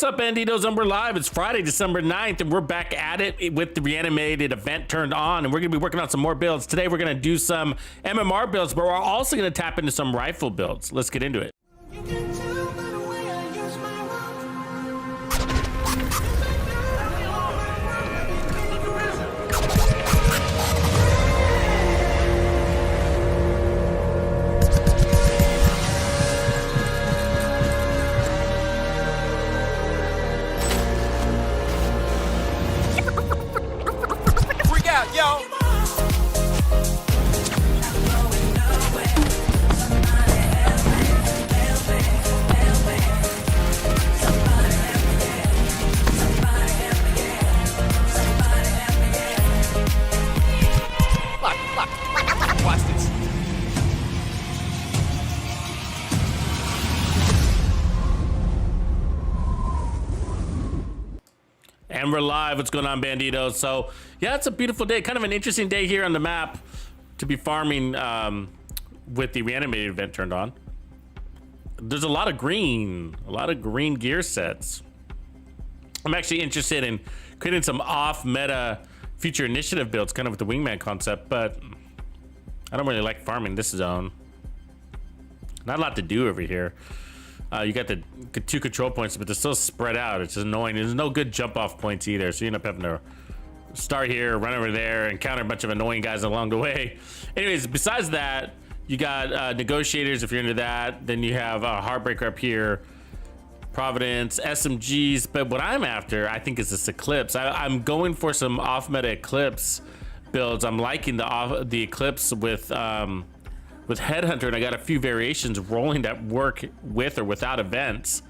up, Bandidos? And we're live. It's Friday, December 9th, and we're back at it with the Reanimated event turned on, and we're going to be working on some more builds. Today, we're going to do some MMR builds, but we're also going to tap into some rifle builds. Let's get into it. Yo. Watch this. And we're live. What's going on, Bandidos? So, yeah, it's a beautiful day. Kind of an interesting day here on the map to be farming with the Reanimated event turned on. There's a lot of green gear sets. I'm actually interested in creating some off-meta future initiative builds, kind of with the wingman concept, but I don't really like farming this zone. Not a lot to do over here. You got the two control points, but they're still spread out. It's just annoying. There's no good jump off points either, so you end up having to start here, run over there, encounter a bunch of annoying guys along the way. Anyways, besides that, you got negotiators if you're into that. Then you have Heartbreaker up here, Providence, SMGs. But what I'm after, I think, is this Eclipse. I'm going for some off-meta Eclipse builds. I'm liking the Eclipse with Headhunter, and I got a few variations rolling that work with or without events,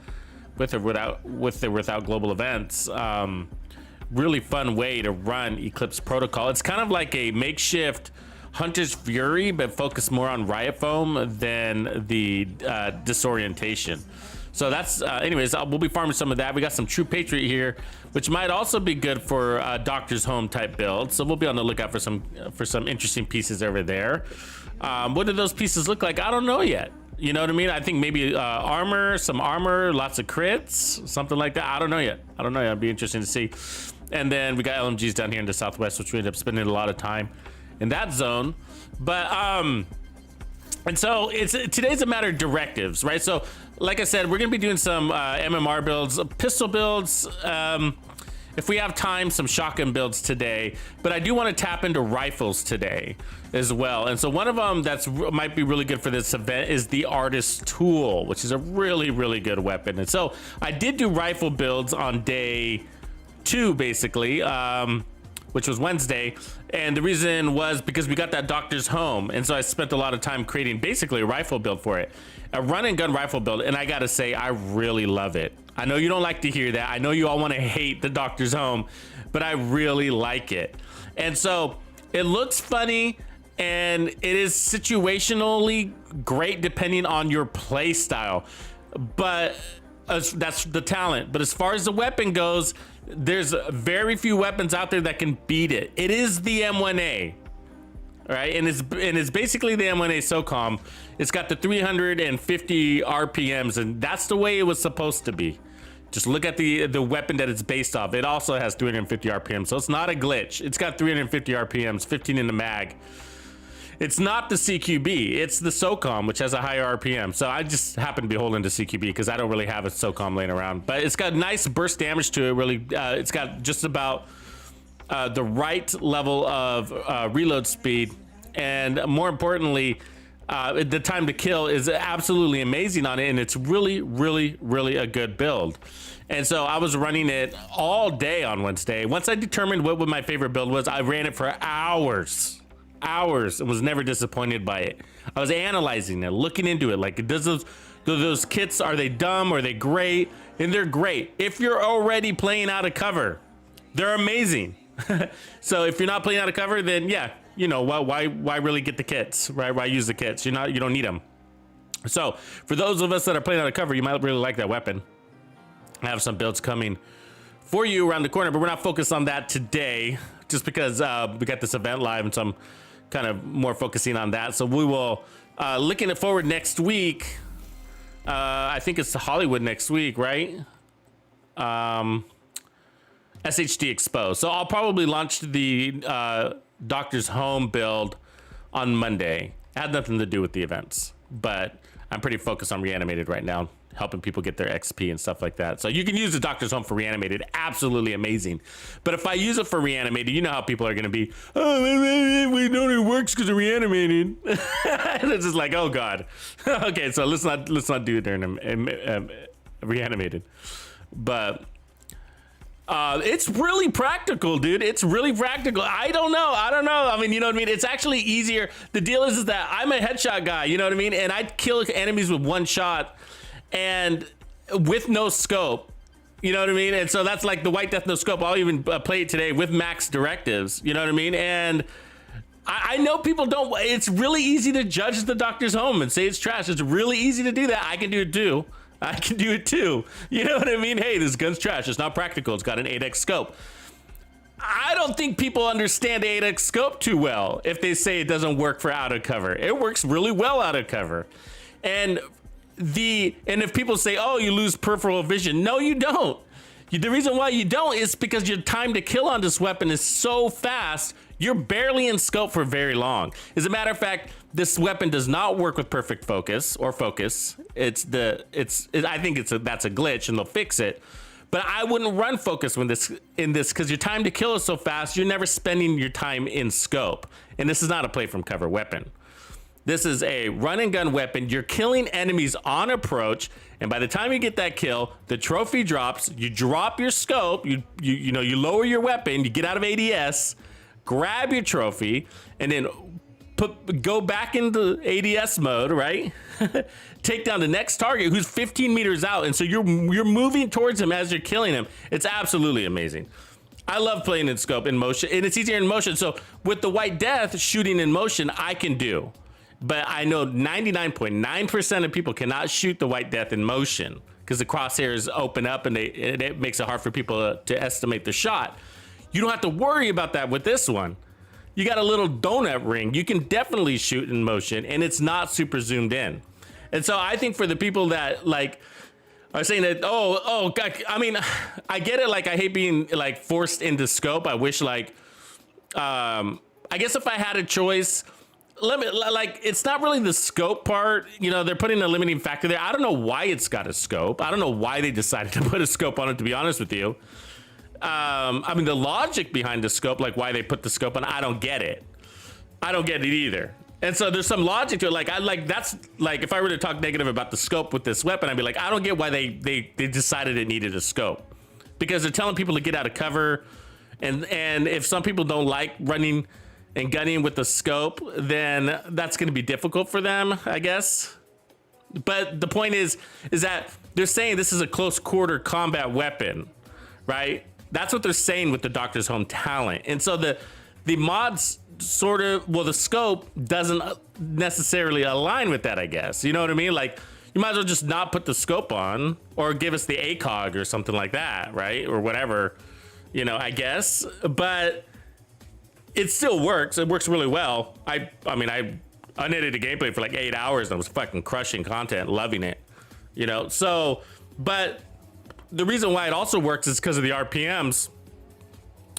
with or without global events. Really fun way to run Eclipse Protocol. It's kind of like a makeshift Hunter's Fury, but focused more on Riot Foam than the disorientation. So that's, anyways, we'll be farming some of that. We got some True Patriot here, which might also be good for Doctor's Home type build. So we'll be on the lookout for some interesting pieces over there. What do those pieces look like? I don't know yet. You know what I mean? I think maybe some armor, lots of crits, something like that. I don't know yet. It'll be interesting to see. And then we got LMGs down here in the southwest, which we ended up spending a lot of time in that zone. But and so today's a matter of directives, right? So like I said, we're gonna be doing some MMR builds, pistol builds, if we have time, some shotgun builds today, but I do want to tap into rifles today as well. And so one of them might be really good for this event is the Artist Tool, which is a really, really good weapon. And so I did do rifle builds on day 2, basically, which was Wednesday. And the reason was because we got that Doctor's Home. And so I spent a lot of time creating basically a rifle build for it, a run and gun rifle build. And I got to say, I really love it. I know you don't like to hear that. I know you all want to hate the Doctor's Home, but I really like it. And so it looks funny and it is situationally great depending on your play style, but that's the talent. But as far as the weapon goes, there's very few weapons out there that can beat it. It is the M1A, right? And it's basically the M1A SOCOM. It's got the 350 RPMs, and that's the way it was supposed to be. Just look at the weapon that it's based off. It also has 350 RPMs, so it's not a glitch. It's got 350 RPMs, 15 in the mag. It's not the CQB, it's the SOCOM, which has a higher RPM. So I just happen to be holding the CQB because I don't really have a SOCOM laying around. But it's got nice burst damage to it, really. It's got just about the right level of reload speed. And more importantly, the time to kill is absolutely amazing on it. And it's really, really, really a good build. And so I was running it all day on Wednesday. Once I determined what my favorite build was, I ran it for hours and was never disappointed by it. I was analyzing it, looking into it, like, does those kits, are they dumb, are they great? And they're great if you're already playing out of cover. They're amazing. So if you're not playing out of cover, then yeah, you know, well, why really get the kits, right? Why use the kits? You don't need them. So for those of us that are playing out of cover, you might really like that weapon. I have some builds coming for you around the corner, but we're not focused on that today just because we got this event live, and so I'm kind of more focusing on that. So we will looking it forward next week. I think it's Hollywood next week, right? SHD exposed. So I'll probably launch the Doctor's Home build on Monday. It had nothing to do with the events, but I'm pretty focused on Reanimated right now, helping people get their XP and stuff like that. So you can use the Doctor's Home for Reanimated. Absolutely amazing. But if I use it for Reanimated, you know how people are going to be, oh, we know it works because of Reanimated. And it's just like, oh God. Okay, so let's not do it during Reanimated. But it's really practical, dude. It's really practical. I don't know. I mean, you know what I mean? It's actually easier. The deal is that I'm a headshot guy, you know what I mean? And I kill enemies with one shot and with no scope, you know what I mean? And so that's like the White Death no scope. I'll even play it today with max directives, you know what I mean? And I know people don't, it's really easy to judge the Doctor's Home and say it's trash. It's really easy to do that. I can do it too. You know what I mean? Hey, this gun's trash. It's not practical. It's got an 8x scope. I don't think people understand 8x scope too well if they say it doesn't work for out of cover. It works really well out of cover. And if people say, oh, you lose peripheral vision. No, you don't. The reason why you don't is because your time to kill on this weapon is so fast, you're barely in scope for very long. As a matter of fact, this weapon does not work with perfect focus or focus. I think that's a glitch and they'll fix it. But I wouldn't run focus in this because your time to kill is so fast, you're never spending your time in scope. And this is not a play from cover weapon. This is a run and gun weapon. You're killing enemies on approach, and by the time you get that kill, the trophy drops. You drop your scope. You lower your weapon. You get out of ADS, grab your trophy, and then go back into ADS mode. Right? Take down the next target who's 15 meters out, and so you're moving towards him as you're killing him. It's absolutely amazing. I love playing in scope in motion, and it's easier in motion. So with the White Death shooting in motion, I can do. But I know 99.9% of people cannot shoot the White Death in motion because the crosshairs open up and it makes it hard for people to estimate the shot. You don't have to worry about that with this one. You got a little donut ring. You can definitely shoot in motion and it's not super zoomed in. And so I think for the people that like are saying that, oh, God, I mean, I get it. Like I hate being like forced into scope. I wish like, I guess if I had a choice, it's not really the scope part. You know, they're putting a limiting factor there. I don't know why it's got a scope. I don't know why they decided to put a scope on it, to be honest with you. I mean, the logic behind the scope, like why they put the scope on, I don't get it. I don't get it either. And so there's some logic to it. That's like, if I were to talk negative about the scope with this weapon, I'd be like, I don't get why they decided it needed a scope. Because they're telling people to get out of cover. And if some people don't like running and gunning with the scope, then that's going to be difficult for them, I guess. But the point is that they're saying this is a close quarter combat weapon, right? That's what they're saying with the Doctor's Home talent. And so the mods the scope doesn't necessarily align with that, I guess. You know what I mean? Like, you might as well just not put the scope on or give us the ACOG or something like that, right? Or whatever, I guess. But it still works. It works really well. I mean, I unedited gameplay for like 8 hours and I was fucking crushing content, loving it, So, but the reason why it also works is because of the RPMs.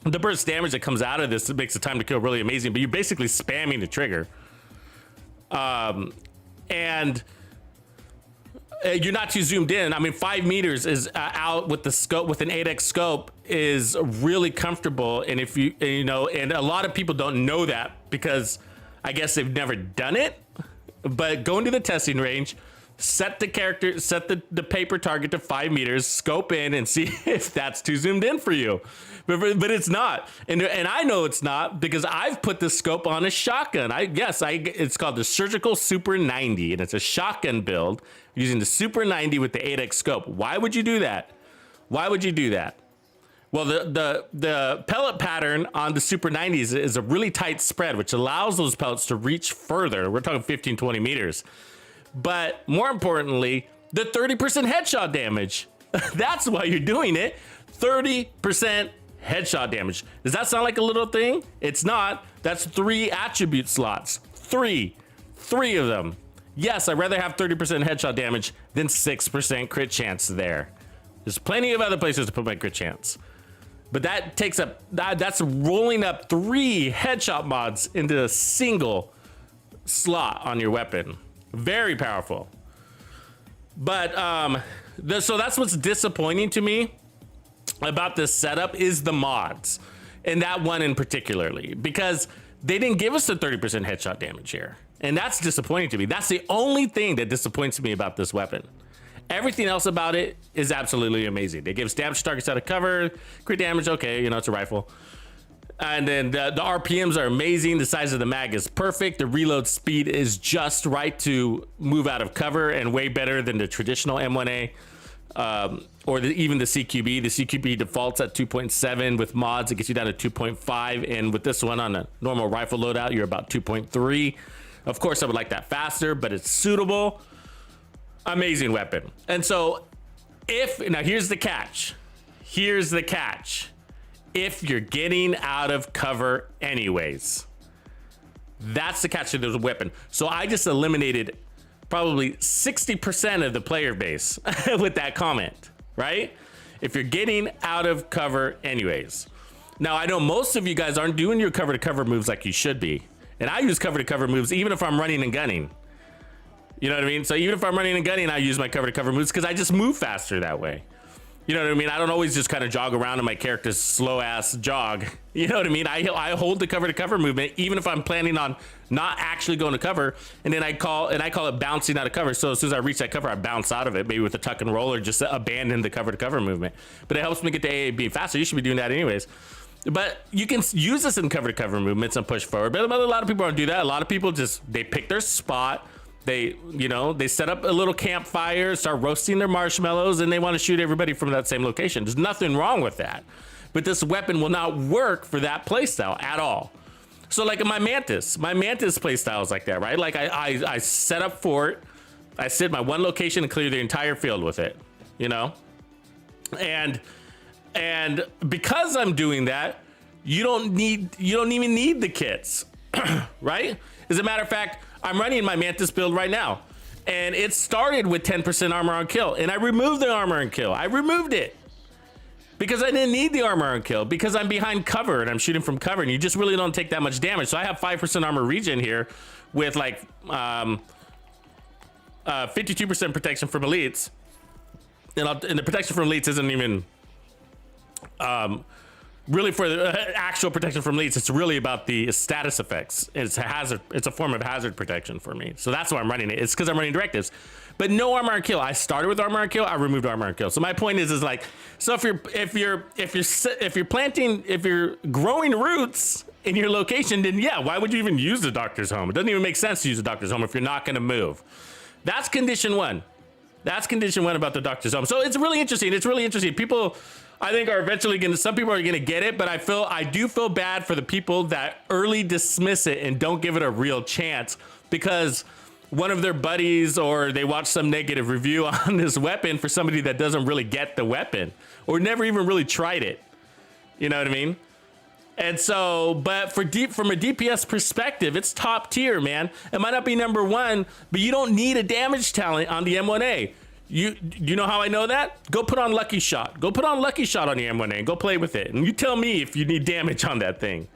The burst damage that comes out of this, it makes the time to kill really amazing, but you're basically spamming the trigger. And you're not too zoomed in. I mean, 5 meters is out with the scope, with an 8x scope is really comfortable. And if and a lot of people don't know that because I guess they've never done it, but go into the testing range, set the paper target to 5 meters, scope in and see if that's too zoomed in for you. But it's not. And I know it's not because I've put the scope on a shotgun. It's called the Surgical Super 90 and it's a shotgun build using the Super 90 with the 8x scope. Why would you do that? Well, the pellet pattern on the Super 90s is a really tight spread, which allows those pellets to reach further. We're talking 15, 20 meters. But more importantly, the 30% headshot damage. That's why you're doing it. 30% headshot damage. Does that sound like a little thing? It's not. That's 3 attribute slots. Three of them. Yes, I'd rather have 30% headshot damage than 6% crit chance there. There's plenty of other places to put my crit chance. But that takes up, that's rolling up 3 headshot mods into a single slot on your weapon. Very powerful. But so that's what's disappointing to me about this setup is the mods, and that one in particularly, because they didn't give us the 30% headshot damage here, and that's disappointing to me. That's the only thing that disappoints me about this weapon. Everything else about it is absolutely amazing. They give damage to targets out of cover, crit damage, okay, you know, it's a rifle. And then the RPMs are amazing. The size of the mag is perfect. The reload speed is just right to move out of cover and way better than the traditional M1A or even the CQB. The CQB defaults at 2.7. With mods, it gets you down to 2.5. And with this one on a normal rifle loadout, you're about 2.3. Of course, I would like that faster, but it's suitable. Amazing weapon. And so now here's the catch. Here's the catch. If you're getting out of cover anyways, that's the catch of the weapon. So I just eliminated probably 60% of the player base with that comment, right? If you're getting out of cover anyways. Now, I know most of you guys aren't doing your cover to cover moves like you should be. And I use cover to cover moves even if I'm running and gunning. You know what I mean? So even if I'm running and gunning, I use my cover to cover moves because I just move faster that way. You know what I mean? I don't always just kind of jog around in my character's slow ass jog. You know what I mean? I hold the cover to cover movement, even if I'm planning on not actually going to cover. And then I call it bouncing out of cover. So as soon as I reach that cover, I bounce out of it, maybe with a tuck and roll or just abandon the cover to cover movement. But it helps me get to AA faster. You should be doing that anyways. But you can use this in cover to cover movements and push forward. But a lot of people don't do that. A lot of people they pick their spot. They set up a little campfire, start roasting their marshmallows, and they want to shoot everybody from that same location. There's nothing wrong with that. But this weapon will not work for that playstyle at all. So like in my Mantis playstyle is like that, right? Like I set up fort, I sit in my one location and clear the entire field with it, you know? And because I'm doing that, you don't even need the kits, right? As a matter of fact, I'm running my Mantis build right now, and it started with 10% armor on kill, and I removed the armor on kill. I removed it because I didn't need the armor on kill because I'm behind cover and I'm shooting from cover, and you just really don't take that much damage. So I have 5% armor regen here with like 52% protection from elites, and the protection from elites isn't even really for the actual protection from elites. It's really about the status effects. It's a hazard. It's a form of hazard protection for me. So that's why I'm running it. It's because I'm running directives, but no armor on kill. I started with armor on kill. I removed armor on kill. So my point is like, so if you're growing roots in your location, then yeah, why would you even use the doctor's home? It doesn't even make sense to use the doctor's home if you're not going to move. That's condition one. That's condition one about the doctor's home. So it's really interesting. It's really interesting. People, I think, are eventually some people are gonna get it, but I do feel bad for the people that early dismiss it and don't give it a real chance because one of their buddies or they watch some negative review on this weapon for somebody that doesn't really get the weapon or never even really tried it. You know what I mean? And so, but from a DPS perspective, it's top tier, man. It might not be number one, but you don't need a damage talent on the M1A. You know how I know that? Go put on Lucky Shot. Go put on Lucky Shot on the M1A and go play with it. And you tell me if you need damage on that thing.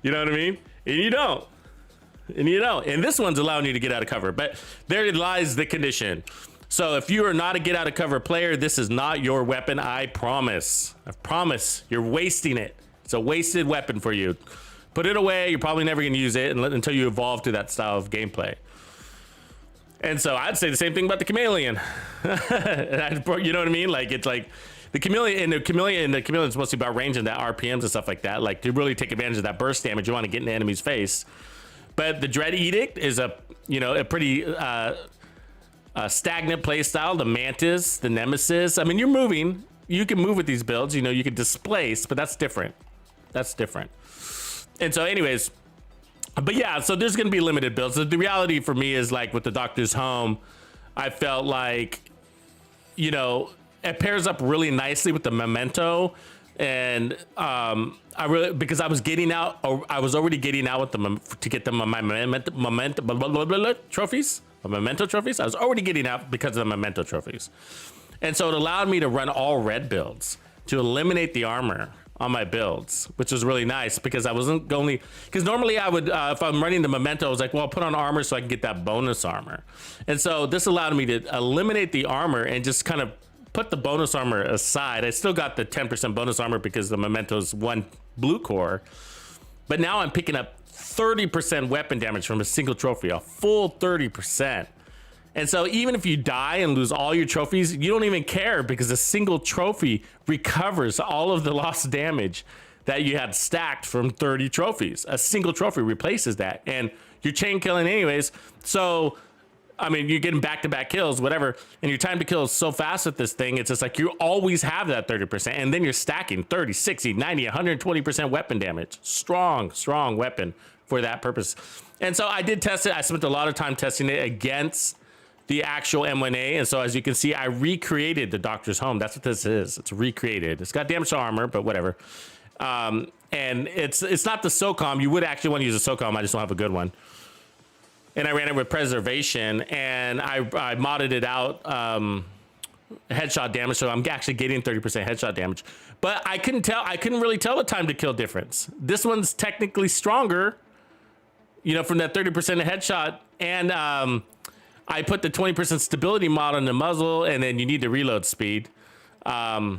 You know what I mean? And you don't. And this one's allowing you to get out of cover. But there lies the condition. So if you are not a get out of cover player, this is not your weapon. I promise. I promise. You're wasting it. It's a wasted weapon for you. Put it away. You're probably never going to use it until you evolve to that style of gameplay. And so I'd say the same thing about the chameleon. You know what I mean? Like it's like the chameleon is mostly about range and that RPMs and stuff like that. Like to really take advantage of that burst damage, you want to get in the enemy's face. But the Dread Edict is a pretty stagnant play style. The Mantis, the Nemesis. I mean, you're moving. You can move with these builds. You know, you can displace, but that's different. That's different. And so, anyways. But yeah, so there's going to be limited builds. So the reality for me is like with the Doctor's Home, I felt like, you know, it pairs up really nicely with the Memento. And because I was getting out, or I was already getting out with to get the Memento trophies. I was already getting out because of the Memento trophies. And so it allowed me to run all red builds to eliminate the armor on my builds, which was really nice because I wasn't going, because normally I would, if I'm running the memento, I was like, well, I'll put on armor so I can get that bonus armor. And so this allowed me to eliminate the armor and just kind of put the bonus armor aside. I still got the 10% bonus armor because the memento's 1 blue core, but now I'm picking up 30% weapon damage from a single trophy, a full 30%. And so even if you die and lose all your trophies, you don't even care because a single trophy recovers all of the lost damage that you had stacked from 30 trophies. A single trophy replaces that, and you're chain killing anyways. So, I mean, you're getting back-to-back kills, whatever, and your time to kill is so fast with this thing. It's just like you always have that 30%, and then you're stacking 30, 60, 90, 120% weapon damage. Strong weapon for that purpose. And so I did test it. I spent a lot of time testing it against the actual M1A, and so as you can see, I recreated the Doctor's Home. That's what this is. It's recreated. It's got damage to armor, but whatever. And it's not the SOCOM. You would actually want to use a SOCOM. I just don't have a good one. And I ran it with preservation, and I modded it out headshot damage, so I'm actually getting 30% headshot damage. But I couldn't really tell the time to kill difference. This one's technically stronger, you know, from that 30% headshot, and I put the 20% stability mod on the muzzle, and then you need the reload speed to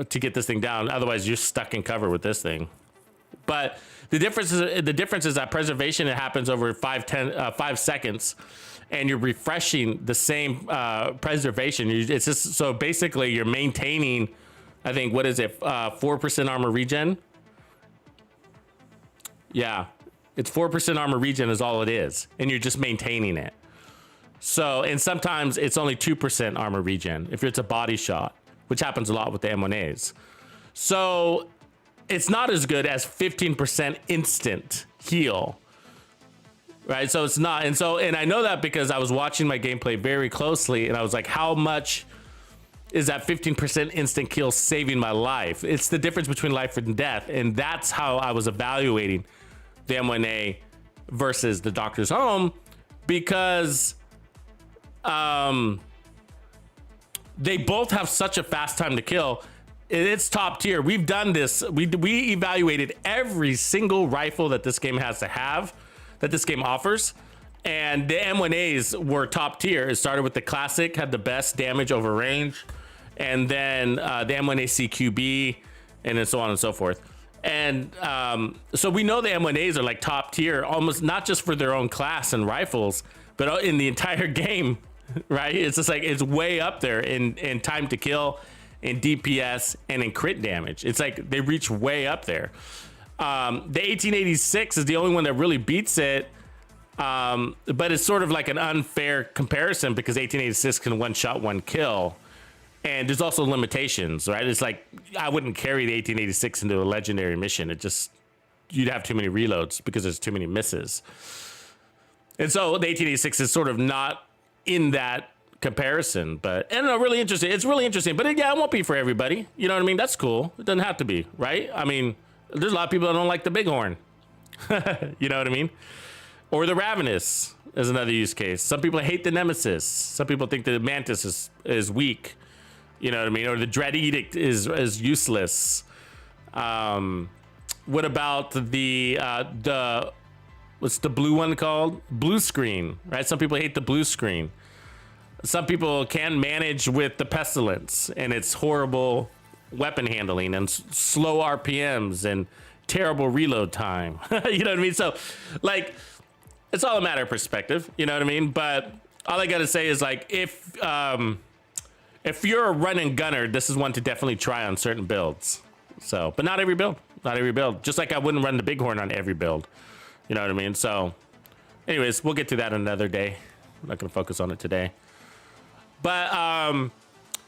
get this thing down. Otherwise, you're stuck in cover with this thing. But the difference is that preservation, it happens over 5 seconds, and you're refreshing the same preservation. It's just, so basically you're maintaining, I think, what is it, 4% armor regen? Yeah, it's 4% armor regen is all it is, and you're just maintaining it. So, and sometimes it's only 2% armor regen if it's a body shot, which happens a lot with the M1As. So it's not as good as 15% instant heal, right? So it's not, and I know that because I was watching my gameplay very closely, and I was like, how much is that 15% instant kill saving my life? It's the difference between life and death, and that's how I was evaluating the M1A versus the Doctor's Home, because they both have such a fast time to kill. It's top tier. We've done this. We evaluated every single rifle that this game has to have, that this game offers, and the M1As were top tier. It started with the classic, had the best damage over range, and then the M1A CQB, and then so on and so forth. And so we know the M1As are like top tier, almost not just for their own class and rifles, but in the entire game, right? It's just like, it's way up there in time to kill, in DPS, and in crit damage. It's like they reach way up there. The 1886 is the only one that really beats it, but it's sort of like an unfair comparison because 1886 can one shot, one kill. And there's also limitations, right? It's like, I wouldn't carry the 1886 into a legendary mission. It just, you'd have too many reloads because there's too many misses. And so the 1886 is sort of not in that comparison, but, and really interesting. It's really interesting, but yeah, it won't be for everybody. You know what I mean? That's cool. It doesn't have to be, right? I mean, there's a lot of people that don't like the bighorn. You know what I mean? Or the Ravenous is another use case. Some people hate the Nemesis. Some people think the Mantis is weak. You know what I mean? Or the Dread Edict is useless. What about the what's the blue one called? Blue screen, right? Some people hate the blue screen. Some people can manage with the Pestilence and its horrible weapon handling and slow RPMs and terrible reload time. You know what I mean? So, like, it's all a matter of perspective. You know what I mean? But all I gotta say is, like, if you're a run and gunner, this is one to definitely try on certain builds. So, but not every build. Not every build. Just like I wouldn't run the Bighorn on every build. You know what I mean? So, anyways, we'll get to that another day. I'm not gonna focus on it today. But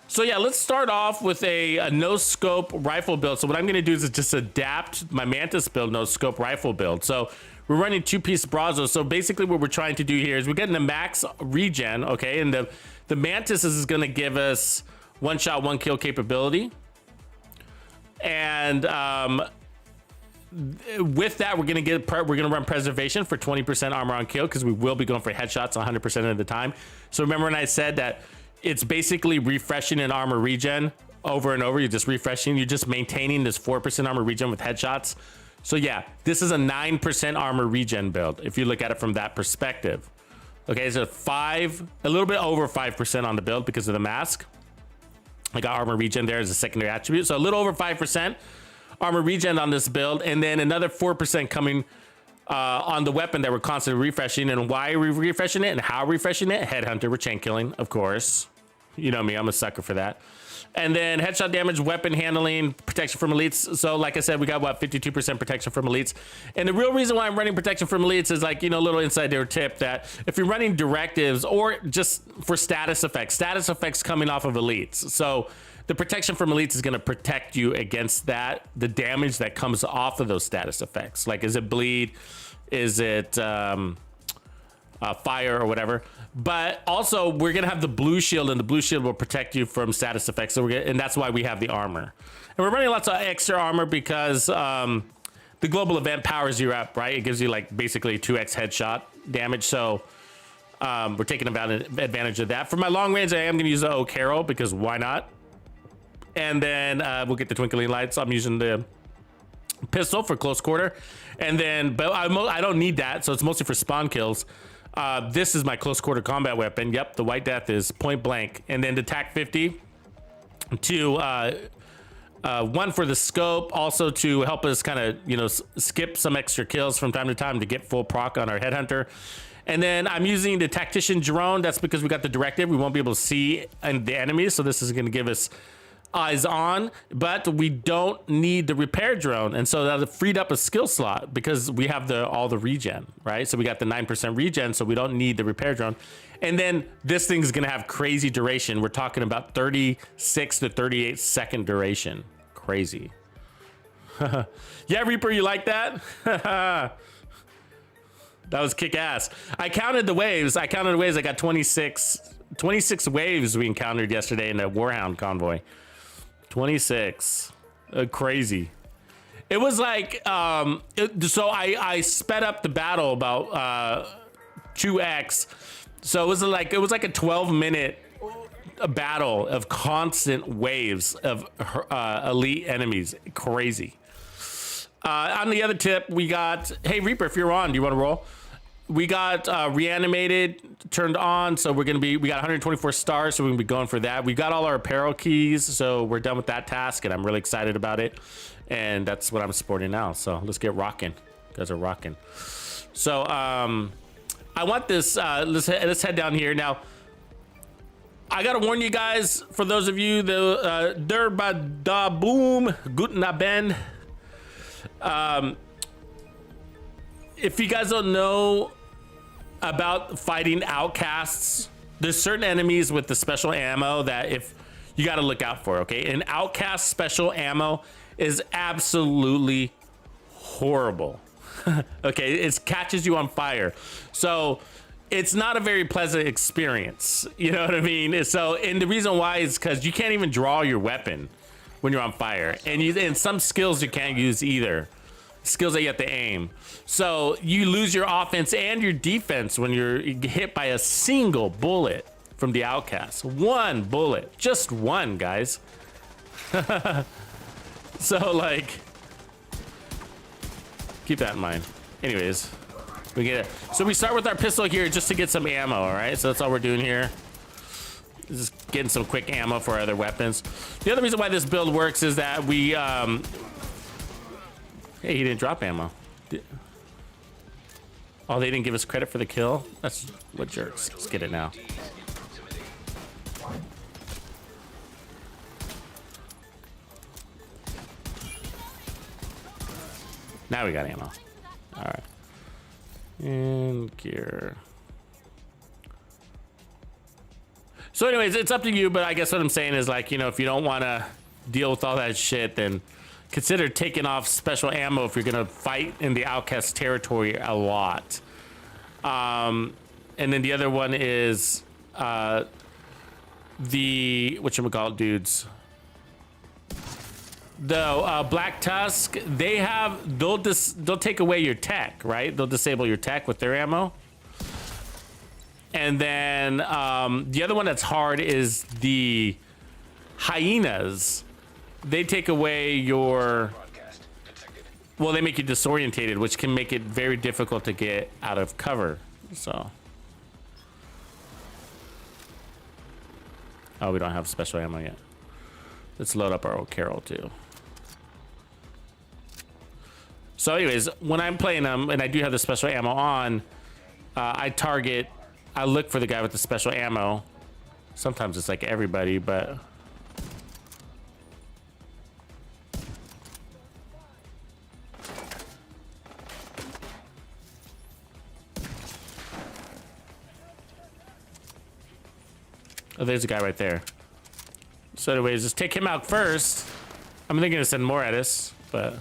so yeah, let's start off with a no scope rifle build. So what I'm gonna do is just adapt my Mantis build, no scope rifle build. So we're running 2-piece Brazos. So basically what we're trying to do here is we're getting the max regen, okay? And the Mantis is gonna give us one shot, one kill capability. And with that, we're gonna run preservation for 20% armor on kill, because we will be going for headshots 100% of the time. So remember when I said that it's basically refreshing an armor regen over and over. You're just refreshing. You're just maintaining this 4% armor regen with headshots. So yeah, this is a 9% armor regen build if you look at it from that perspective. Okay, so a little bit over 5% on the build because of the mask. I got armor regen there as a secondary attribute. So a little over 5% armor regen on this build, and then another 4% coming on the weapon that we're constantly refreshing. And why are we refreshing it and how are we refreshing it? Headhunter, we're chain killing, of course. You know me, I'm a sucker for that. And then headshot damage, weapon handling, protection from elites. So like I said, we got what, 52% protection from elites. And the real reason why I'm running protection from elites is like, you know, a little insider tip that if you're running directives or just for status effects coming off of elites. So the protection from elites is going to protect you against that, the damage that comes off of those status effects. Like, is it bleed? Is it fire or whatever? But also we're gonna have the blue shield, and the blue shield will protect you from status effects. So and that's why we have the armor, and we're running lots of extra armor because the global event powers you up, right? It gives you like basically 2x headshot damage. So we're taking advantage of that. For my long range, I am gonna use the O'Carroll because why not? And then we'll get the twinkling lights. I'm using the pistol for close quarter, and then but I don't need that, so it's mostly for spawn kills. This is my close quarter combat weapon. Yep, the White Death is point blank. And then the TAC 50 to one for the scope, also to help us kind of, you know, skip some extra kills from time to time to get full proc on our headhunter. And then I'm using the tactician drone. That's because we got the directive. We won't be able to see the enemies, so this is going to give us eyes on, but we don't need the repair drone, and so that freed up a skill slot because we have all the regen, right? So we got the 9% regen, so we don't need the repair drone. And then this thing's gonna have crazy duration. We're talking about 36 to 38 second duration. Crazy. Yeah, Reaper, you like that? That was kick ass. I counted the waves. I got 26 waves we encountered yesterday in the Warhound convoy. 26. Crazy. It was like so I sped up the battle about 2x. So it was like a 12-minute battle of constant waves of elite enemies. Crazy. On the other tip, we got, hey Reaper, if you're on, do you want to roll? We got Reanimated turned on, so we got 124 stars, so we're gonna be going for that. We got all our apparel keys, so we're done with that task, and I'm really excited about it. And that's what I'm supporting now. So let's get rocking. You guys are rocking. So I want this. Let's head down here now. I gotta warn you guys, for those of you the Derbada Boom Guten Abend. If you guys don't know about fighting outcasts, there's certain enemies with the special ammo that if you got to look out for. Okay, an outcast special ammo is absolutely horrible. Okay, it catches you on fire, so it's not a very pleasant experience. You know what I mean? So, and the reason why is because you can't even draw your weapon when you're on fire, and some skills you can't use either. Skills that you have to aim. So you lose your offense and your defense when you're hit by a single bullet from the outcast. One bullet, just one, guys. So like, keep that in mind. Anyways, we get it. So we start with our pistol here just to get some ammo, all right? So that's all we're doing here. Just getting some quick ammo for our other weapons. The other reason why this build works is that we, hey, he didn't drop ammo. Oh, they didn't give us credit for the kill? That's what jerks. Let's get it now. Now we got ammo. All right. And gear. So anyways, it's up to you, but I guess what I'm saying is, like, you know, if you don't want to deal with all that shit, then consider taking off special ammo if you're gonna fight in the outcast territory a lot. And then the other one is the whatchamacallit dudes. The Black Tusk, they'll take away your tech, right? They'll disable your tech with their ammo. And then the other one that's hard is the hyenas. They take away your... Well, they make you disorientated, which can make it very difficult to get out of cover. So... Oh, we don't have special ammo yet. Let's load up our old Carol too. So anyways, when I'm playing them and I do have the special ammo on, I look for the guy with the special ammo. Sometimes it's like everybody, but... Oh, there's a guy right there. So anyways, just take him out first. I'm thinking to send more at us, but...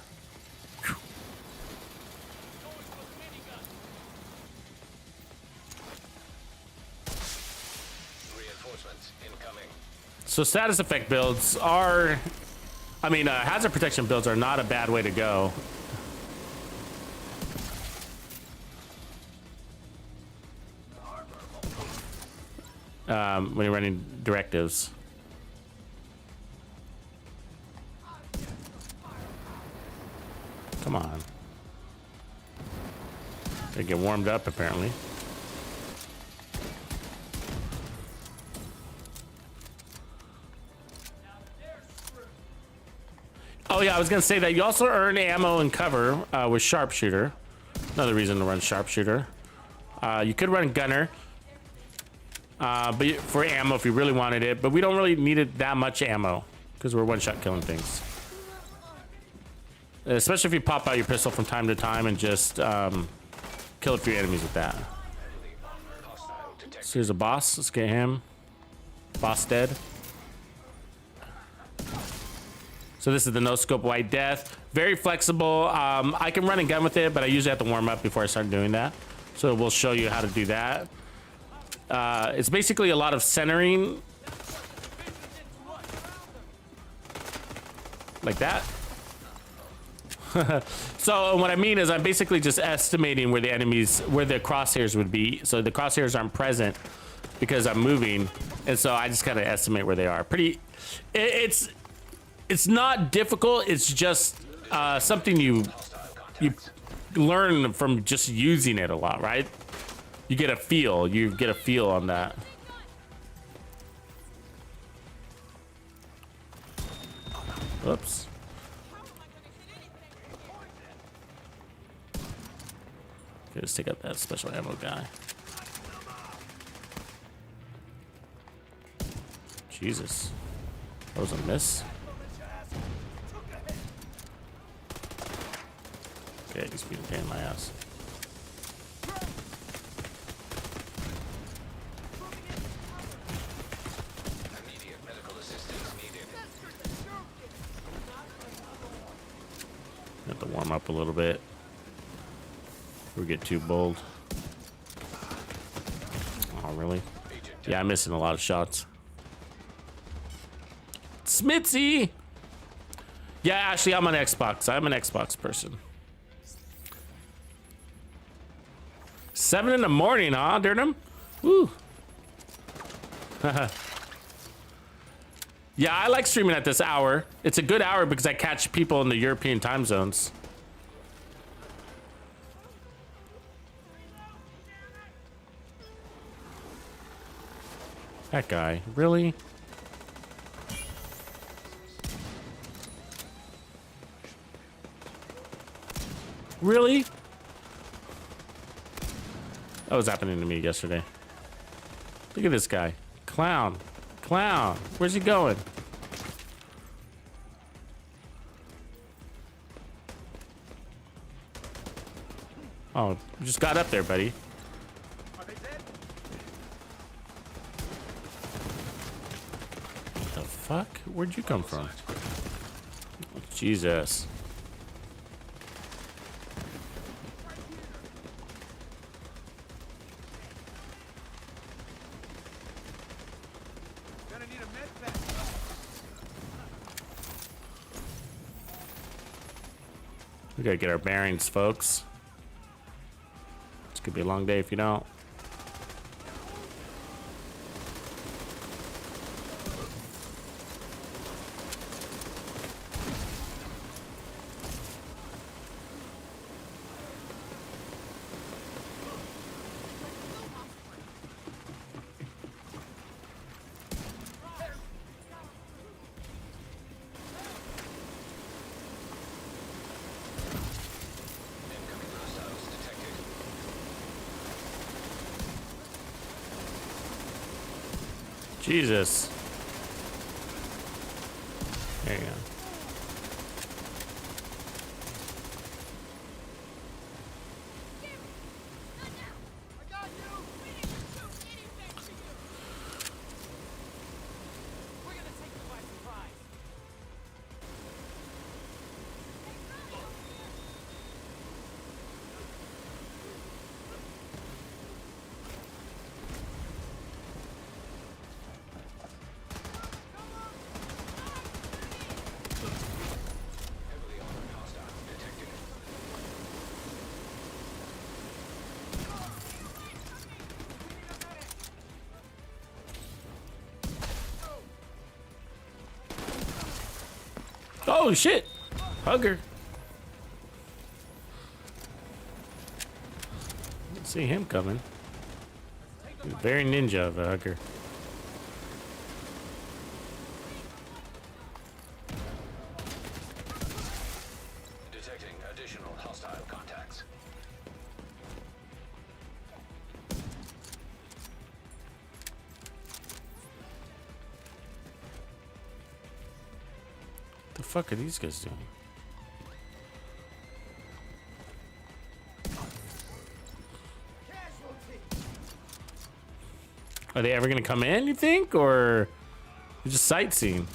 Whew. Reinforcements incoming. So status effect builds are... hazard protection builds are not a bad way to go. When you're running directives. Come on. They get warmed up apparently. Oh yeah, I was gonna say that you also earn ammo and cover with sharpshooter. Another reason to run sharpshooter. You could run gunner. But for ammo if you really wanted it, but we don't really need it that much ammo because we're one-shot killing things. Especially if you pop out your pistol from time to time and just kill a few enemies with that. So here's a boss. Let's get him. Boss dead. So this is the no scope white death. Very flexible. I can run and gun with it, but I usually have to warm up before I start doing that. So we'll show you how to do that. It's basically a lot of centering. Like that. So what I mean is I'm basically just estimating where the crosshairs would be. So the crosshairs aren't present because I'm moving. And so I just kind of estimate where they are. It's not difficult. It's just something you learn from just using it a lot, right? You get a feel on that. Whoops. Okay, let's take out that special ammo guy. Jesus. That was a miss. Okay, he's being a pain in my ass. Have to warm up a little bit. We get too bold. Oh, really? Yeah, I'm missing a lot of shots. Smitzy! Yeah, actually, I'm on Xbox. I'm an Xbox person. 7 in the morning, huh, Dirnum? Woo. Yeah, I like streaming at this hour. It's a good hour because I catch people in the European time zones. That guy, really? Really? That was happening to me yesterday. Look at this guy. Clown. Clown. Where's he going? Oh, you just got up there, buddy. What the fuck? Where'd you come from? Oh, Jesus. We gotta get our bearings, folks. It's gonna be a long day if you don't. Jesus. There you go. Oh shit! Hugger. Didn't see him coming. He's very ninja of a hugger. Detecting additional hostile contacts. The fuck are these guys doing? Are they ever gonna come in, you think? Or just sightseeing?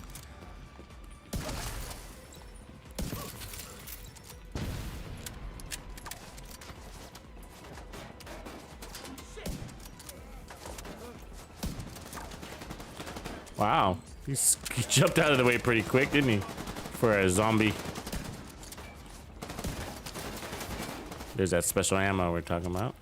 Wow, he jumped out of the way pretty quick, didn't he? For a zombie. There's that special ammo we're talking about.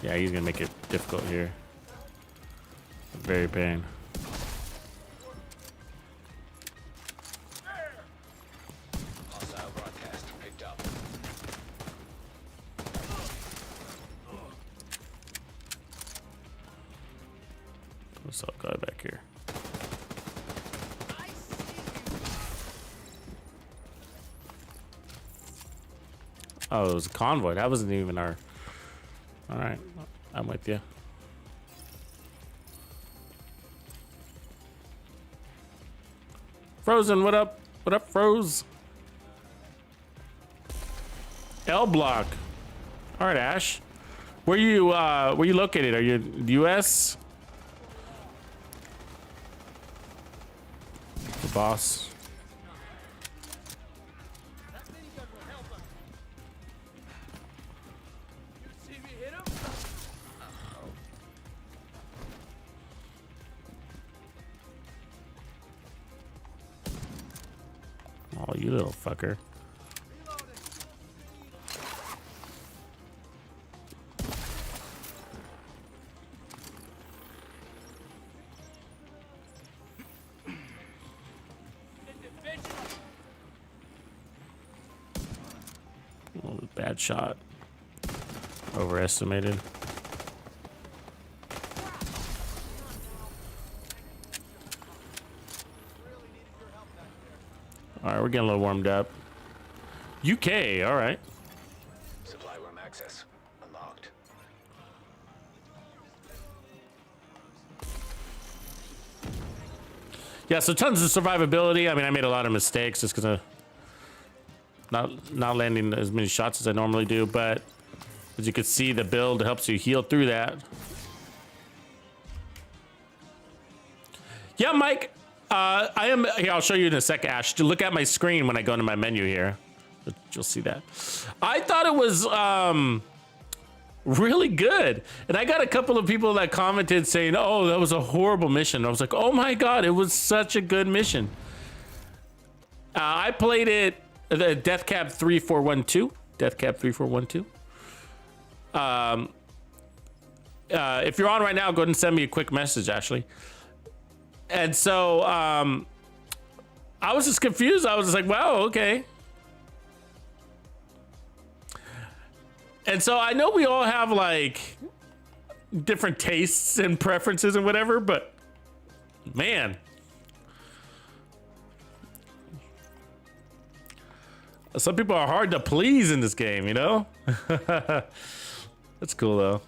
Yeah, he's gonna make it difficult here. Very pain. Hostile broadcast picked up. What's up, guy back here? Oh, it was a convoy. That wasn't even our. All right, I'm with you. Frozen, what up? What up, Froze? L block. All right, Ash. Where you located? Are you U.S.? The boss. Oh, you little fucker. Oh, bad shot. Overestimated. All right, we're getting a little warmed up. UK, all right. Supply room access unlocked. Yeah, so tons of survivability. I mean, I made a lot of mistakes just because of not landing as many shots as I normally do, but as you can see, the build helps you heal through that. Yeah, Mike, I am here. I'll show you in a second, Ash. To look at my screen when I go into my menu here, you'll see that. I thought it was really good, and I got a couple of people that commented saying, "Oh, that was a horrible mission." I was like, "Oh my god, it was such a good mission." I played it, the Deathcap 3412. Deathcap 3412. If you're on right now, go ahead and send me a quick message, Ashley. And so I was just confused. I was just like, wow, okay. And so I know we all have like different tastes and preferences and whatever, but man, Some people are hard to please in this game, you know? That's cool though.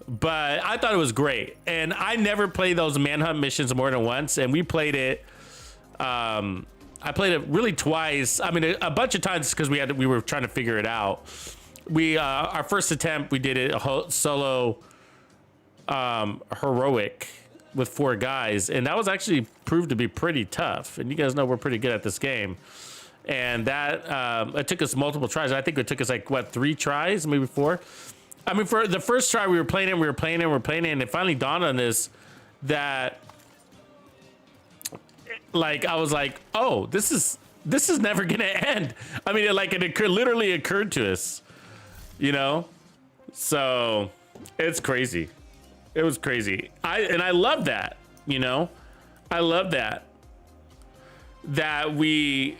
But I thought it was great. And I never played those manhunt missions more than once. And we played it, I played it really twice. I mean, a bunch of times because we were trying to figure it out. Our first attempt, we did it solo heroic with 4 guys. And that was actually proved to be pretty tough. And you guys know we're pretty good at this game. And that, it took us multiple tries. I think it took us like, what, 3 tries, maybe 4? I mean, for the first try, we were playing it, and it finally dawned on us that, like, I was like, oh, this is never gonna end. I mean, it literally occurred to us, you know? So, it's crazy. It was crazy. I love that, you know? I love that we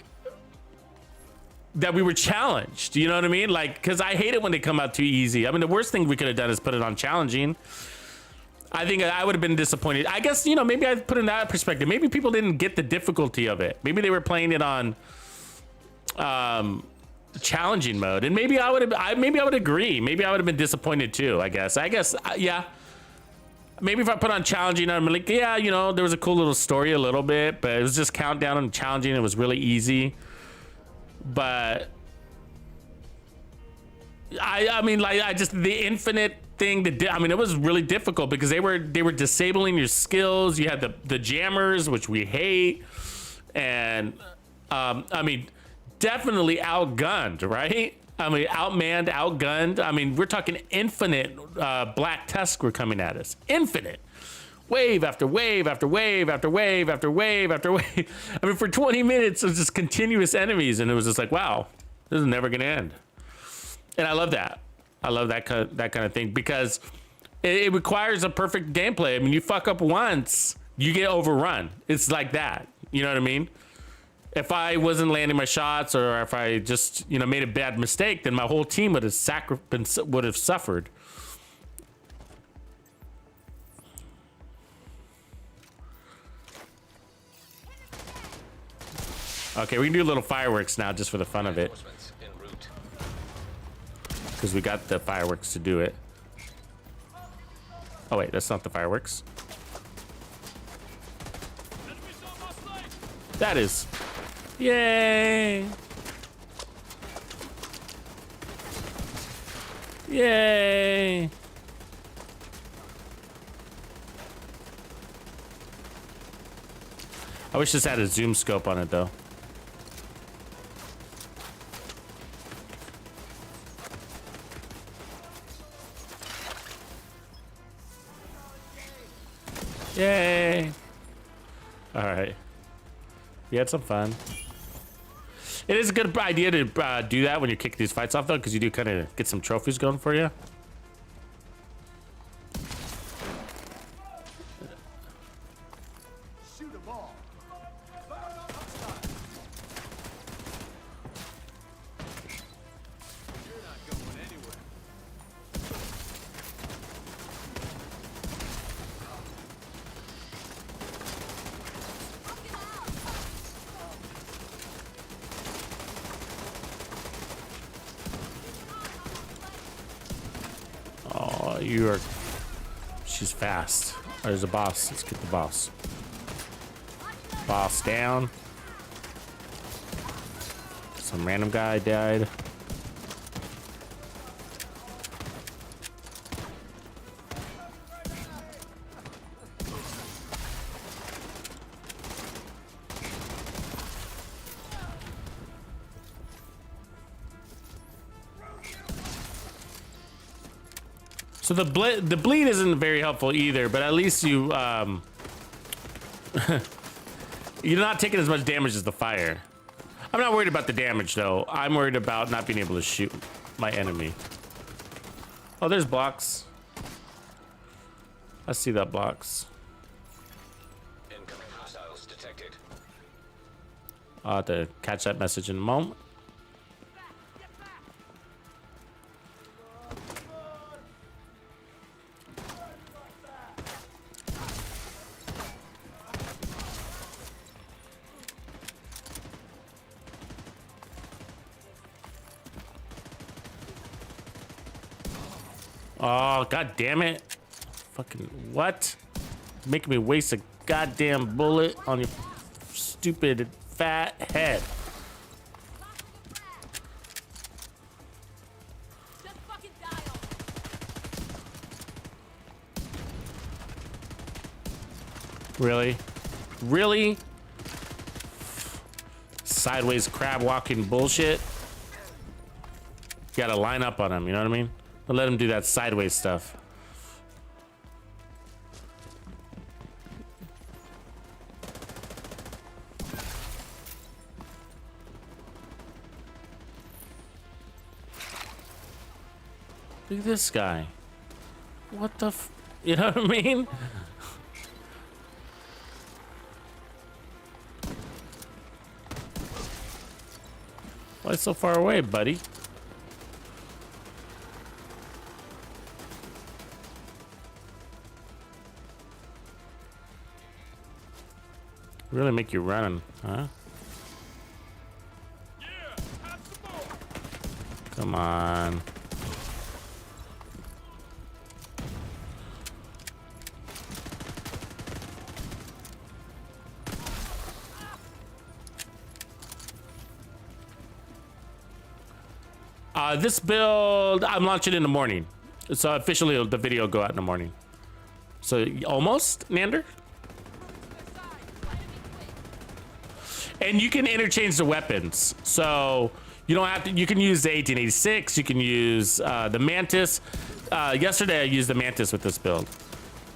were challenged, you know what I mean? Like, because I hate it when they come out too easy. I mean, the worst thing we could have done is put it on challenging. I think I would have been disappointed. I guess, you know, maybe I put it in that perspective. Maybe people didn't get the difficulty of it. Maybe they were playing it on challenging mode, and maybe I would agree. Maybe I would have been disappointed too. I guess, yeah. Maybe if I put on challenging, I'm like, yeah, you know, there was a cool little story a little bit, but it was just countdown and challenging. It was really easy. But I mean, like, I just, the infinite thing I mean, it was really difficult because they were disabling your skills. You had the jammers, which we hate, and I mean, definitely outgunned, right? I mean, outmanned, outgunned. I mean, we're talking infinite Black Tusk were coming at us. Infinite. Wave after wave after wave after wave after wave after wave. I mean, for 20 minutes, it was just continuous enemies, and it was just like, wow, this is never gonna end. And I love that. I love that kind of thing because it requires a perfect gameplay. I mean, you fuck up once, you get overrun. It's like that. You know what I mean? If I wasn't landing my shots, or if I just, you know, made a bad mistake, then my whole team would have suffered. Okay, we can do a little fireworks now just for the fun of it. Because we got the fireworks to do it. Oh wait, that's not the fireworks. That is. Yay! Yay! I wish this had a zoom scope on it though. Yay! All right, we had some fun. It is a good idea to do that when you kick these fights off, though, because you do kind of get some trophies going for you. Shoot 'em all. You're not going anywhere. Oh, you are. She's fast. Oh, there's a boss. Let's get the boss. Boss down. Some random guy died. So the bleed isn't very helpful either, but at least you you're not taking as much damage as the fire. I'm not worried about the damage though. I'm worried about not being able to shoot my enemy. Oh, there's blocks. I see that blocks. Incoming hostiles detected. I'll have to catch that message in a moment. Oh, god damn it. Fucking what? Making me waste a goddamn bullet on your stupid fat head. Really? Really? Sideways crab walking bullshit. You gotta line up on him, you know what I mean? Don't let him do that sideways stuff. Look at this guy. What the f... You know what I mean? Why so far away, buddy? Really make you run, huh? Come on. This build, I'm launching in the morning. So officially the video will go out in the morning. So almost, Nander? And you can interchange the weapons. So you don't have to, you can use the 1886, you can use the Mantis. Yesterday I used the Mantis with this build.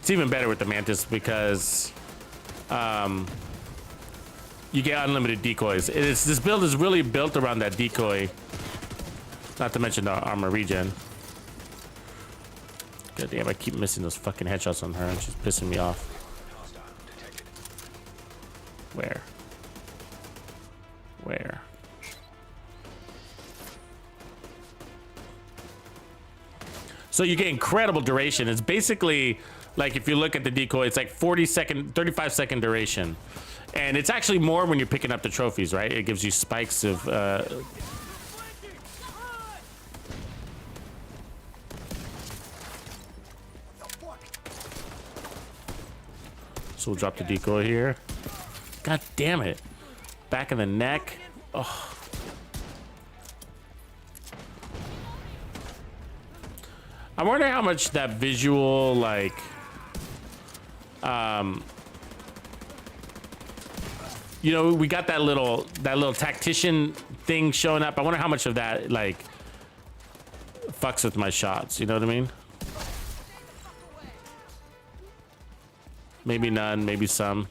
It's even better with the Mantis because you get unlimited decoys. This build is really built around that decoy. Not to mention the armor regen. God damn, I keep missing those fucking headshots on her and she's pissing me off. Where? Where? So you get incredible duration. It's basically like if you look at the decoy, it's like 35-second duration. And it's actually more when you're picking up the trophies, right? It gives you spikes of so we'll drop the decoy here. God damn it. Back in the neck. Oh. I wonder how much that visual, like, you know, we got that little tactician thing showing up. I wonder how much of that, like, fucks with my shots. You know what I mean? Maybe none, maybe some.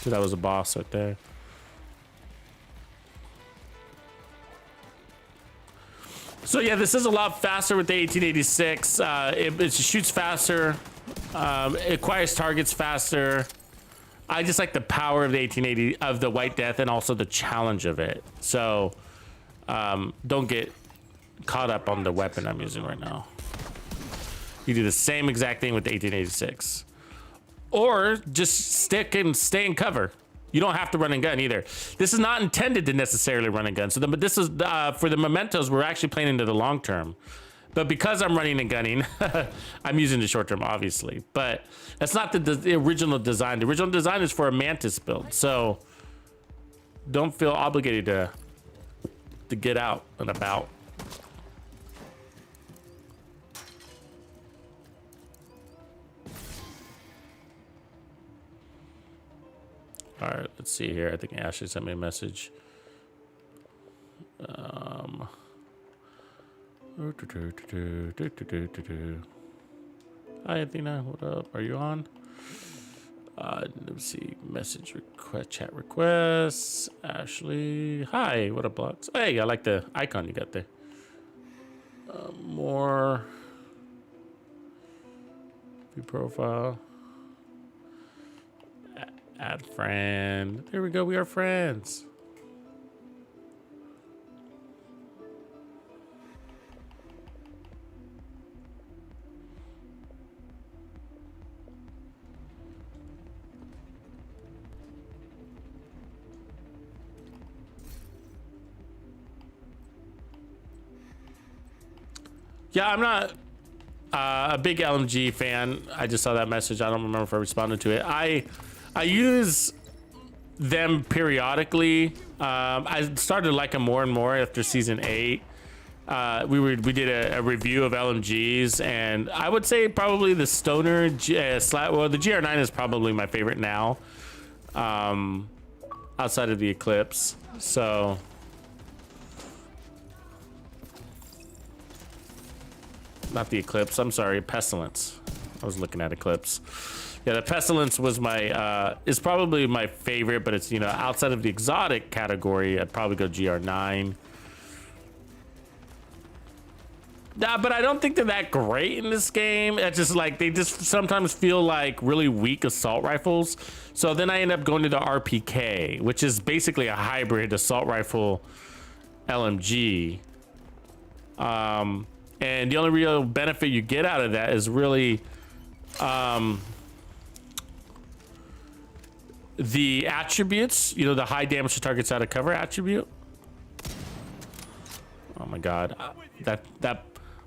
Dude, that was a boss right there. So yeah, this is a lot faster with the 1886. It shoots faster. It acquires targets faster. I just like the power of the 1880 of the White Death and also the challenge of it. So don't get caught up on the weapon I'm using right now. You do the same exact thing with the 1886. Or just stay in cover. You don't have to run and gun either. This is not intended to necessarily run and gun. So but this is for the mementos, we're actually playing into the long term. But because I'm running and gunning, I'm using the short term, obviously. But that's not the original design. The original design is for a Mantis build. So don't feel obligated to get out and about. All right, let's see here. I think Ashley sent me a message. Hi, Athena. What up? Are you on? Let's see. Message request, chat requests. Ashley. Hi. What up, Blocks? Hey, I like the icon you got there. More. View profile. Add friend. There we go. We are friends. Yeah, I'm not a big LMG fan. I just saw that message. I don't remember if I responded to it. I use them periodically. I started to like them more and more after season 8. We did a review of LMGs, and I would say probably the Stoner well, the GR9 is probably my favorite now, outside of the Eclipse. So not the Eclipse, I'm sorry, Pestilence. I was looking at Eclipse. Yeah, the Pestilence was my is probably my favorite, but it's, you know, outside of the exotic category, I'd probably go GR9. Nah, but I don't think they're that great in this game. It's just like they just sometimes feel like really weak assault rifles. So then I end up going to the RPK, which is basically a hybrid assault rifle LMG. And the only real benefit you get out of that is really the attributes, you know, the high damage to targets out of cover attribute. Oh my god, that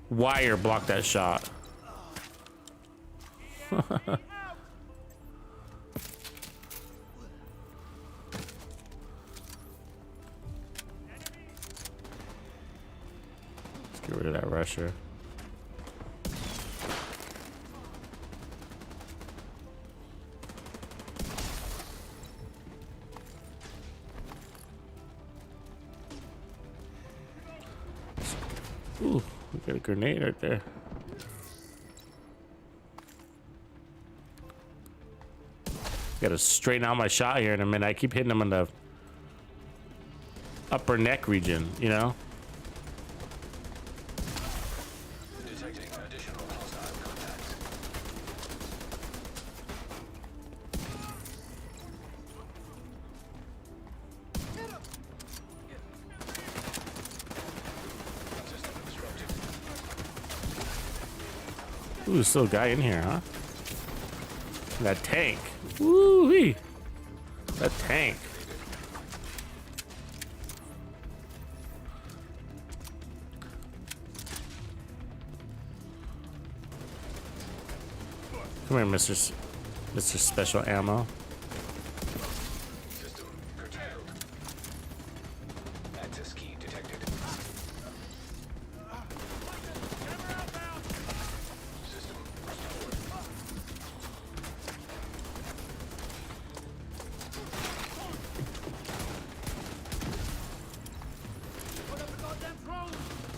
wire blocked that shot. Let's get rid of that rusher. Ooh, we got a grenade right there. Gotta straighten out my shot here in a minute. I keep hitting him in the upper neck region, you know? Detecting additional hostile contacts. System disrupted. Ooh, there's still a guy in here, huh? That tank. Woo-wee. That tank. Come here, Mr. Special Ammo. System curtailed. Access key detected. System restored.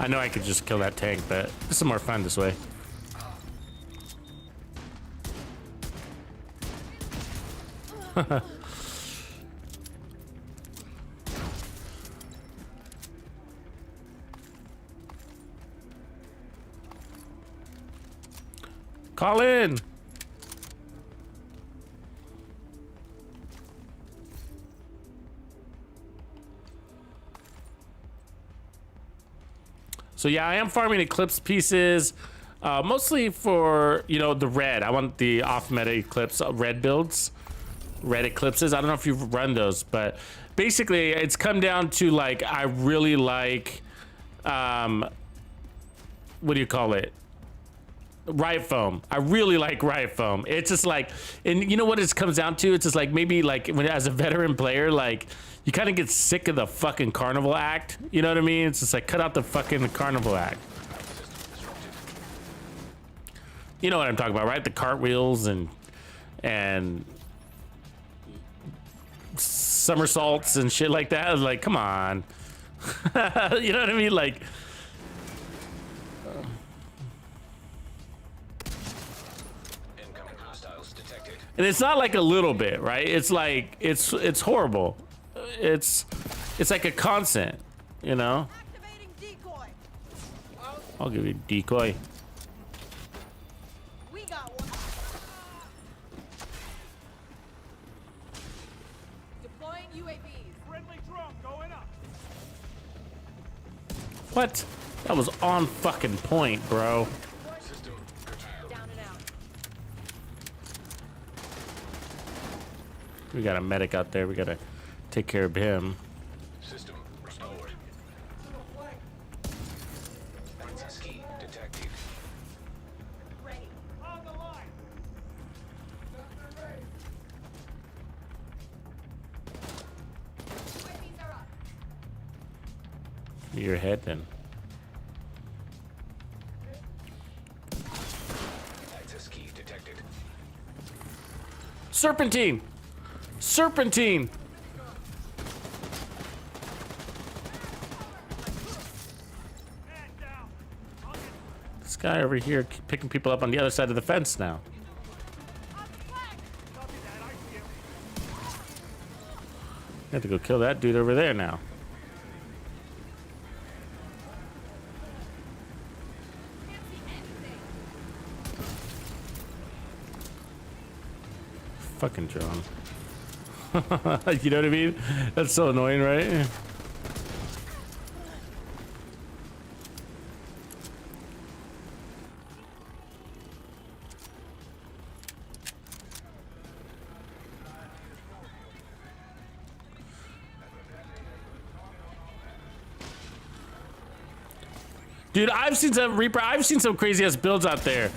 I know I could just kill that tank, but this is more fun this way. Call in. So yeah, I am farming Eclipse pieces, mostly for, you know, the red. I want the off-meta Eclipse red builds, red Eclipses. I don't know if you've run those, but basically it's come down to, like, I really like, what do you call it? Riot foam. I really like riot foam. It's just like, and you know what it comes down to? It's just like, maybe like when as a veteran player, like you kind of get sick of the fucking carnival act. You know what I mean? It's just like, cut out the fucking carnival act. You know what I'm talking about, right? The cartwheels and somersaults and shit like that. Like, come on. You know what I mean? Like, Incoming hostiles detected. and it's not like a little bit, right? It's like it's horrible. It's like a constant, you know? Activating decoy. I'll give you decoy. We got one. Deploying UAVs. Friendly drone going up. What? That was on fucking point, bro. System curtailed. Down and out. We got a medic out there. We gotta take care of him. System restored. Access key detected. your head then. Access key detected. Serpentine! Serpentine! This guy over here picking people up on the other side of the fence now. I have to go kill that dude over there now. Fucking drone. You know what I mean? That's so annoying, right? Dude, I've seen some Reaper. I've seen some crazy ass builds out there.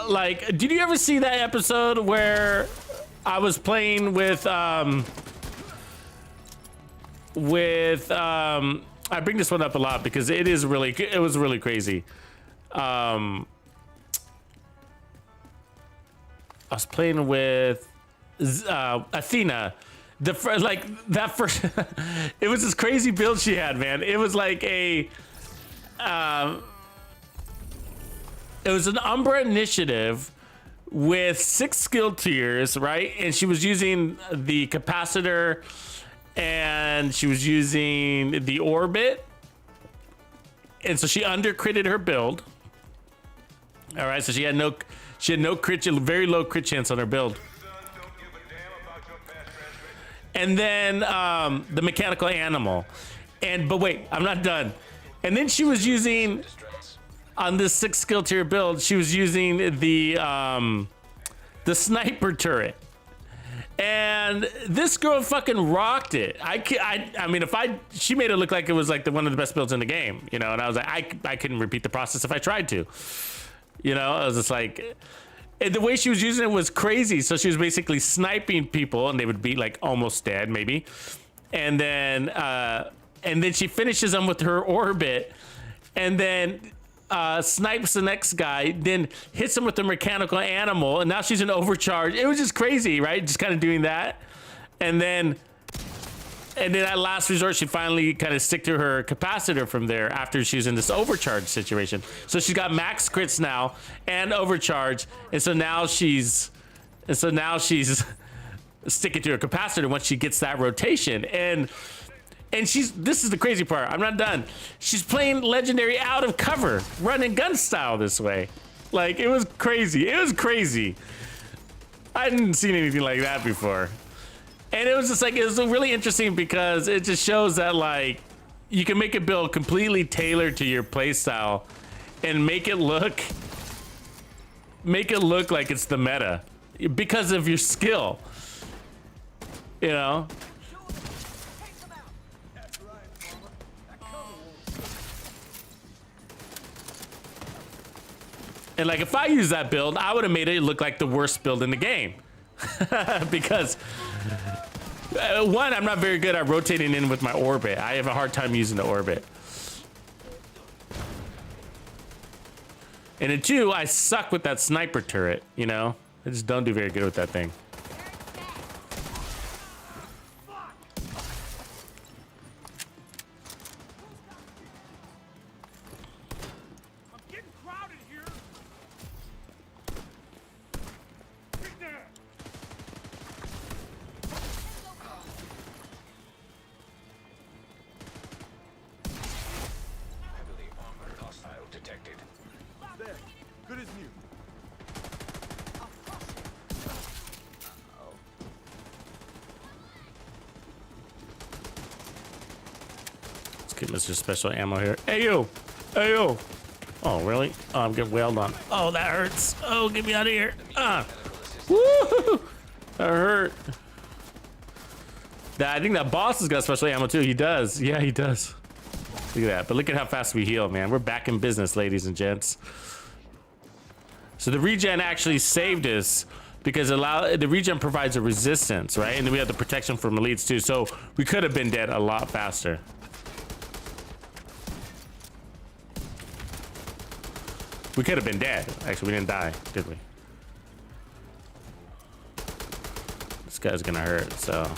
Like, did you ever see that episode where I was playing with I bring this one up a lot because it was really crazy. I was playing with Athena. That first it was this crazy build she had, man. It was like a it was an Umbra initiative with 6 skill tiers, right? And she was using the capacitor and she was using the orbit. And so she undercritted her build. All right, so she had no crit, very low crit chance on her build. And then the mechanical animal. But wait, I'm not done. And then she was using, on this 6 skill tier build, she was using the sniper turret. And this girl fucking rocked it. I mean, she made it look like it was like one of the best builds in the game, you know. And I was like, I couldn't repeat the process if I tried to, you know. I was just like, and the way she was using it was crazy. So she was basically sniping people, and they would be like almost dead, maybe. And then she finishes them with her orbit, and then snipes the next guy, then hits him with the mechanical animal, and now she's in overcharge. It was just crazy, right? Just kind of doing that. And then at last resort, she finally kind of stick to her capacitor from there after she's in this overcharge situation. So she's got max crits now and overcharge. And so now she's sticking to her capacitor once she gets that rotation. And this is the crazy part. I'm not done. She's playing legendary out of cover, run and gun style this way. Like, it was crazy. It was crazy. I hadn't seen anything like that before. And it was just like, it was really interesting because it just shows that, like, you can make a build completely tailored to your playstyle and make it look like it's the meta because of your skill. You know? And like, if I use that build, I would have made it look like the worst build in the game. Because one, I'm not very good at rotating in with my orbit. I have a hard time using the orbit. And then two, I suck with that sniper turret, you know? I just don't do very good with that thing. Mr. Special Ammo here. Hey you! Hey you! Oh really? Oh, I'm getting wailed on. Oh, that hurts. Oh, get me out of here. Woo! That hurt. I think that boss has got special ammo too. He does. Yeah, he does. Look at that. But look at how fast we heal, man. We're back in business, ladies and gents. So the regen actually saved us because the regen provides a resistance, right? And then we have the protection from elites too. So we could have been dead a lot faster. We could have been dead. Actually, we didn't die, did we? This guy's gonna hurt, so.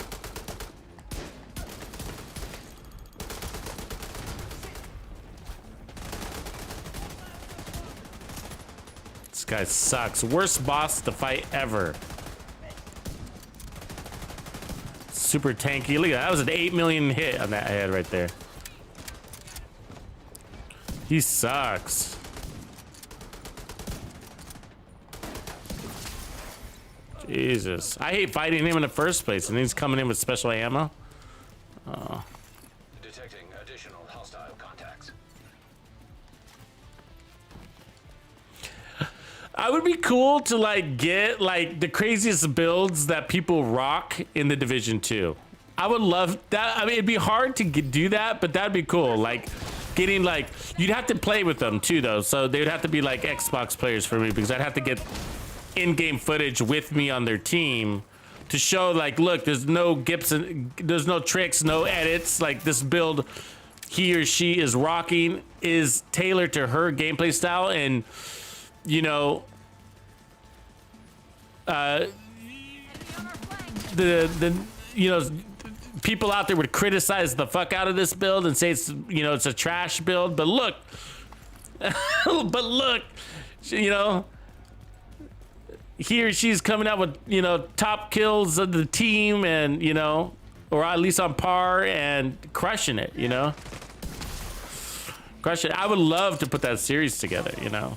This guy sucks. Worst boss to fight ever. Super tanky. Look at that. That was an 8 million hit on that head right there. He sucks. Jesus. I hate fighting him in the first place, and he's coming in with special ammo. Oh. Detecting additional hostile contacts. I would be cool to like get like the craziest builds that people rock in the Division 2. I would love that. I mean, it'd be hard to do that, but that'd be cool. Like getting like, you'd have to play with them too though. So they would have to be like Xbox players for me, because I'd have to get in-game footage with me on their team to show like, look, there's no Gibson, there's no tricks, no edits. Like this build he or she is rocking is tailored to her gameplay style. And you know, the you know, people out there would criticize the fuck out of this build and say it's, you know, it's a trash build, but look, but look, you know, he or she's coming out with, you know, top kills of the team, and you know, or at least on par and crushing it, you know, crush it. I would love to put that series together, you know.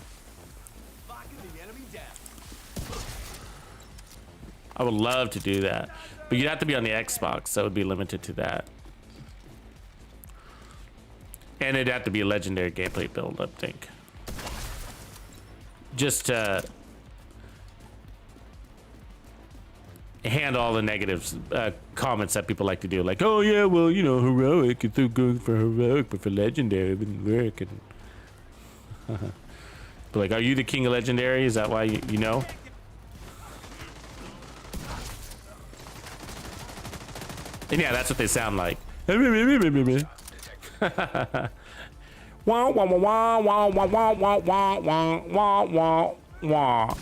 I would love to do that, but you'd have to be on the Xbox, so it would be limited to that. And it'd have to be a legendary gameplay build, I think. Just to handle all the negatives, comments that people like to do. Like, oh yeah, well, you know, heroic, it's so good for heroic, but for legendary, it wouldn't work. And but like, are you the king of legendary? Is that why you know? And yeah, that's what they sound like. Wah, wah, wah, wah, wah, wah, wah, wah, wah, wah, wah, wah.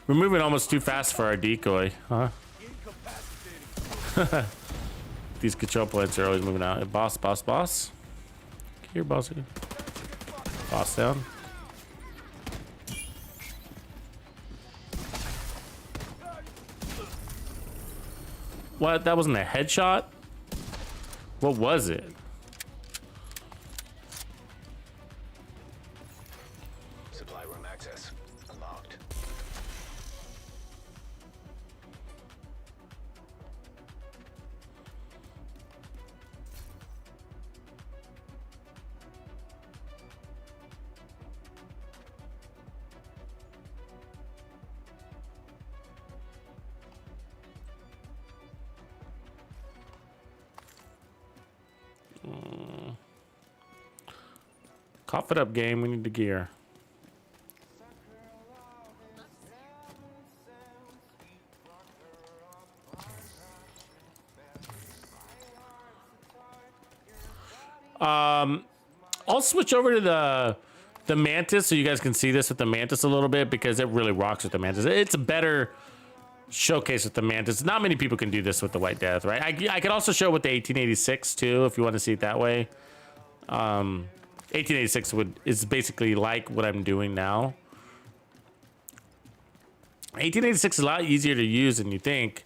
We're moving almost too fast for our decoy, huh? These control points are always moving out. Boss, boss, boss. Here, bossy. Boss down. What? That wasn't a headshot? What was it? Supply room access unlocked. Cough it up, game. We need the gear. I'll switch over to the Mantis so you guys can see this with the Mantis a little bit, because it really rocks with the Mantis. It's a better showcase with the Mantis. Not many people can do this with the White Death, right? I could also show with the 1886 too, if you want to see it that way. 1886 is basically like what I'm doing now. 1886 is a lot easier to use than you think.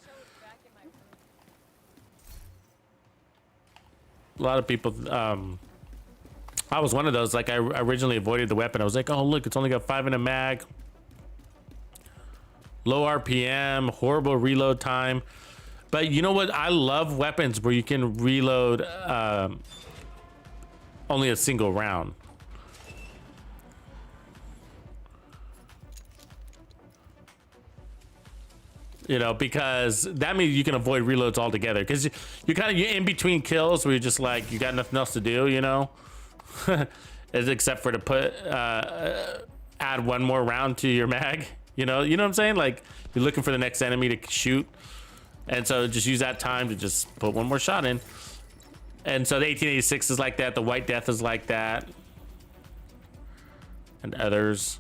A lot of people, I was one of those. Like, I originally avoided the weapon. I was like, oh look, it's only got 5 in a mag, low RPM, horrible reload time. But you know what? I love weapons where you can reload only a single round. You know, because that means you can avoid reloads altogether. Because you're in between kills where you're just like, you got nothing else to do, you know? Except for to put, add one more round to your mag, You know what I'm saying? Like you're looking for the next enemy to shoot, and so just use that time to just put one more shot in. And so the 1886 is like that. The White Death is like that, and others.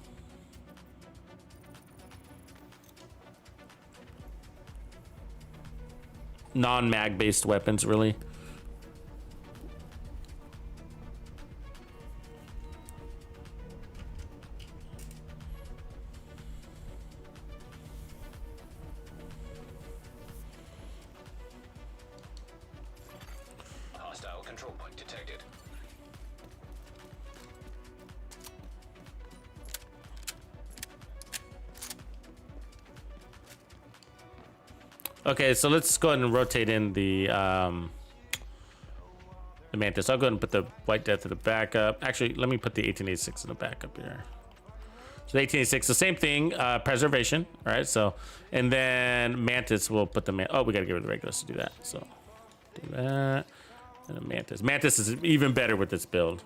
Non-mag based weapons, really. Hostile control point detected. Okay, so let's go ahead and rotate in the Mantis. I'll go ahead and put the White Death in the backup. Actually, let me put the 1886 in the backup here. So the 1886, the same thing, preservation, all right? So, and then Mantis, we'll put the oh, we gotta get rid of the Regulus to do that. So, do that. And then Mantis. Mantis is even better with this build.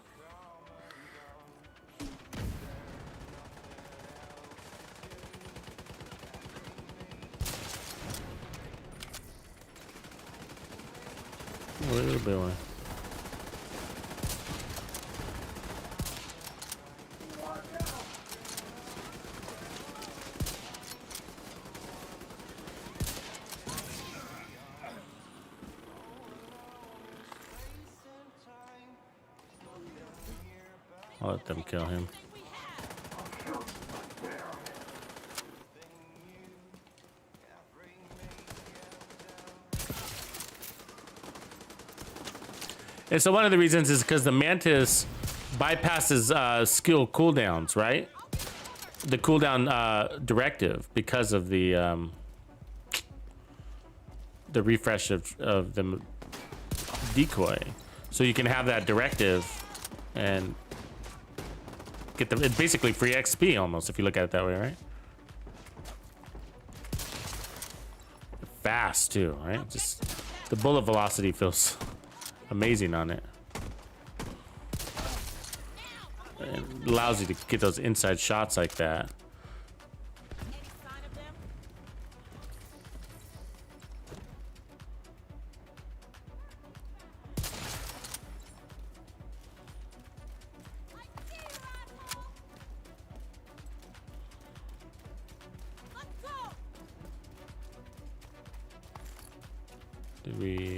What are you doing? I'll let them kill him. And so one of the reasons is because the Mantis bypasses skill cooldowns, right? The cooldown directive because of the refresh of the Decoy. So you can have that directive and get the, it's basically free XP almost if you look at it that way, right? Fast too, right? Just the bullet velocity feels amazing on it. It allows you to get those inside shots like that. Any sign of them? I see you, asshole! Let's go!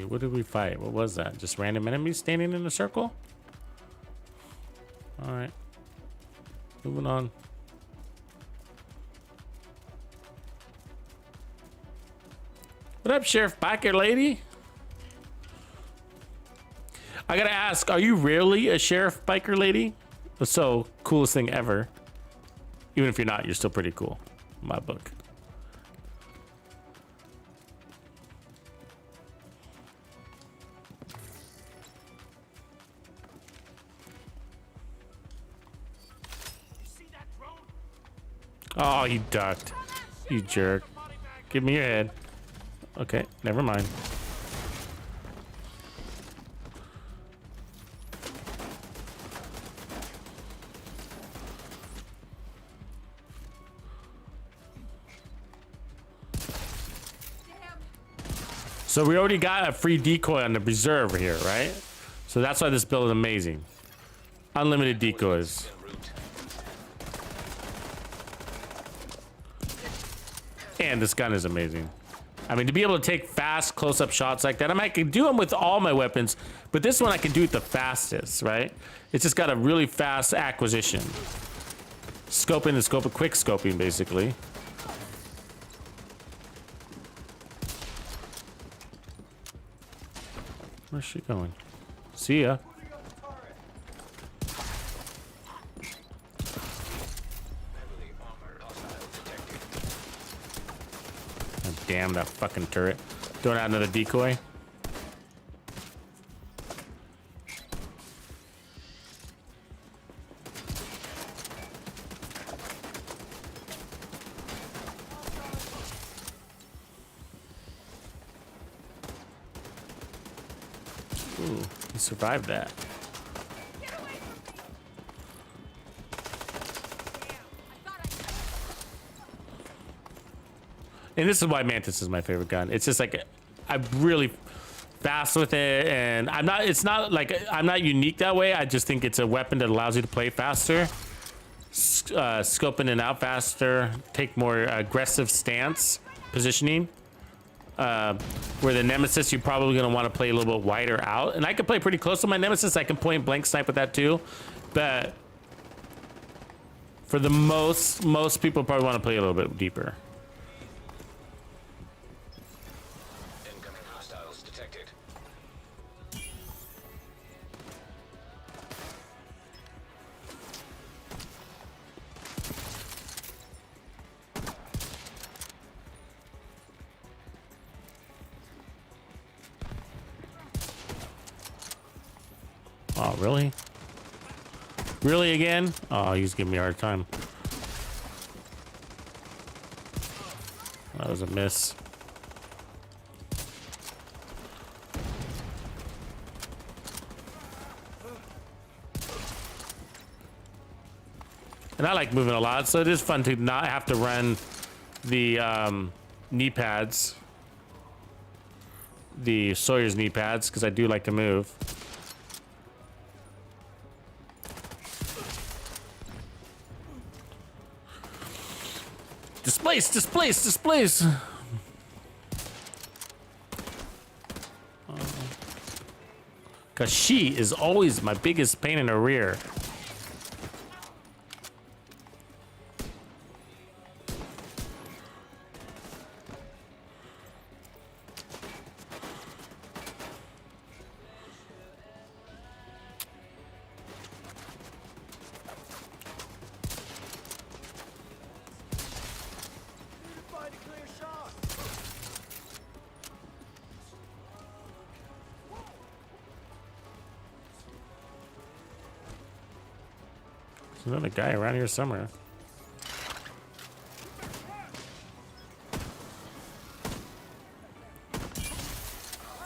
What did we fight? What was that? Just random enemies standing in a circle? All right. Moving on. What up, Sheriff Biker Lady? I gotta ask, are you really a Sheriff Biker Lady? So, coolest thing ever. Even if you're not, you're still pretty cool in my book. Oh, you ducked. You jerk. Give me your head. Okay, never mind. So we already got a free decoy on the reserve here, right? So that's why this build is amazing. Unlimited decoys. And this gun is amazing. I mean, to be able to take fast close-up shots like that, I mean, I can do them with all my weapons, but this one I can do it the fastest, right? It's just got a really fast acquisition. Scoping and scoping, quick scoping, basically. Where's she going? See ya. Damn that fucking turret. Throwing out another decoy. Ooh, he survived that. And this is why Mantis is my favorite gun. It's just like I'm really fast with it, and I'm not. It's not like I'm not unique that way. I just think it's a weapon that allows you to play faster, scope in and out faster, take more aggressive stance positioning. Where the Nemesis, you're probably gonna want to play a little bit wider out, and I can play pretty close to my Nemesis. I can point blank snipe with that too, but for the most people probably want to play a little bit deeper. Incoming hostiles detected. Oh, really? Really again? Oh, he's giving me a hard time. That was a miss. And I like moving a lot, so it is fun to not have to run the knee pads. The Sawyer's knee pads, because I do like to move. Displace, displace, displace. Cause she is always my biggest pain in the rear. Find a clear shot. There's another guy around here somewhere.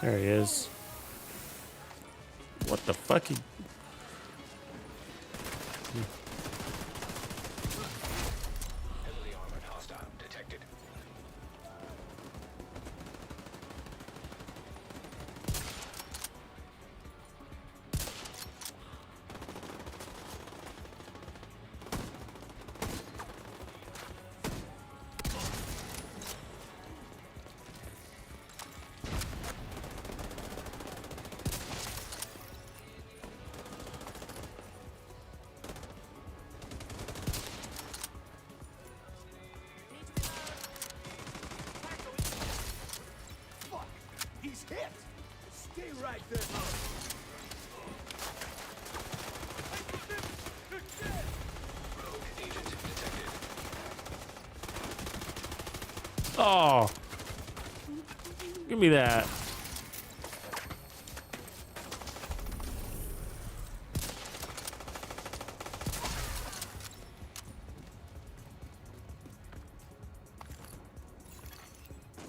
There he is. What the fuck? Heavily armored hostile detected. Fuck. He's hit. Stay right there. Rogue agent detected. Oh, give me that.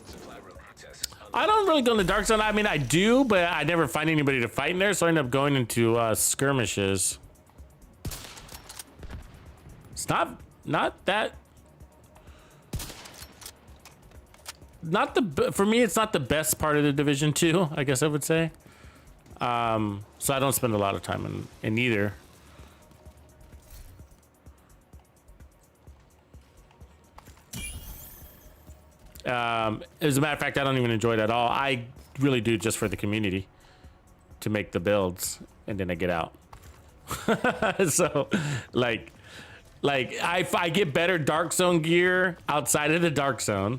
Supply room access. I don't really go in the dark zone. I mean, I do, but I never find anybody to fight in there, so I end up going into skirmishes. It's not that. Not the for me, it's not the best part of the Division 2, I guess I would say. So I don't spend a lot of time in either. As a matter of fact, I don't even enjoy it at all. I really do just for the community to make the builds, and then I get out. So, like I get better Dark Zone gear outside of the Dark Zone,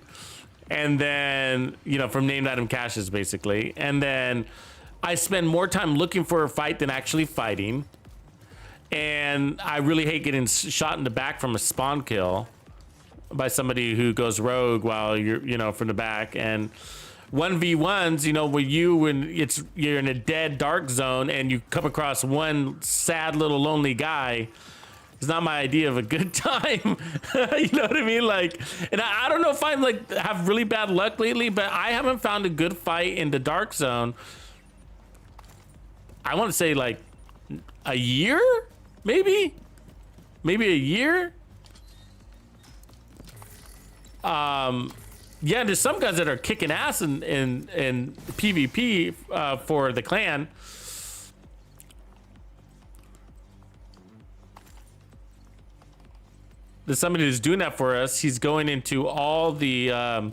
and then from named item caches basically, and then I spend more time looking for a fight than actually fighting, and I really hate getting shot in the back from a spawn kill by somebody who goes rogue while you're from the back. And 1v1s, where you're in a dead dark zone and you come across one sad little lonely guy, it's not my idea of a good time. You know what I mean? Like, and I don't know if I'm have really bad luck lately, but I haven't found a good fight in the dark zone. I want to say like a year, maybe a year. yeah, there's some guys that are kicking ass in PvP for the clan. There's somebody who's doing that for us. He's going into all the.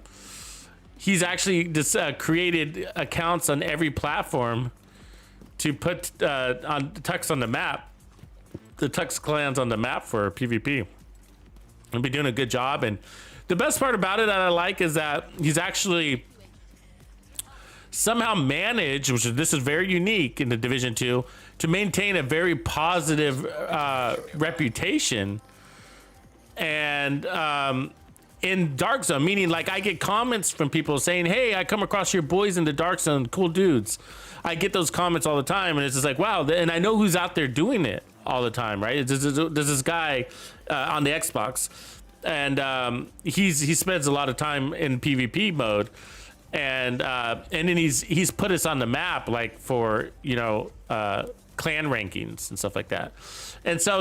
He's actually just created accounts on every platform to put on Tux on the map, the Tux clans on the map for PvP. He'll be doing a good job, and the best part about it that I like is that he's actually somehow managed, which this is very unique in the Division 2, to maintain a very positive reputation. And in Dark Zone, meaning like I get comments from people saying, hey, I come across your boys in the Dark Zone, cool dudes. I get those comments all the time, and it's just like, wow, and I know who's out there doing it all the time, right? There's this guy on the Xbox, and he spends a lot of time in PvP mode, and then he's put us on the map, like for clan rankings and stuff like that, and so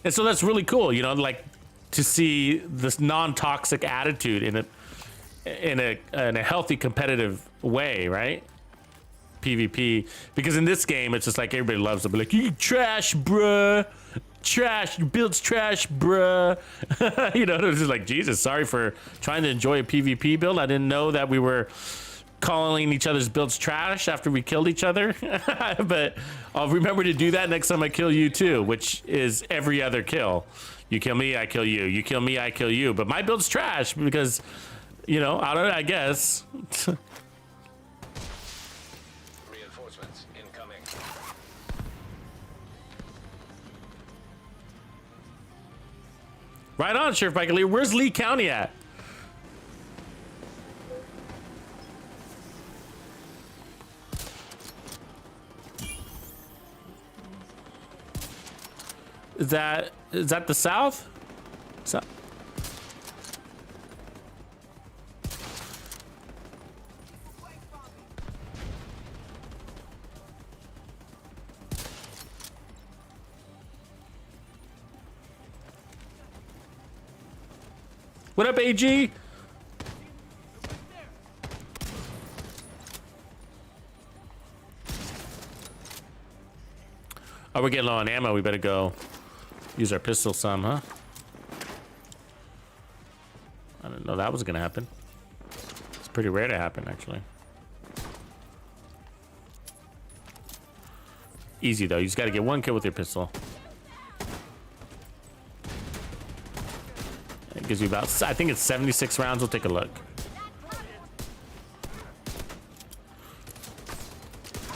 and so that's really cool, like to see this non-toxic attitude in a healthy competitive way, right? PvP, because in this game it's just like everybody loves to be like, you trash, bruh, trash, your build's trash, bruh. It's just like, Jesus, sorry for trying to enjoy a PvP build. I didn't know that we were calling each other's builds trash after we killed each other. But I'll remember to do that next time I kill you too, which is every other kill. You kill me, I kill you. You kill me, I kill you. But my build's trash because, I don't know, I guess. Reinforcements incoming. Right on, Sheriff Mike Lee. Where's Lee County at? Is that the south? What up, AG? Oh, we're getting low on ammo. We better go use our pistol some, huh? I didn't know that was gonna happen. It's pretty rare to happen, actually. Easy though. You just gotta get one kill with your pistol. It gives you about, I think it's 76 rounds. We'll take a look.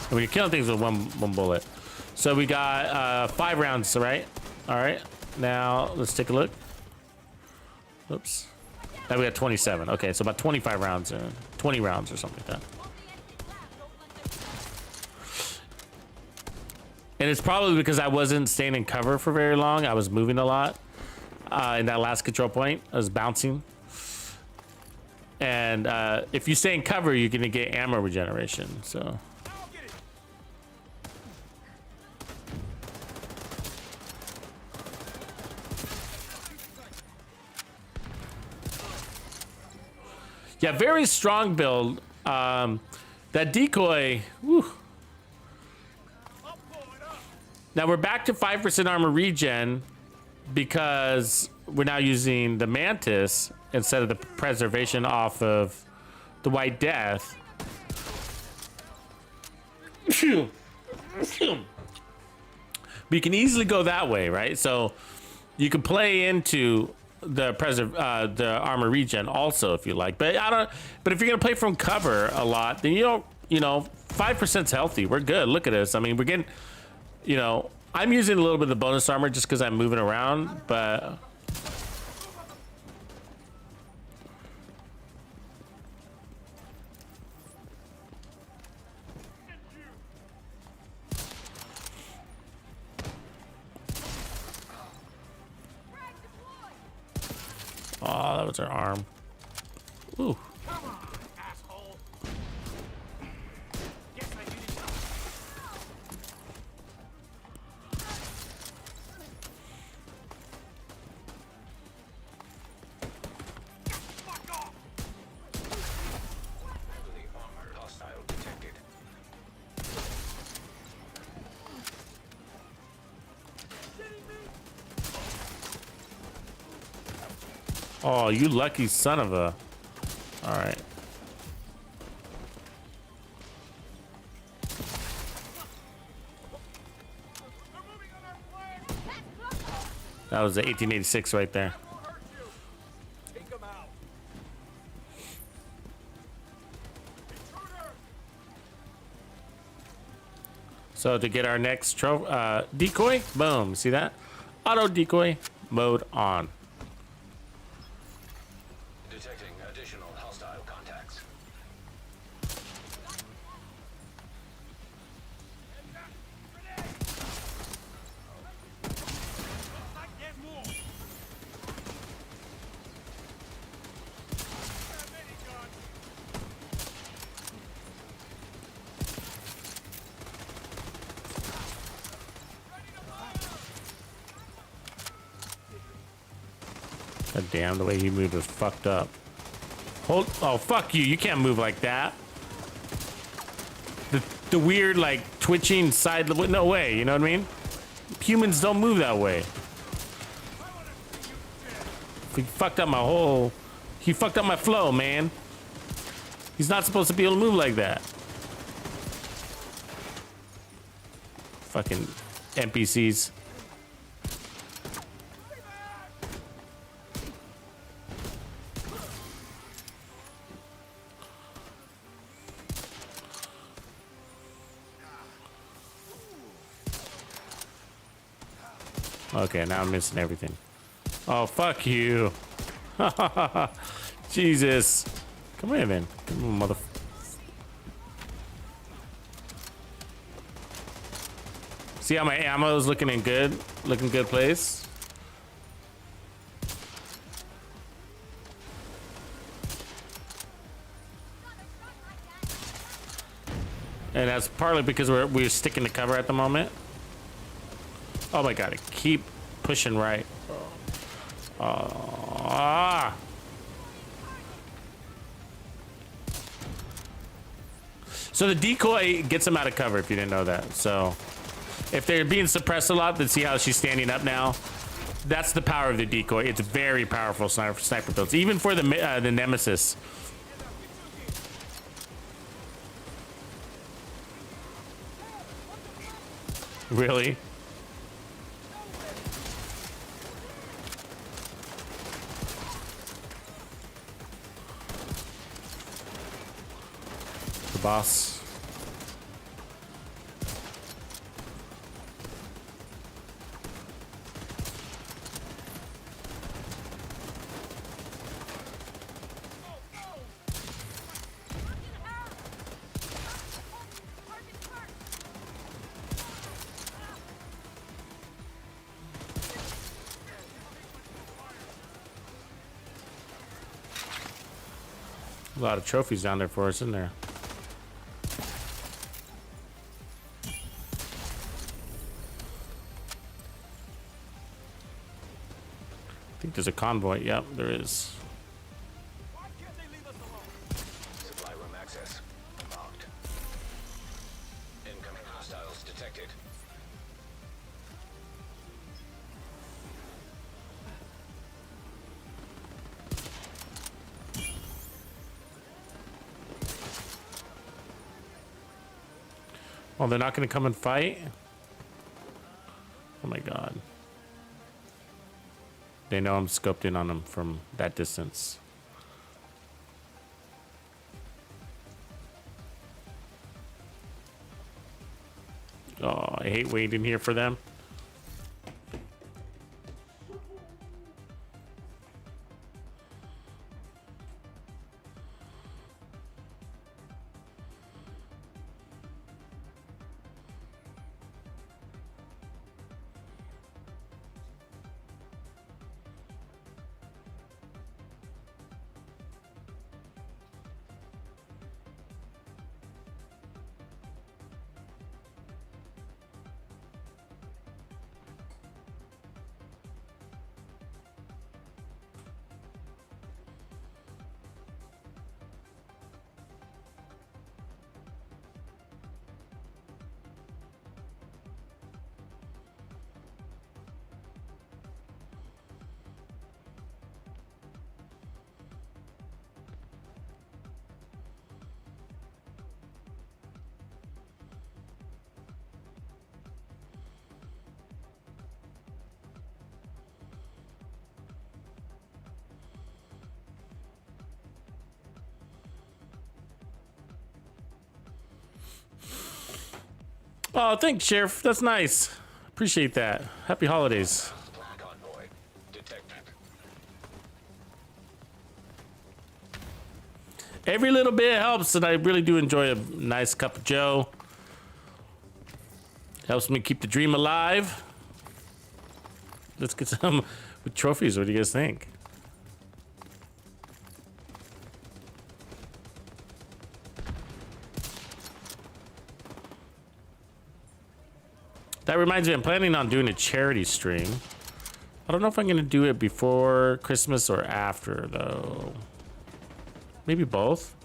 And when you're killing things with one bullet. So we got 5 rounds, right? All right. Now let's take a look. Oops. Now we got 27. Okay, so about 25 rounds, 20 rounds or something like that. And it's probably because I wasn't staying in cover for very long. I was moving a lot. In that last control point, I was bouncing. And if you stay in cover, you're gonna get ammo regeneration, so. Yeah, very strong build. That decoy, whew. Now we're back to 5% armor regen because we're now using the Mantis instead of the preservation off of the White Death. But you can easily go that way, right? So you can play into the armor regen also if you like, but but if you're gonna play from cover a lot, then 5%'s healthy. We're good. Look at us. I mean, we're getting, I'm using a little bit of the bonus armor just because I'm moving around, but oh, that was her arm. Ooh. Come on, asshole. Guess I did it. Fuck off. Oh, you lucky son of a. All right. That was the 1886 right there. Take him out. So to get our next decoy, boom, see that? Auto decoy mode on. Detecting additional hostile contacts. Like there's more. God damn, the way he moved was fucked up. Hold, oh fuck you! You can't move like that. The weird like twitching side. No way. You know what I mean? Humans don't move that way. He fucked up my whole. He fucked up my flow, man. He's not supposed to be able to move like that. Fucking NPCs. Okay, now I'm missing everything. Oh, fuck you. Jesus. Come here, then. Come on, mother. See how my ammo is looking good place? And that's partly because we're sticking to cover at the moment. Oh my god, keep pushing right. So the decoy gets them out of cover, if you didn't know that. So if they're being suppressed a lot, then see how she's standing up now? That's the power of the decoy. It's very powerful sniper builds, even for the nemesis. Really? The boss. A lot of trophies down there for us, isn't there? I think there's a convoy. Yep, there is. Why can't they leave us alone? Supply room access locked. Incoming hostiles detected. Well, they're not going to come and fight? Oh my god. They know I'm scoped in on them from that distance. Oh, I hate waiting here for them. Oh, thanks, Sheriff. That's nice. Appreciate that. Happy holidays. Convoy detected. Every little bit helps, and I really do enjoy a nice cup of joe. Helps me keep the dream alive. Let's get some with trophies. What do you guys think? That reminds me, I'm planning on doing a charity stream. I don't know if I'm gonna do it before Christmas or after, though. Maybe both.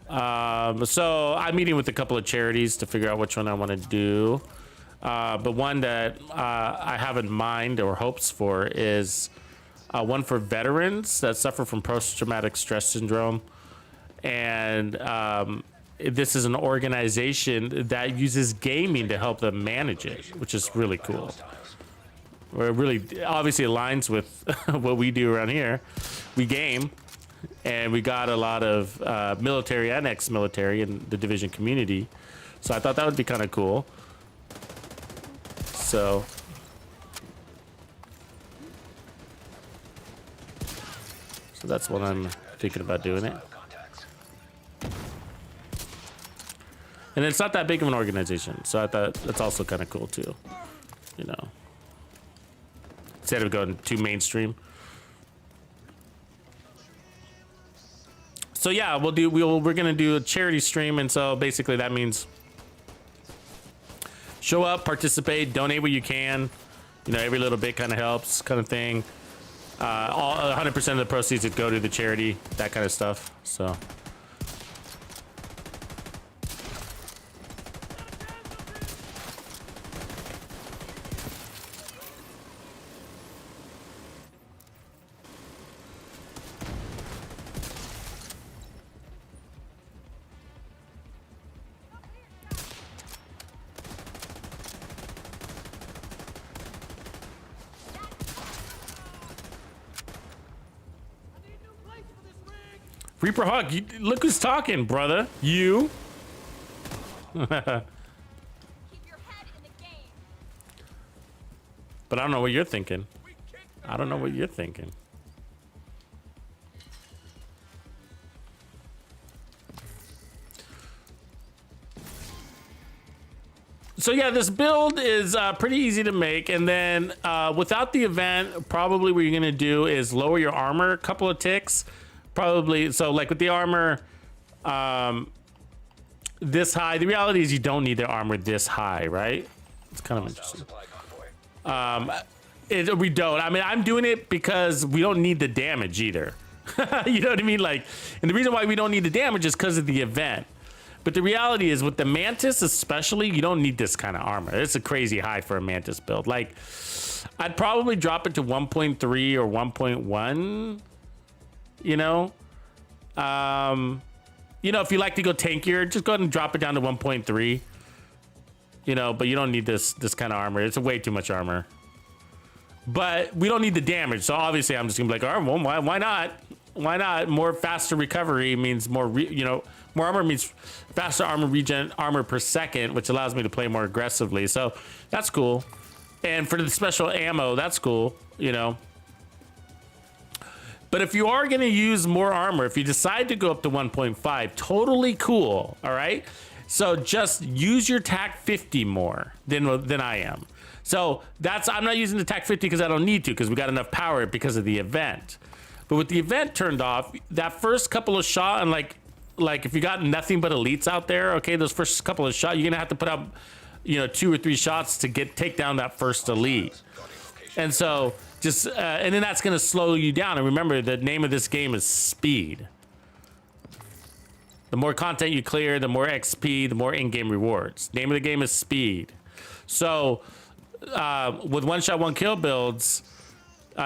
So I'm meeting with a couple of charities to figure out which one I want to do. But one that I have in mind or hopes for is one for veterans that suffer from post-traumatic stress syndrome. And this is an organization that uses gaming to help them manage it, which is really cool. Where it really obviously aligns with what we do around here. We game, and we got a lot of military and ex-military in the Division community. So I thought that would be kind of cool. So that's what I'm thinking about doing it. And it's not that big of an organization, so I thought that's also kind of cool too, you know. Instead of going too mainstream. So yeah, we're gonna do a charity stream, and so basically that means show up, participate, donate what you can. You know, every little bit kind of helps, kind of thing. 100% of the proceeds would go to the charity, that kind of stuff. So. Reaper Hawk, look who's talking, brother. You. Keep your head in the game. But I don't know what you're thinking. I don't know what you're thinking. So yeah, this build is pretty easy to make, and then without the event, probably what you're gonna do is lower your armor a couple of ticks. Probably, so like with the armor this high, the reality is you don't need the armor this high, right? It's kind of interesting. We don't. I mean, I'm doing it because we don't need the damage either. You know what I mean? Like, and the reason why we don't need the damage is because of the event. But the reality is with the Mantis especially, you don't need this kind of armor. It's a crazy high for a Mantis build. Like, I'd probably drop it to 1.3 or 1.1. You know, if you like to go tankier, just go ahead and drop it down to 1.3. You know, but you don't need this kind of armor. It's way too much armor. But we don't need the damage, so obviously I'm just gonna be like, all right, well, why not? Why not? More faster recovery means more, more armor means faster armor per second, which allows me to play more aggressively. So that's cool. And for the special ammo, that's cool. You know. But if you are going to use more armor, if you decide to go up to 1.5, totally cool, all right? So just use your TAC 50 more than I am. So I'm not using the TAC 50 because I don't need to, because we got enough power because of the event. But with the event turned off, that first couple of shots, and like if you got nothing but elites out there, okay, those first couple of shots, you're going to have to put up, 2 or 3 shots to take down that first elite. And so and then that's going to slow you down. And remember, the name of this game is speed. The more content you clear, the more XP, the more in-game rewards. Name of the game is speed. So with one-shot, one-kill builds,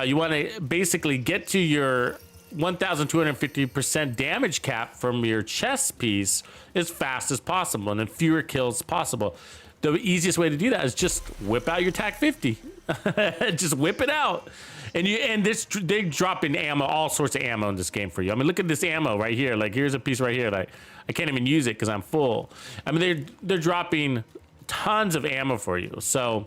you want to basically get to your 1,250% damage cap from your chest piece as fast as possible and then fewer kills possible. the easiest way to do that is just whip out your TAC 50. Just whip it out. And they're dropping ammo, all sorts of ammo in this game for you. I mean, look at this ammo right here. Like, here's a piece right here. Like, I can't even use it because I'm full. I mean, they're dropping tons of ammo for you. So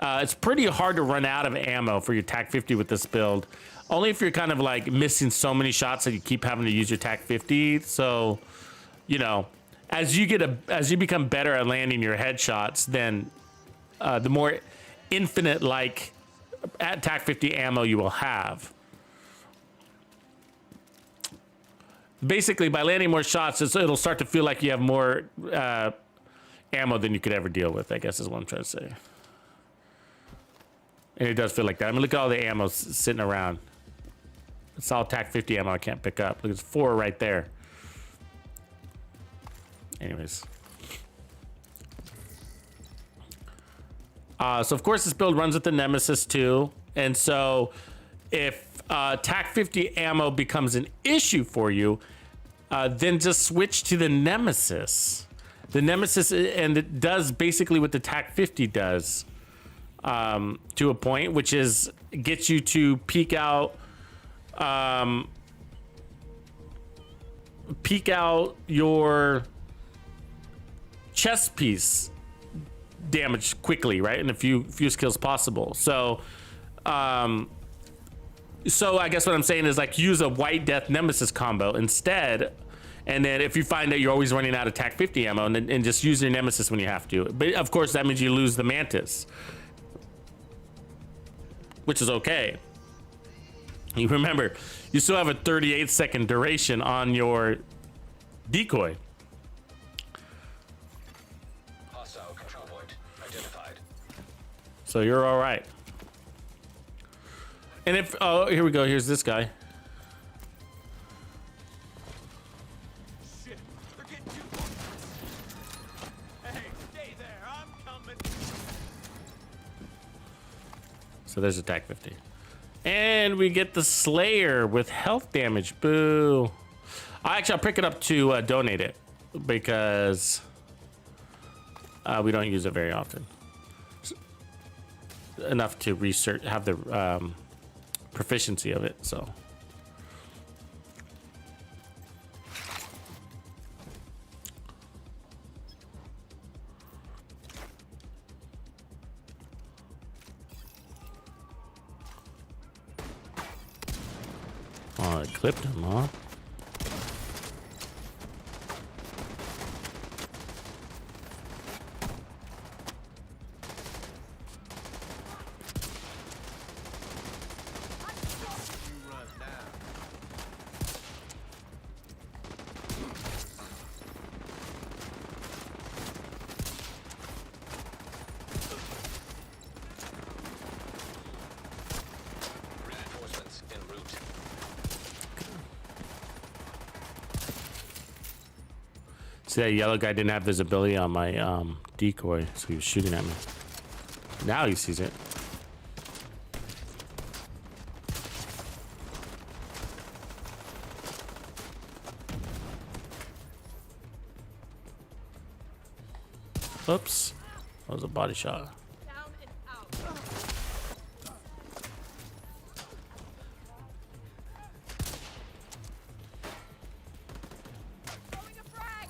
it's pretty hard to run out of ammo for your TAC 50 with this build. Only if you're kind of like missing so many shots that you keep having to use your TAC 50. So, you know, as you become better at landing your headshots, then the more infinite like at TAC 50 ammo you will have. Basically, by landing more shots, it'll start to feel like you have more ammo than you could ever deal with, I guess is what I'm trying to say. And it does feel like that. I mean, look at all the ammo sitting around. It's all TAC 50 ammo I can't pick up. Look, there's 4 right there. Anyways. So, of course, this build runs with the Nemesis, too. And so, if TAC 50 ammo becomes an issue for you, then just switch to the Nemesis. The Nemesis, and it does basically what the TAC 50 does to a point, which is gets you to peek out your chest piece damage quickly, right? In a few skills possible. So I guess what I'm saying is like use a White Death Nemesis combo instead, and then if you find that you're always running out of TAC 50 ammo, and just use your Nemesis when you have to. But of course that means you lose the Mantis, which is okay. You remember, you still have a 38-second duration on your Decoy. Hostile control point identified. So you're all right. And if, oh, here we go. Here's this guy. Shit, they're getting too close. Hey, stay there. I'm coming. So there's a TAC 50. And we get the Slayer with health damage. Boo. I'll pick it up to donate it because we don't use it very often. Enough to research, have the proficiency of it, so. Oh, it clipped him, huh? Reinforcements en route. See, that yellow guy didn't have visibility on my decoy, so he was shooting at me. Now he sees it. Oops. That was a body shot. Down and out. Throwing a frag.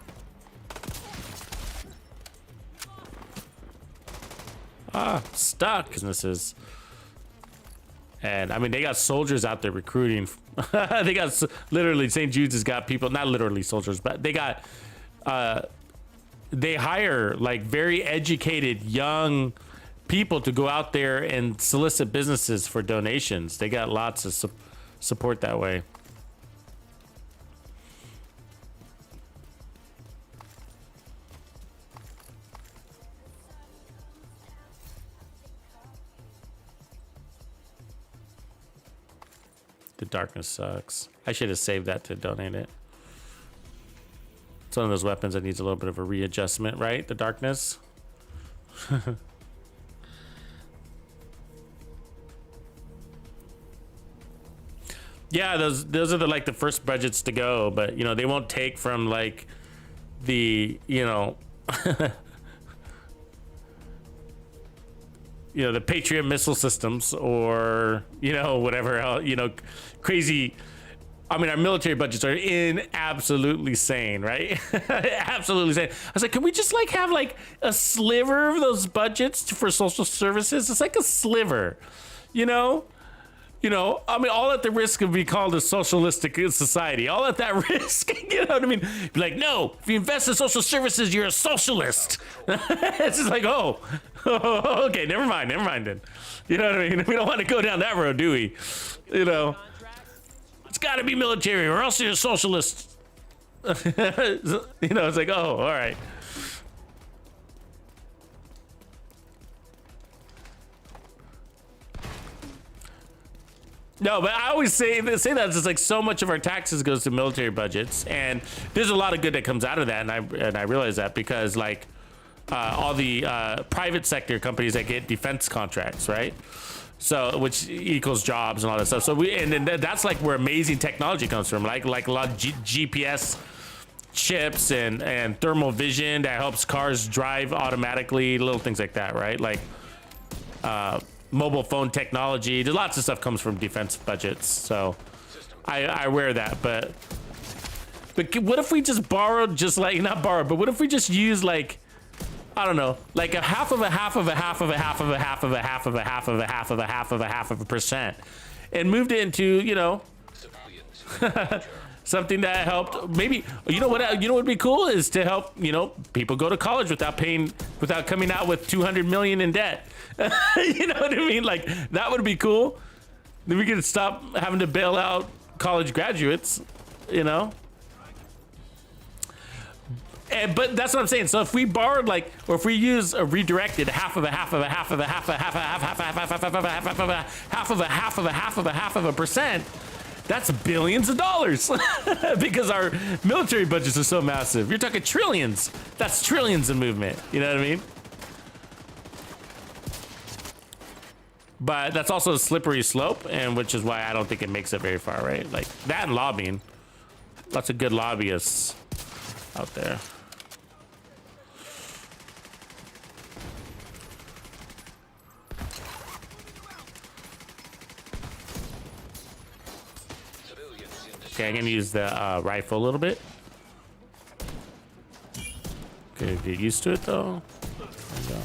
Stuck businesses. And I mean, they got soldiers out there recruiting. They got literally, St. Jude's has got people, not literally soldiers, but they got they hire like very educated young people to go out there and solicit businesses for donations. They got lots of support that way. The darkness sucks. I should have saved that to donate it. It's one of those weapons that needs a little bit of a readjustment, right? The darkness. Yeah, those are the first budgets to go, but you know, they won't take from like the, you know, you know, the Patriot missile systems, or, you know, whatever else, you know, crazy. I mean, our military budgets are absolutely sane, right? Absolutely sane. I was like, can we just like have like a sliver of those budgets for social services? It's like a sliver, you know? You know, I mean, all at the risk of being called a socialistic society, all at that risk, you know what I mean? Be like, no, if you invest in social services, you're a socialist. It's just like, oh, okay, never mind then. You know what I mean? We don't want to go down that road, do we? You know, it's got to be military or else you're a socialist. You know, it's like, oh, all right. No, but I always say that it's like so much of our taxes goes to military budgets, and there's a lot of good that comes out of that, and I realize that because like all the private sector companies that get defense contracts, right? So which equals jobs and all that stuff. So that's like where amazing technology comes from, like a lot of GPS chips and thermal vision that helps cars drive automatically, little things like that, right? Like mobile phone technology. There's lots of stuff comes from defense budgets, so I wear that. But what if we just borrowed, just like not borrowed, but what if we just use like, I don't know, like a half of a half of a half of a half of a half of a half of a half of a half of a half of a half of a percent, and moved it into, you know, something that helped. Maybe you know what would be cool is to help, you know, people go to college without coming out with 200 million in debt. You know what I mean? Like that would be cool. Then we could stop having to bail out college graduates, you know. But that's what I'm saying. So if we borrowed like, or if we use a redirected half of a half of a half of a half of a half of a half of a half of a half of a half of a half of a half of a half of a percent, that's billions of dollars because our military budgets are so massive. You're talking trillions. That's trillions in movement. You know what I mean? But that's also a slippery slope, and which is why I don't think it makes it very far, right? Like that and lobbying. Lots of good lobbyists out there. Okay, I'm gonna use the rifle a little bit. Okay, get used to it though. There we go.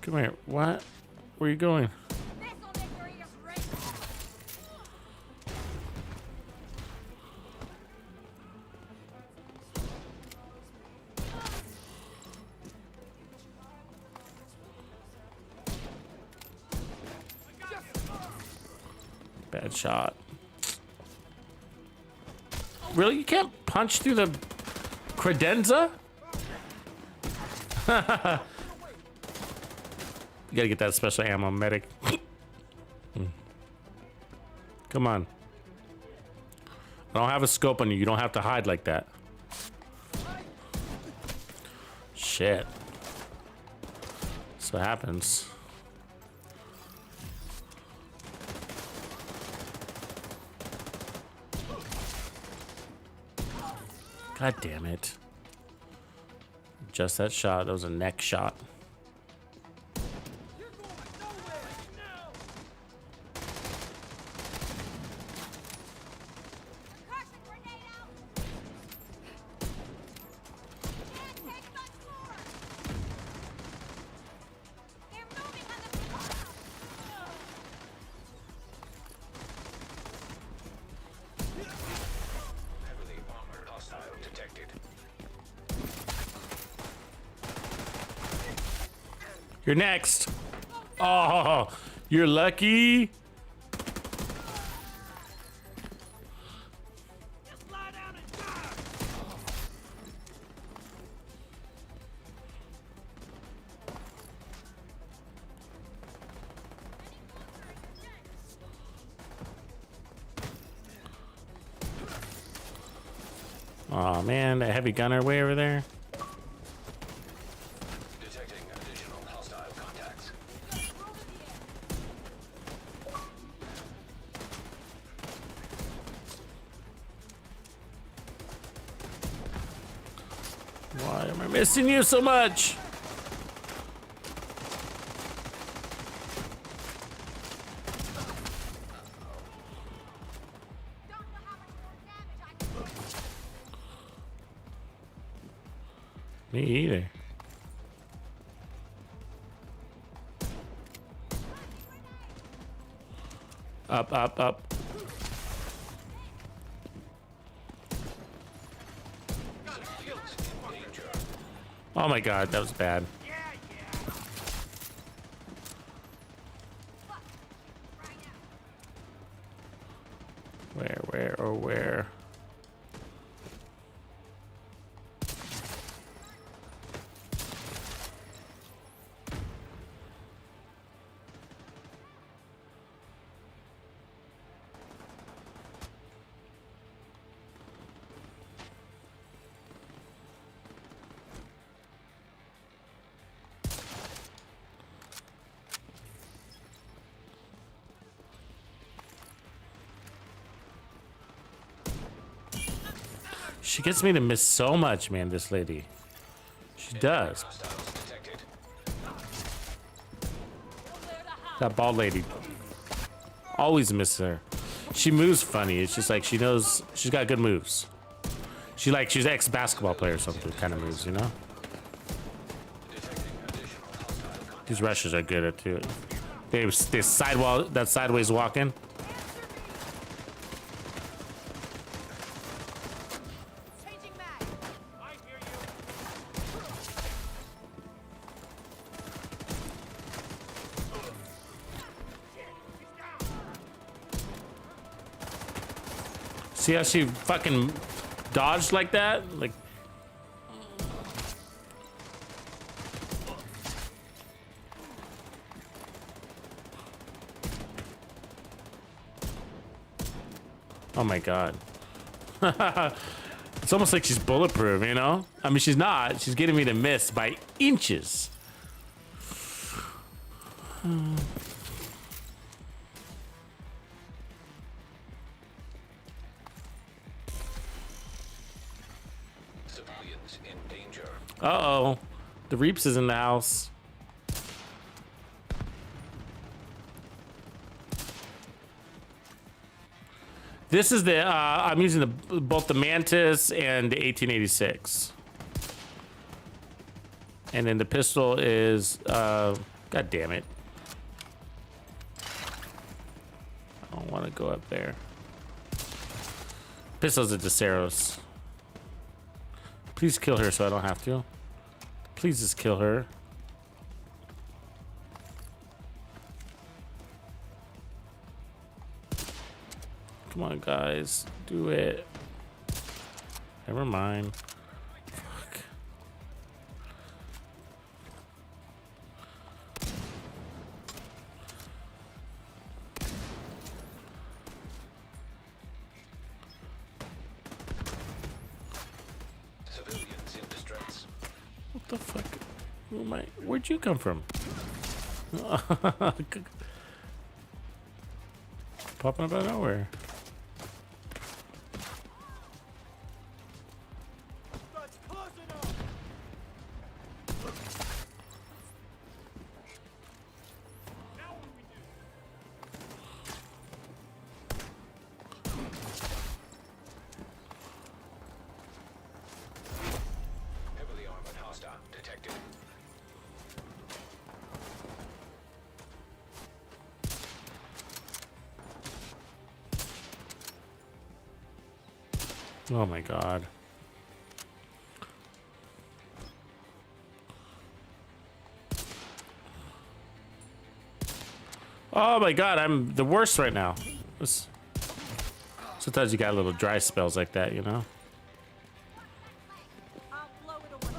Come here. What? Where are you going? Bad shot. Really? You can't punch through the credenza? You gotta get that special ammo, medic. Come on. I don't have a scope on you. You don't have to hide like that. Shit. That's what happens. God damn it. Just that shot. That was a neck shot. You're next. Oh, you're lucky. Oh man, that heavy gunner way over there. Why am I missing you so much? Don't know how much more damage I can do. Me either. Up, up, up. Oh my god, that was bad. Where, oh where? She gets me to miss so much, man, this lady. She does. Hostiles detected. That bald lady. Always miss her. She moves funny. It's just like she knows she's got good moves. She's an ex-basketball player or something kind of moves, you know? These rushes are good at it. They sideways walking. Changing mag. I hear you. See how she fucking dodged like that? Like, oh my god. It's almost like she's bulletproof, you know? I mean, she's not. She's getting me to miss by inches. Civilians in danger. Uh-oh. The Reaps is in the house. This is the, I'm using both the Mantis and the 1886. And then the pistol is, god damn it. I don't want to go up there. Pistol's a Deseros. Please kill her so I don't have to. Please just kill her. Come on, guys. Do it. Never mind. Fuck. Civilians in distress. What the fuck? Who am I? Where'd you come from? Popping up out of nowhere. That's close enough. Now what do we do? Heavily armored hostile detected. Oh my god. Oh my god, I'm the worst right now. Sometimes you got little dry spells like that, you know? I'll blow it away.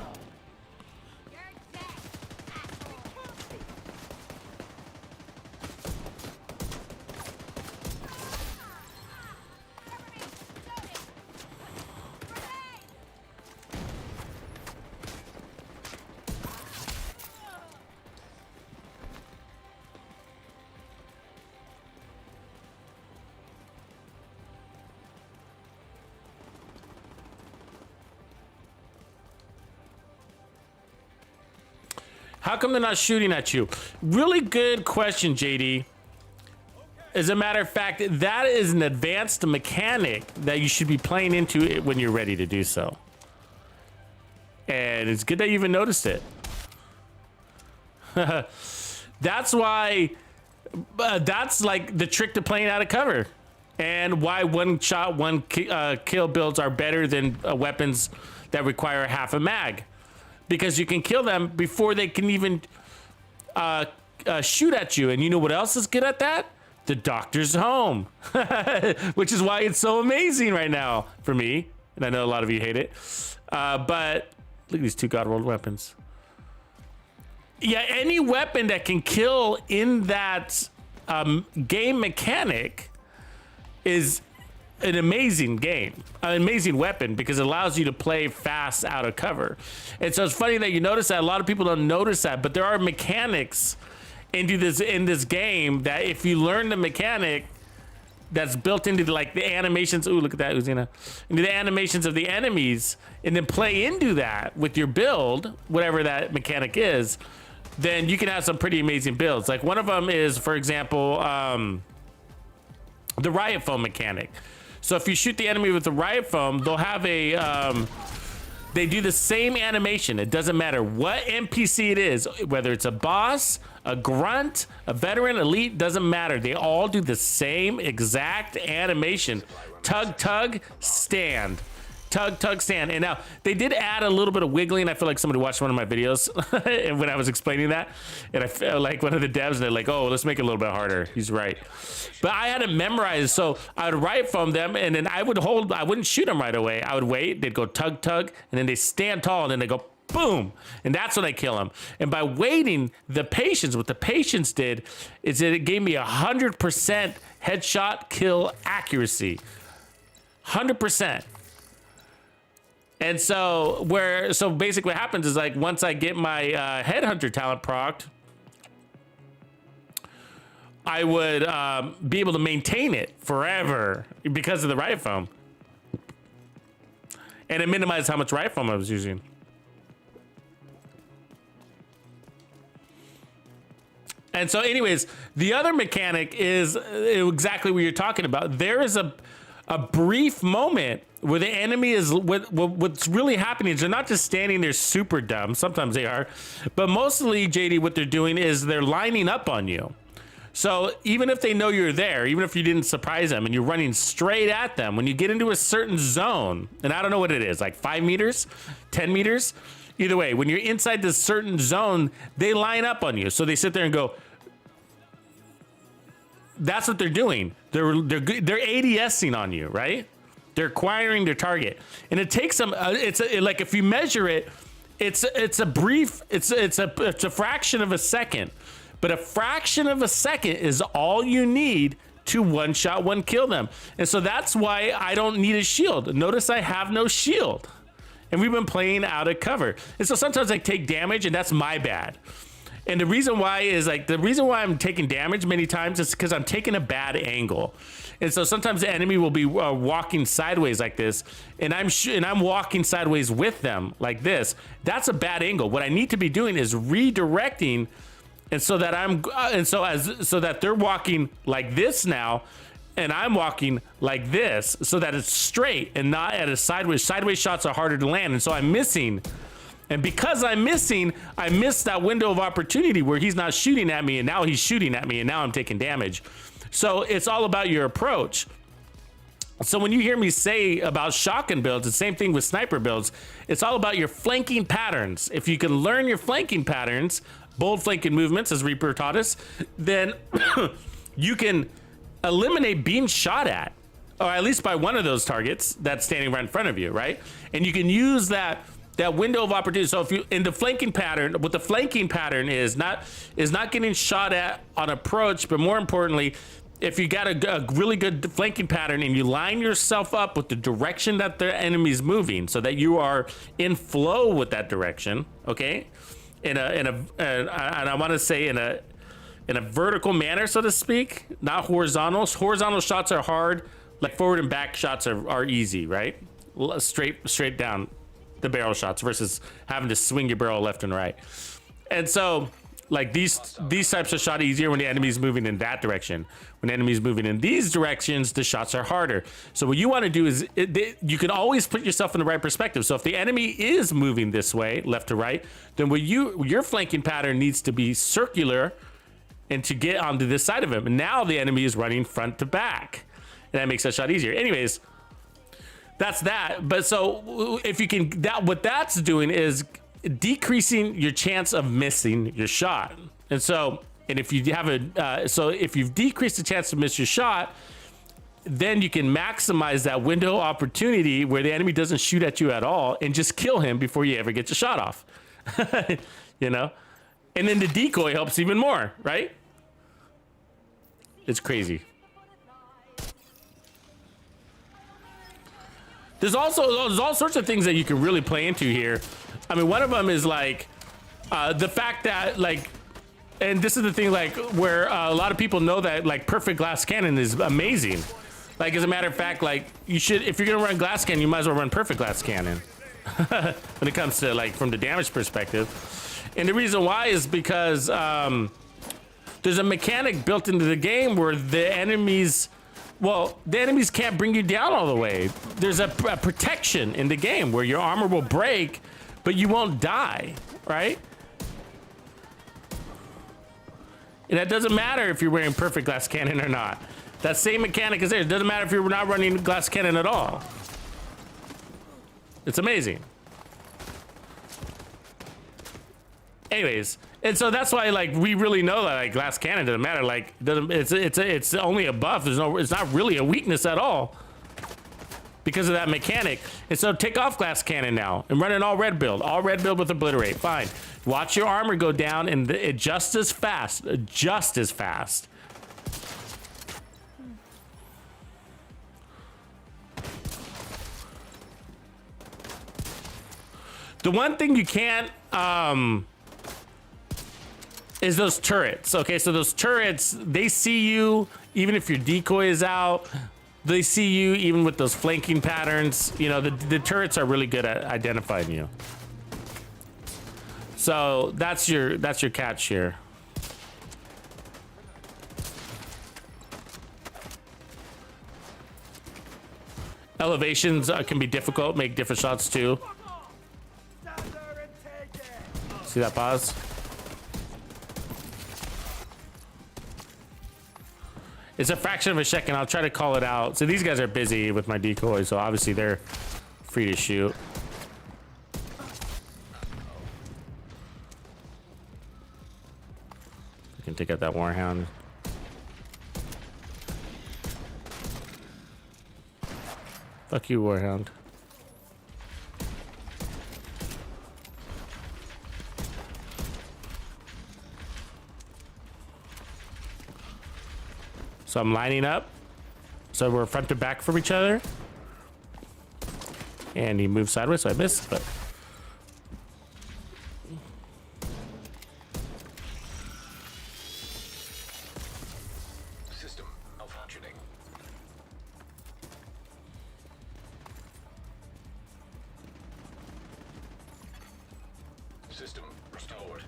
You're dead, asshole. How come they're not shooting at you? Really good question, JD. As a matter of fact, that is an advanced mechanic that you should be playing into it when you're ready to do so. And it's good that you even noticed it. That's why, that's like the trick to playing out of cover. And why one shot, one kill builds are better than weapons that require half a mag. Because you can kill them before they can even shoot at you. And you know what else is good at that? The doctor's home. Which is why it's so amazing right now for me. And I know a lot of you hate it. But look at these two God World weapons. Yeah, any weapon that can kill in that game mechanic is an amazing game, an amazing weapon, because it allows you to play fast out of cover. And so it's funny that you notice that. A lot of people don't notice that, but there are mechanics in this game that if you learn the mechanic that's built into the animations. Ooh, look at that, Uzina. Into the animations of the enemies, and then play into that with your build, whatever that mechanic is, then you can have some pretty amazing builds. Like one of them is, for example, the riot foam mechanic. So if you shoot the enemy with the riot foam, they'll have a, they do the same animation. It doesn't matter what NPC it is, whether it's a boss, a grunt, a veteran, elite, doesn't matter. They all do the same exact animation. Tug, tug, stand. Tug, tug, stand. And now they did add a little bit of wiggling. I feel like somebody watched one of my videos and when I was explaining that, and I felt like one of the devs, they're like, oh, let's make it a little bit harder. He's right. But I had to memorize. So I would riot foam them, and then I wouldn't shoot them right away. I would wait. They'd go tug, tug, and then they stand tall, and then they go boom. And that's when I kill them. And by waiting, what the patience did is that it gave me 100% headshot kill accuracy. 100%. And so basically what happens is, like, once I get my headhunter talent procced, I would be able to maintain it forever because of the riot foam. And it minimized how much riot foam I was using. And so anyways, the other mechanic is exactly what you're talking about. There is a brief moment where the enemy is, what's really happening is they're not just standing there super dumb. Sometimes they are, but mostly, JD, what they're doing is they're lining up on you. So even if they know you're there, even if you didn't surprise them and you're running straight at them, when you get into a certain zone, and I don't know what it is, like 5 meters, 10 meters, either way, when you're inside this certain zone, they line up on you. So they sit there and go, that's what they're doing. They're ADSing on you, right? They're acquiring their target, and it takes them. Like if you measure it, it's a fraction of a second, but a fraction of a second is all you need to one shot, one kill them. And so that's why I don't need a shield. Notice I have no shield, and we've been playing out of cover. And so sometimes I take damage, and that's my bad. And the reason why I'm taking damage many times is because I'm taking a bad angle. And so sometimes the enemy will be walking sideways like this, and I'm walking sideways with them like this. That's a bad angle. What I need to be doing is redirecting, and so that they're walking like this now, and I'm walking like this, so that it's straight and not at a sideways. Sideways shots are harder to land, and so I'm missing. And because I'm missing, I missed that window of opportunity where he's not shooting at me, and now he's shooting at me, and now I'm taking damage. So it's all about your approach. So when you hear me say about shotgun builds, the same thing with sniper builds, it's all about your flanking patterns. If you can learn your flanking patterns, bold flanking movements, as Reaper taught us, then you can eliminate being shot at, or at least by one of those targets that's standing right in front of you, right? And you can use that window of opportunity. So if you in the flanking pattern, what the flanking pattern is not getting shot at on approach, but more importantly, if you got a really good flanking pattern and you line yourself up with the direction that the enemy's moving, so that you are in flow with that direction, okay, and I want to say in a vertical manner, so to speak, not horizontal. Horizontal shots are hard, like forward and back shots are easy, right? Straight down the barrel shots versus having to swing your barrel left and right. And so, like these types are shot easier when the enemy's moving in that direction. When the enemy's moving in these directions, the shots are harder. So what you want to do is you can always put yourself in the right perspective. So if the enemy is moving this way, left to right, then your flanking pattern needs to be circular and to get onto this side of him. And now the enemy is running front to back, and that makes that shot easier. Anyways, that's that. But so if you can, what that's doing is decreasing your chance of missing your shot. And if you have if you've decreased the chance to miss your shot, then you can maximize that window of opportunity where the enemy doesn't shoot at you at all and just kill him before you ever get your shot off. You know? And then the decoy helps even more, right? It's crazy. There's all sorts of things that you can really play into here. I mean, one of them is like the fact that like, and this is the thing like where a lot of people know that like perfect glass cannon is amazing. Like as a matter of fact, like you should, if you're gonna run glass cannon, you might as well run perfect glass cannon when it comes to like from the damage perspective. And the reason why is because there's a mechanic built into the game where the enemies can't bring you down all the way. There's a protection in the game where your armor will break, but you won't die, right? And that doesn't matter if you're wearing perfect glass cannon or not. That same mechanic is there. It doesn't matter if you're not running glass cannon at all. It's amazing. Anyways, and so that's why like we really know that like glass cannon doesn't matter. Like it's only a buff. It's not really a weakness at all because of that mechanic. And so take off glass cannon now and run an all red build with obliterate. Fine. Watch your armor go down and it just as fast. The one thing you can't is those turrets. Okay, so those turrets, they see you even if your decoy is out. They see you even with those flanking patterns. You know, the turrets are really good at identifying you. So that's your catch here. Elevations can be difficult, make different shots too. See that pause? It's a fraction of a second. I'll try to call it out. So these guys are busy with my decoy, so obviously they're free to shoot. I can take out that warhound. Fuck you, warhound. So I'm lining up. So we're front to back from each other. And he moves sideways, so I missed, but. System malfunctioning. System restored.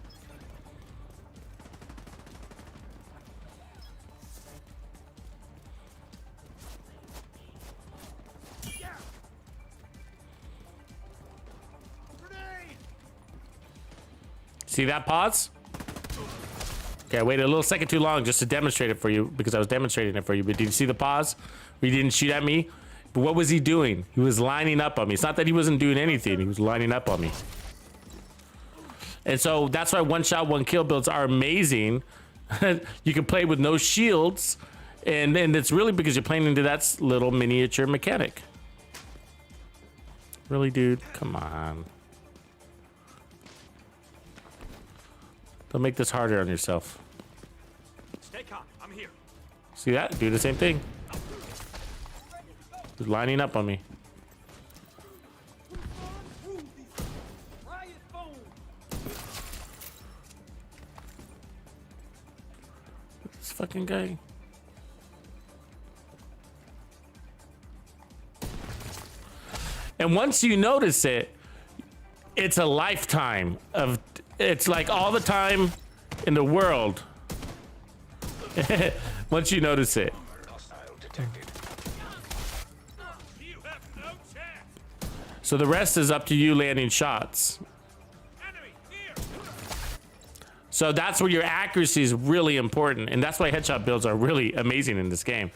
See that pause? Okay, I waited a little second too long just to demonstrate it for you because I was demonstrating it for you. But did you see the pause? He didn't shoot at me. But what was he doing? He was lining up on me. It's not that he wasn't doing anything. He was lining up on me. And so that's why one shot, one kill builds are amazing. You can play with no shields. And it's really because you're playing into that little miniature mechanic. Really, dude? Come on. Don't make this harder on yourself. Stay calm. I'm here. See that? Do the same thing. He's lining up on me. This fucking guy. And once you notice it, it's a lifetime of it's like all the time in the world. Once you notice it. Hostile detected. You have no chance. So the rest is up to you landing shots. Enemy here. So that's where your accuracy is really important. And that's why headshot builds are really amazing in this game.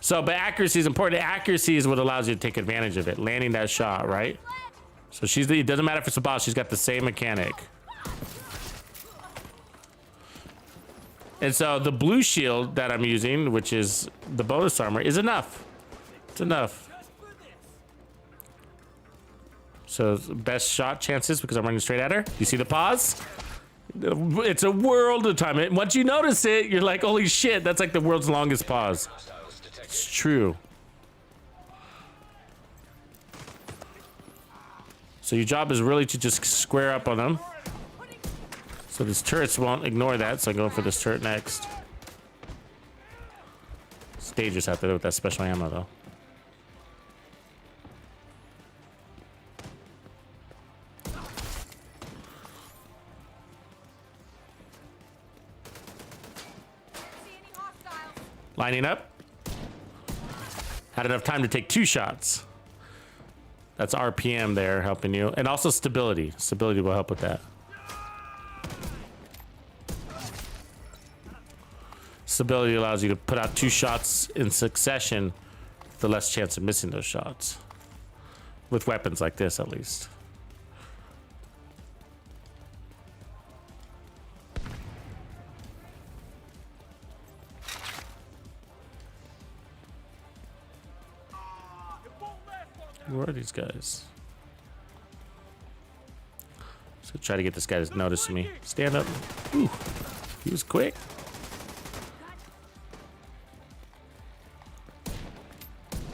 So, but accuracy is important. Accuracy is what allows you to take advantage of it. Landing that shot, right? So it doesn't matter if it's a boss, she's got the same mechanic. And so the blue shield that I'm using, which is the bonus armor, is enough. It's enough. So best shot chances because I'm running straight at her. You see the pause? It's a world of time. Once you notice it, you're like, holy shit, that's like the world's longest pause. Hostiles detected. It's true. So your job is really to just square up on them. So these turrets won't ignore that, so I'm going for this turret next. It's dangerous out there with that special ammo, though. See any hostiles? Lining up. Had enough time to take 2 shots. That's RPM there helping you. And also stability. Stability will help with that. Stability allows you to put out 2 shots in succession with the less chance of missing those shots. With weapons like this, at least. Where are these guys? So try to get this guy to notice me. Stand up. Ooh, he was quick.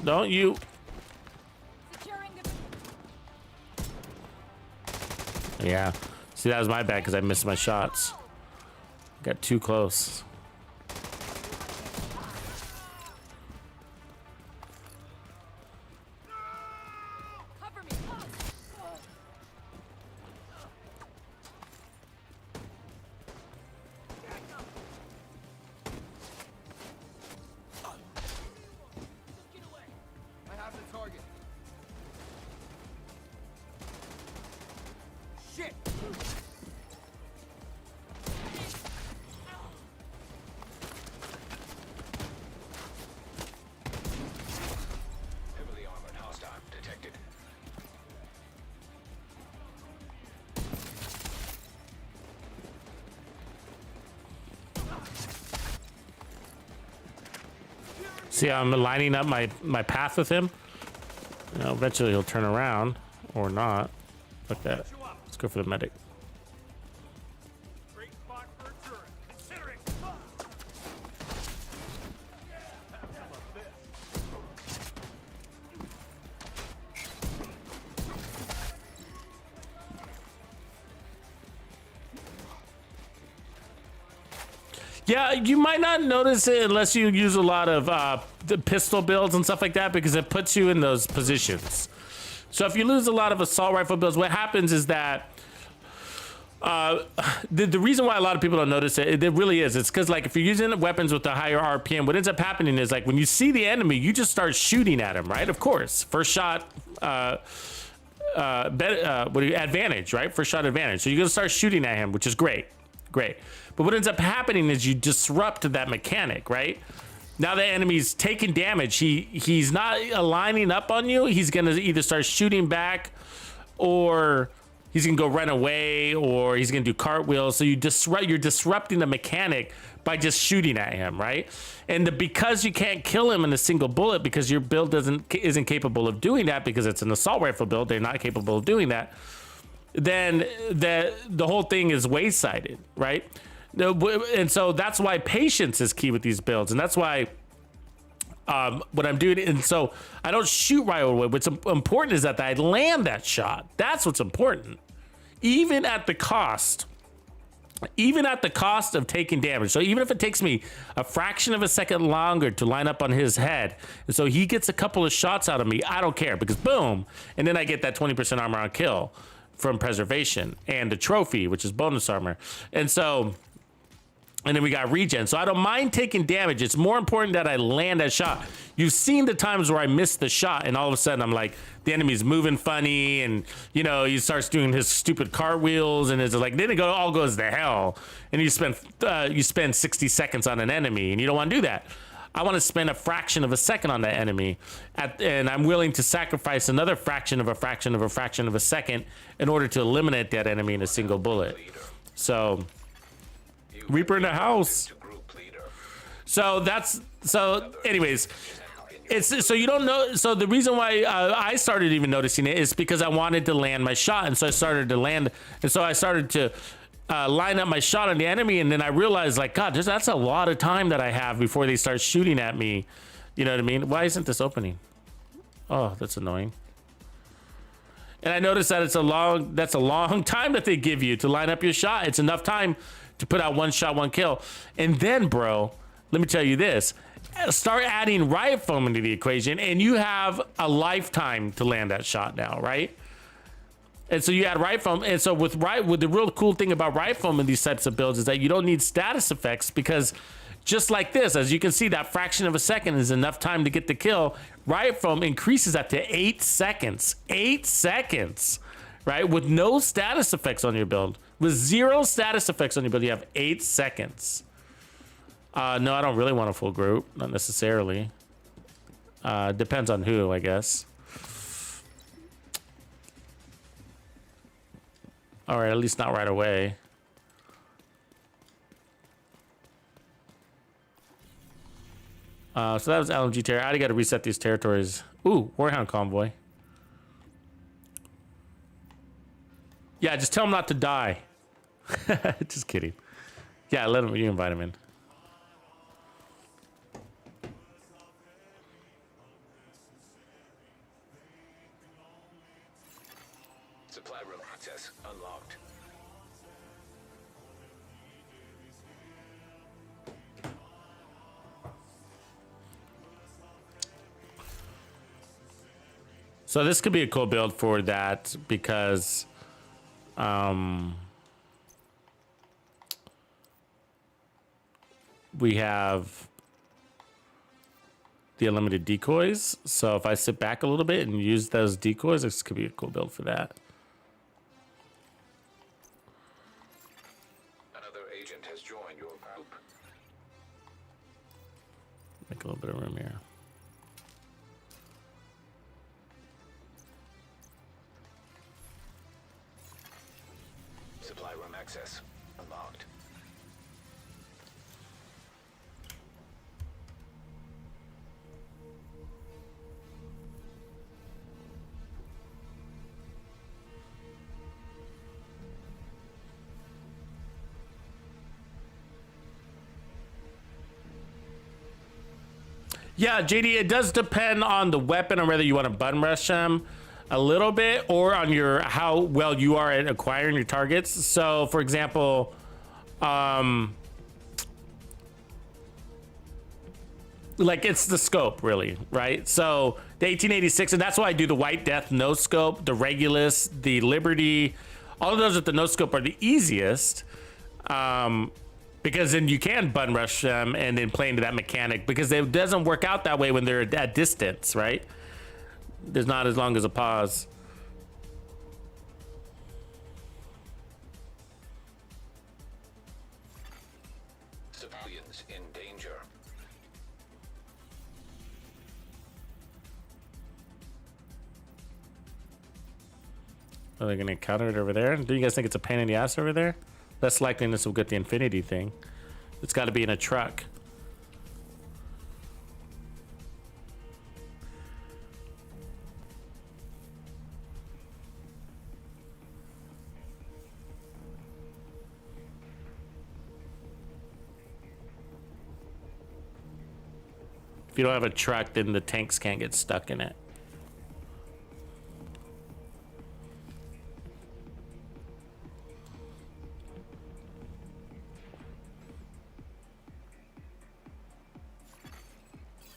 Don't you? Securing the Yeah. See, that was my bad because I missed my shots. Got too close. cover me. I have the target. Shit. Heavily armored hostile detected. See, I'm lining up my path with him. You know, eventually he'll turn around or not. Like that. Let's go for the medic. Great spot for a turret. Consider it. Yeah, you might not notice it unless you use a lot of the pistol builds and stuff like that because it puts you in those positions. So if you lose a lot of assault rifle builds, what happens is that the reason why a lot of people don't notice it, it really is. It's because like if you're using weapons with a higher RPM, what ends up happening is like when you see the enemy, you just start shooting at him, right? Of course, first shot. Advantage, right? First shot advantage. So you're gonna start shooting at him, which is great. But what ends up happening is you disrupt that mechanic, right? Now the enemy's taking damage. He's not aligning up on you. He's gonna either start shooting back, or he's gonna go run away, or he's gonna do cartwheels. So you're disrupting the mechanic by just shooting at him, right? And because you can't kill him in a single bullet because your build isn't capable of doing that because it's an assault rifle build, they're not capable of doing that. Then the whole thing is waysided, right? And so that's why patience is key with these builds, and that's why what I'm doing. And so I don't shoot right away. What's important is that I land that shot. That's what's important, even at the cost of taking damage. So even if it takes me a fraction of a second longer to line up on his head, and so he gets a couple of shots out of me, I don't care because boom, and then I get that 20% armor on kill. from preservation, and the trophy, which is bonus armor. And so, and then we got regen. So I don't mind taking damage. It's more important that I land that shot. You've seen the times where I missed the shot and all of a sudden I'm like, the enemy's moving funny, and you know, he starts doing his stupid cartwheels, and it's like, then all goes to hell. And you spend 60 seconds on an enemy, and you don't want to do that. I want to spend a fraction of a second on that enemy, and I'm willing to sacrifice another fraction of a fraction of a fraction of a second in order to eliminate that enemy in a single bullet. So, Reaper in the house. So anyways, it's so you don't know. So the reason why I started even noticing it is because I wanted to land my shot, and so I started to land, and so I started to line up my shot on the enemy, and then I realized, like, God, that's a lot of time that I have before they start shooting at me. You know what I mean? Why isn't this opening? Oh, that's annoying. And I noticed that that's a long time that they give you to line up your shot. It's enough time to put out one shot, one kill. And then, bro, let me tell you this. Start adding riot foam into the equation, and you have a lifetime to land that shot now, right? And so you add riot foam, and so with the real cool thing about riot foam in these types of builds is that you don't need status effects, because just like this, as you can see, that fraction of a second is enough time to get the kill. Riot foam increases that to 8 seconds. 8 seconds, right? With no status effects on your build. With 0 status effects on your build, you have 8 seconds. No, I don't really want a full group. Not necessarily. Depends on who, I guess. All right, at least not right away. So that was LMG territory. I got to reset these territories. Ooh, Warhound convoy. Yeah, just tell him not to die. Just kidding. Yeah, let him. You invite him in. Supply room access unlocked. So this could be a cool build for that, because we have the unlimited decoys. So if I sit back a little bit and use those decoys, this could be a cool build for that. Another agent has joined your group. Make a little bit of room here. Supply room access unlocked. Yeah, JD, it does depend on the weapon and whether you want to button rush them a little bit, or on your how well you are at acquiring your targets. So, for example, like, it's the scope, really, right? So the 1886, and that's why I do the White Death no scope, the Regulus, the Liberty, all of those with the no scope are the easiest. Because then you can button rush them and then play into that mechanic, because it doesn't work out that way when they're at distance, right? There's not as long as a pause. Civilians in danger. Are they going to counter it over there? Do you guys think it's a pain in the ass over there? Less likeliness we'll get the infinity thing. It's got to be in a truck. If you don't have a truck, then the tanks can't get stuck in it.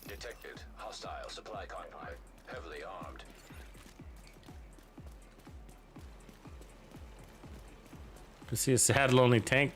Detected hostile supply convoy, heavily armed. I see a sad, lonely tank.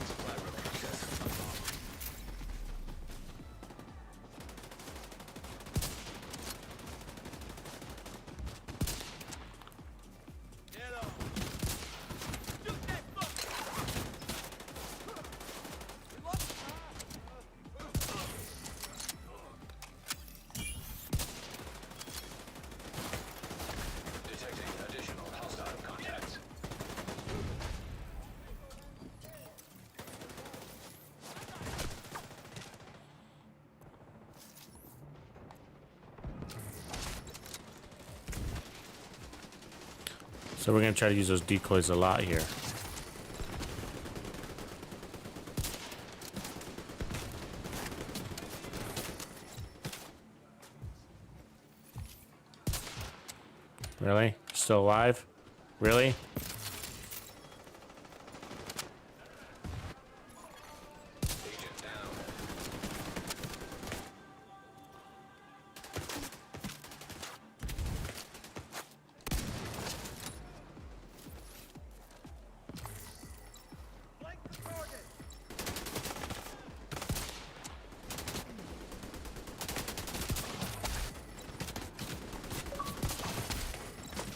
Supply room access unlocked. Detecting additional hostile contacts. So we're gonna try to use those decoys a lot here. Really? Still alive? Really? Agent down.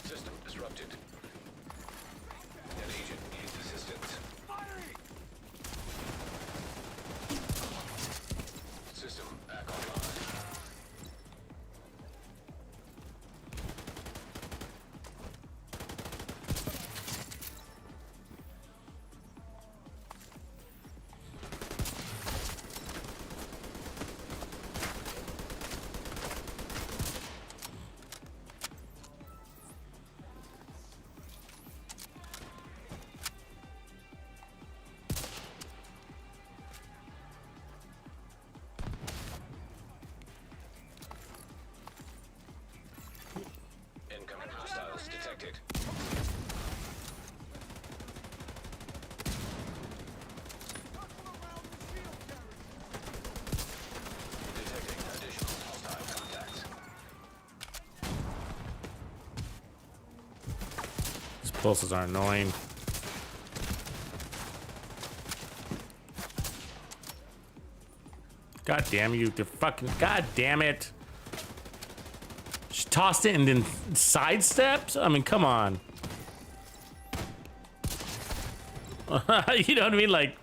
System disrupted. An agent needs assistance. System back online. Incoming hostiles detected. Detecting additional hostile contacts. These pulses are annoying. God damn you, the fucking god damn it. She tossed it and then sidestepped? I mean, come on. You know what I mean? Like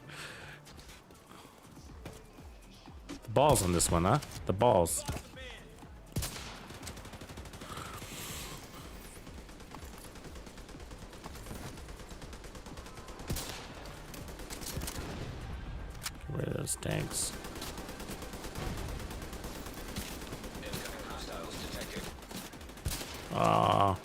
the balls on this one, huh? The balls. Get rid of those tanks. Incoming hostiles detected. Ah.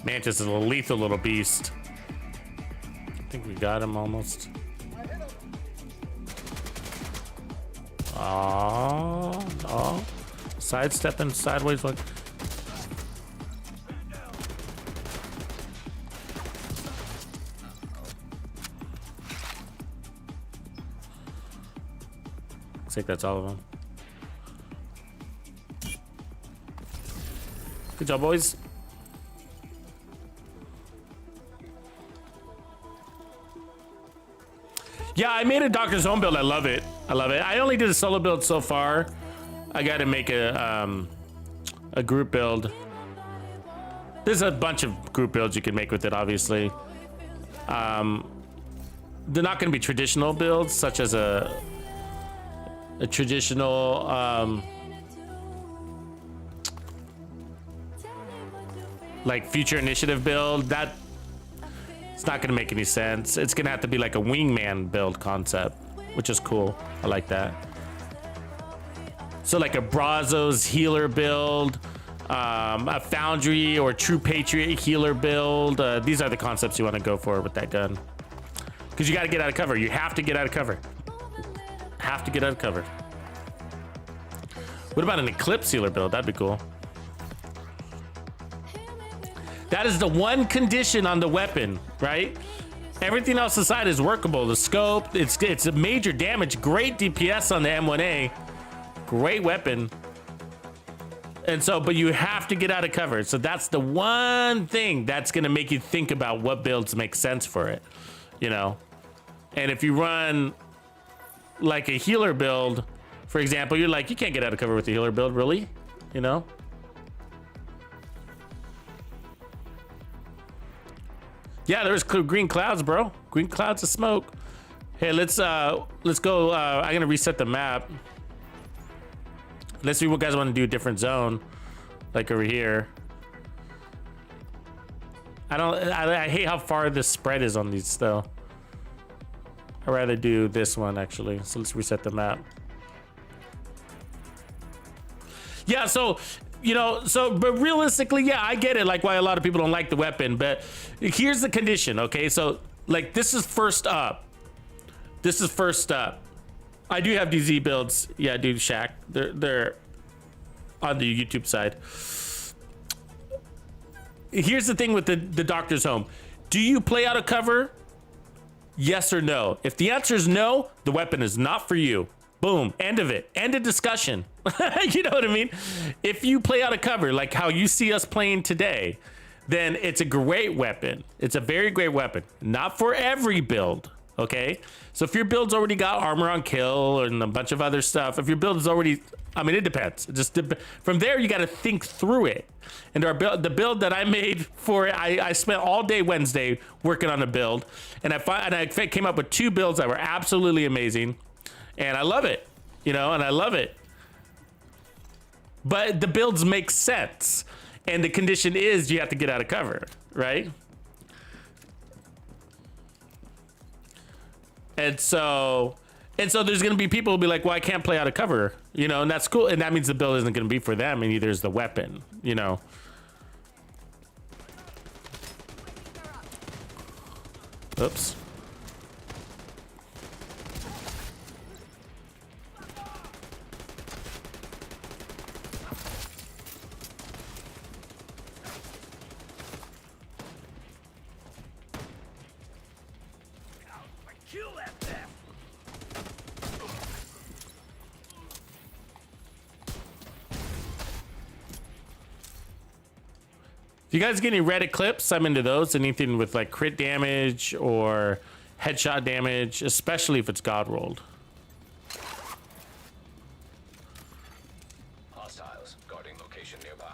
Mantis is a lethal little beast. I think we got him almost. Oh, oh. Sidestepping sideways like. I think that's all of them. Good job, boys. Yeah, I made a Doctor's Home build. I love it. I love it. I only did a solo build so far. I got to make a group build. There's a bunch of group builds you can make with it, obviously. They're not going to be traditional builds, such as a traditional like future initiative build. That it's not going to make any sense. It's going to have to be like a wingman build concept, which is cool. I like that. So like a Brazos healer build, a Foundry or True Patriot healer build. These are the concepts you want to go for with that gun, because you got to get out of cover. You have to get out of cover. Have to get out of cover. What about an Eclipse healer build? That'd be cool. That is the one condition on the weapon, right? Everything else aside is workable. The scope, it's a major damage, great DPS on the M1A, great weapon. And so, but you have to get out of cover. So that's the one thing that's gonna make you think about what builds make sense for it, you know? And if you run like a healer build, for example, you're like, you can't get out of cover with the healer build, really? You know? Yeah, there's green clouds, bro. Green clouds of smoke. Hey, let's go. I'm gonna reset the map. Let's see what guys want to do. Different zone, like over here. I hate how far this spread is on these though. I'd rather do this one actually. So let's reset the map. Yeah, so you know, but realistically, yeah, I get it, like why a lot of people don't like the weapon, but here's the condition, okay? So like this is first up. This is first up. I do have DZ builds. Yeah, dude, Shaq. They're on the YouTube side. Here's the thing with the Doctor's Home. Do you play out of cover? Yes or no? If the answer is no, the weapon is not for you. Boom, end of it. End of discussion. You know what I mean? If you play out of cover, like how you see us playing today, then it's a great weapon. It's a very great weapon. Not for every build, okay? So if your build's already got armor on kill and a bunch of other stuff, if your build is already, I mean, it depends. It just from there, you got to think through it. And the build that I made for it, I spent all day Wednesday working on a build, and I came up with 2 builds that were absolutely amazing. And I love it, you know, and I love it. But the builds make sense. And the condition is you have to get out of cover, right? And so there's going to be people who'll be like, well, I can't play out of cover, you know, and that's cool. And that means the build isn't going to be for them, and neither is the weapon, you know. Oops. If you guys get any red eclipse, I'm into those. Anything with like crit damage or headshot damage, especially if it's god rolled. Hostiles guarding location nearby.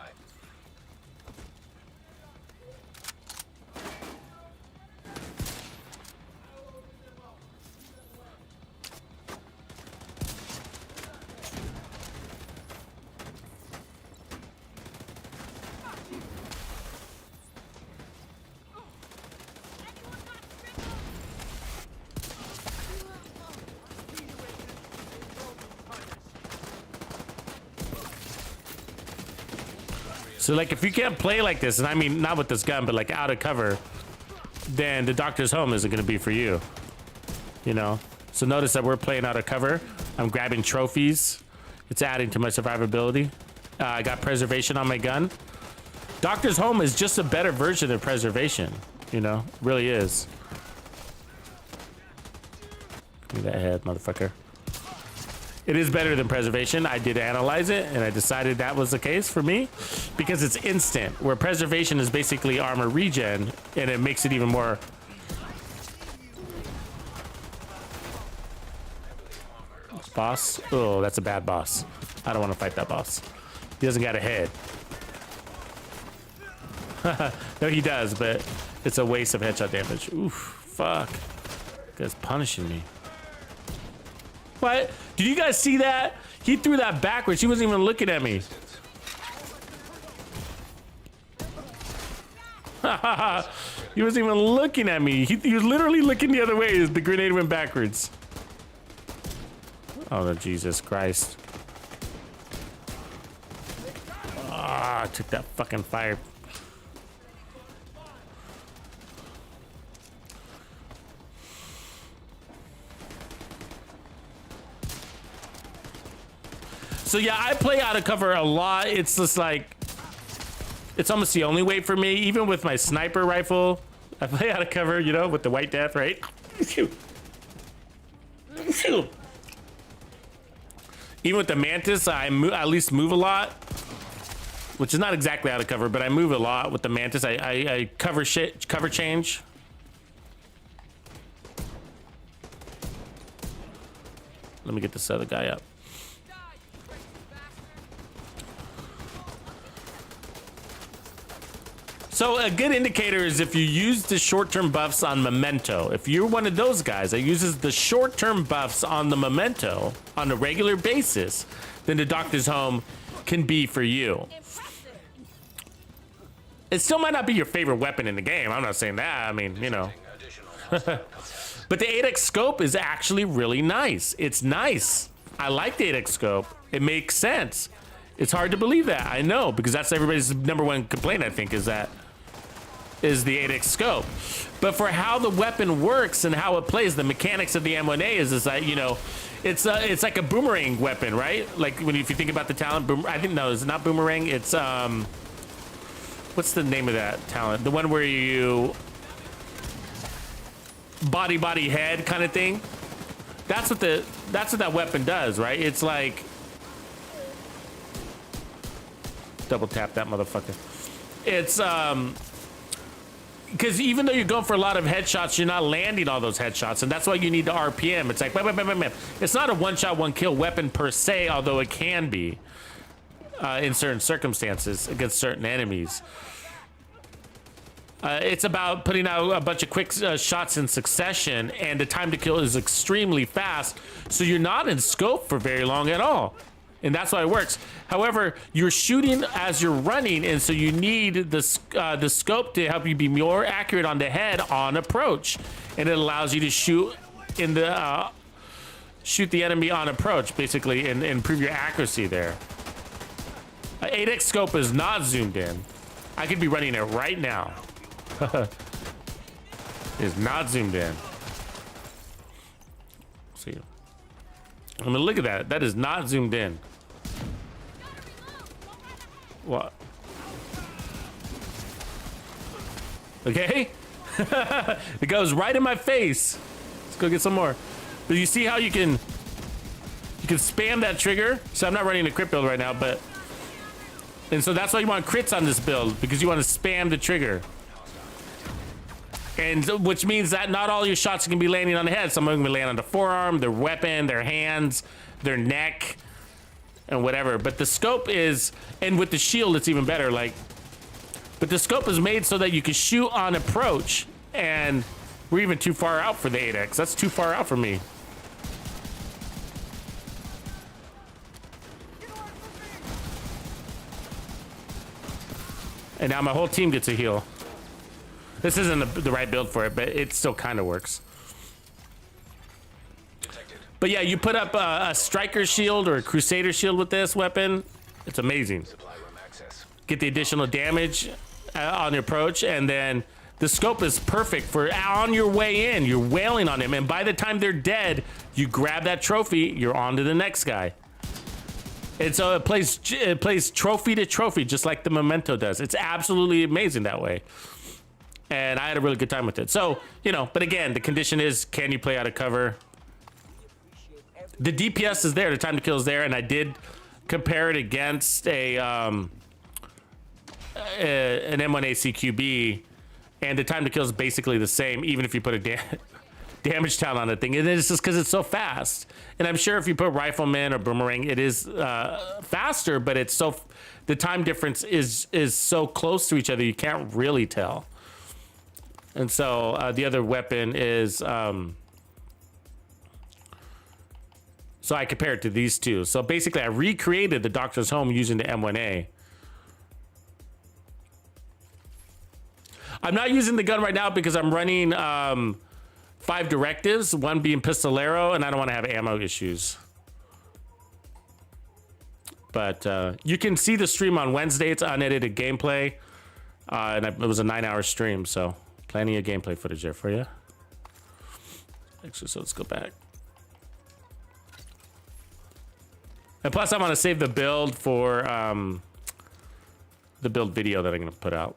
So like if you can't play like this, and I mean not with this gun, but like out of cover, then the Doctor's Home isn't going to be for you, you know. So notice that we're playing out of cover. I'm grabbing trophies. It's adding to my survivability. I got preservation on my gun. Doctor's Home is just a better version of preservation. You know, really is. Give me that head, motherfucker. It is better than preservation. I did analyze it, and I decided that was the case for me because it's instant, where preservation is basically armor regen, and it makes it even more. Boss? Oh, that's a bad boss. I don't want to fight that boss. He doesn't got a head. No, he does, but it's a waste of headshot damage. Oof, fuck. This guy's punishing me. What? Did you guys see that? He threw that backwards. He wasn't even looking at me. He wasn't even looking at me. He was literally looking the other way as the grenade went backwards. Oh, Jesus Christ. Ah, I took that fucking fire. So yeah, I play out of cover a lot. It's just like, it's almost the only way for me. Even with my sniper rifle, I play out of cover, you know, with the White Death, right? Even with the Mantis, I at least move a lot, which is not exactly out of cover, but I move a lot with the Mantis. I cover change. Let me get this other guy up. So a good indicator is if you use the short-term buffs on Memento. If you're one of those guys that uses the short-term buffs on the Memento on a regular basis, then the Doctor's Home can be for you. It still might not be your favorite weapon in the game. I'm not saying that. I mean, you know. But the 8x scope is actually really nice. It's nice. I like the 8x scope. It makes sense. It's hard to believe that. I know, because that's everybody's number one complaint, I think, is the 8x scope. But for how the weapon works and how it plays, the mechanics of the M1A is that, you know, it's like a boomerang weapon, right? Like if you think about the talent, I think, no, it's not boomerang. It's what's the name of that talent? The one where you body head kind of thing. That's what that weapon does, right? It's like, double tap that motherfucker. It's because even though you're going for a lot of headshots, you're not landing all those headshots, and that's why you need the RPM. It's like, bam, bam, bam, bam. It's not a one-shot, one-kill weapon per se, although it can be in certain circumstances against certain enemies. It's about putting out a bunch of quick shots in succession, and the time to kill is extremely fast, so you're not in scope for very long at all. And that's why it works. However, you're shooting as you're running, and so you need the scope to help you be more accurate on the head on approach, and it allows you to shoot in the shoot the enemy on approach, basically, and improve your accuracy there. 8x scope is not zoomed in. I could be running it right now. It's not zoomed in. See, I mean, look at that. That is not zoomed in. What? Okay. It goes right in my face. Let's go get some more. But you see how you can spam that trigger? So I'm not running a crit build right now, but and so that's why you want crits on this build, because you want to spam the trigger. And which means that not all your shots can be landing on the head. Some of them can land on the forearm, their weapon, their hands, their neck, and whatever. But the scope is, and with the shield, it's even better. Like, but the scope is made so that you can shoot on approach, and we're even too far out for the 8x. That's too far out for me. And now my whole team gets a heal. This isn't the right build for it, but it still kind of works. But yeah, you put up a striker shield or a crusader shield with this weapon. It's amazing. Get the additional damage on your approach, and then the scope is perfect for on your way in. You're wailing on him, and by the time they're dead, You grab that trophy, you're on to the next guy. And so it plays trophy to trophy, just like the Memento does. It's absolutely amazing that way. And I had a really good time with it. So, you know, but again, the condition is, can you play out of cover? The DPS is there, the time to kill is there, and I did compare it against an M1A CQB, and the time to kill is basically the same, even if you put a damage talent on the thing. And it's just because it's so fast. And I'm sure if you put Rifleman or Boomerang, it is faster, but it's so, the time difference is so close to each other, you can't really tell. And so the other weapon is, so I compared it to these two. So basically I recreated the Doctor's Home using the M1A. I'm not using the gun right now because I'm running 5 directives, one being Pistolero, and I don't want to have ammo issues. But you can see the stream on Wednesday. It's unedited gameplay. And it was a 9-hour stream, so plenty of gameplay footage there for you. Actually, so let's go back. And plus, I want to save the build for the build video that I'm going to put out.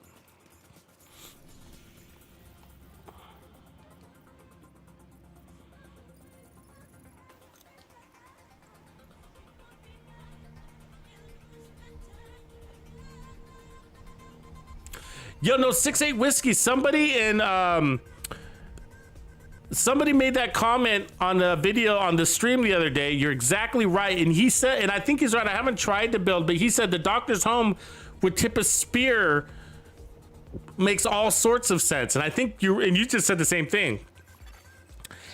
Yo, no, 6-8 whiskey. Somebody in somebody made that comment on the video on the stream the other day. You're exactly right, and he said, and I think he's right. I haven't tried to build, but he said the Doctor's Home with tip of spear makes all sorts of sense. And I think you just said the same thing.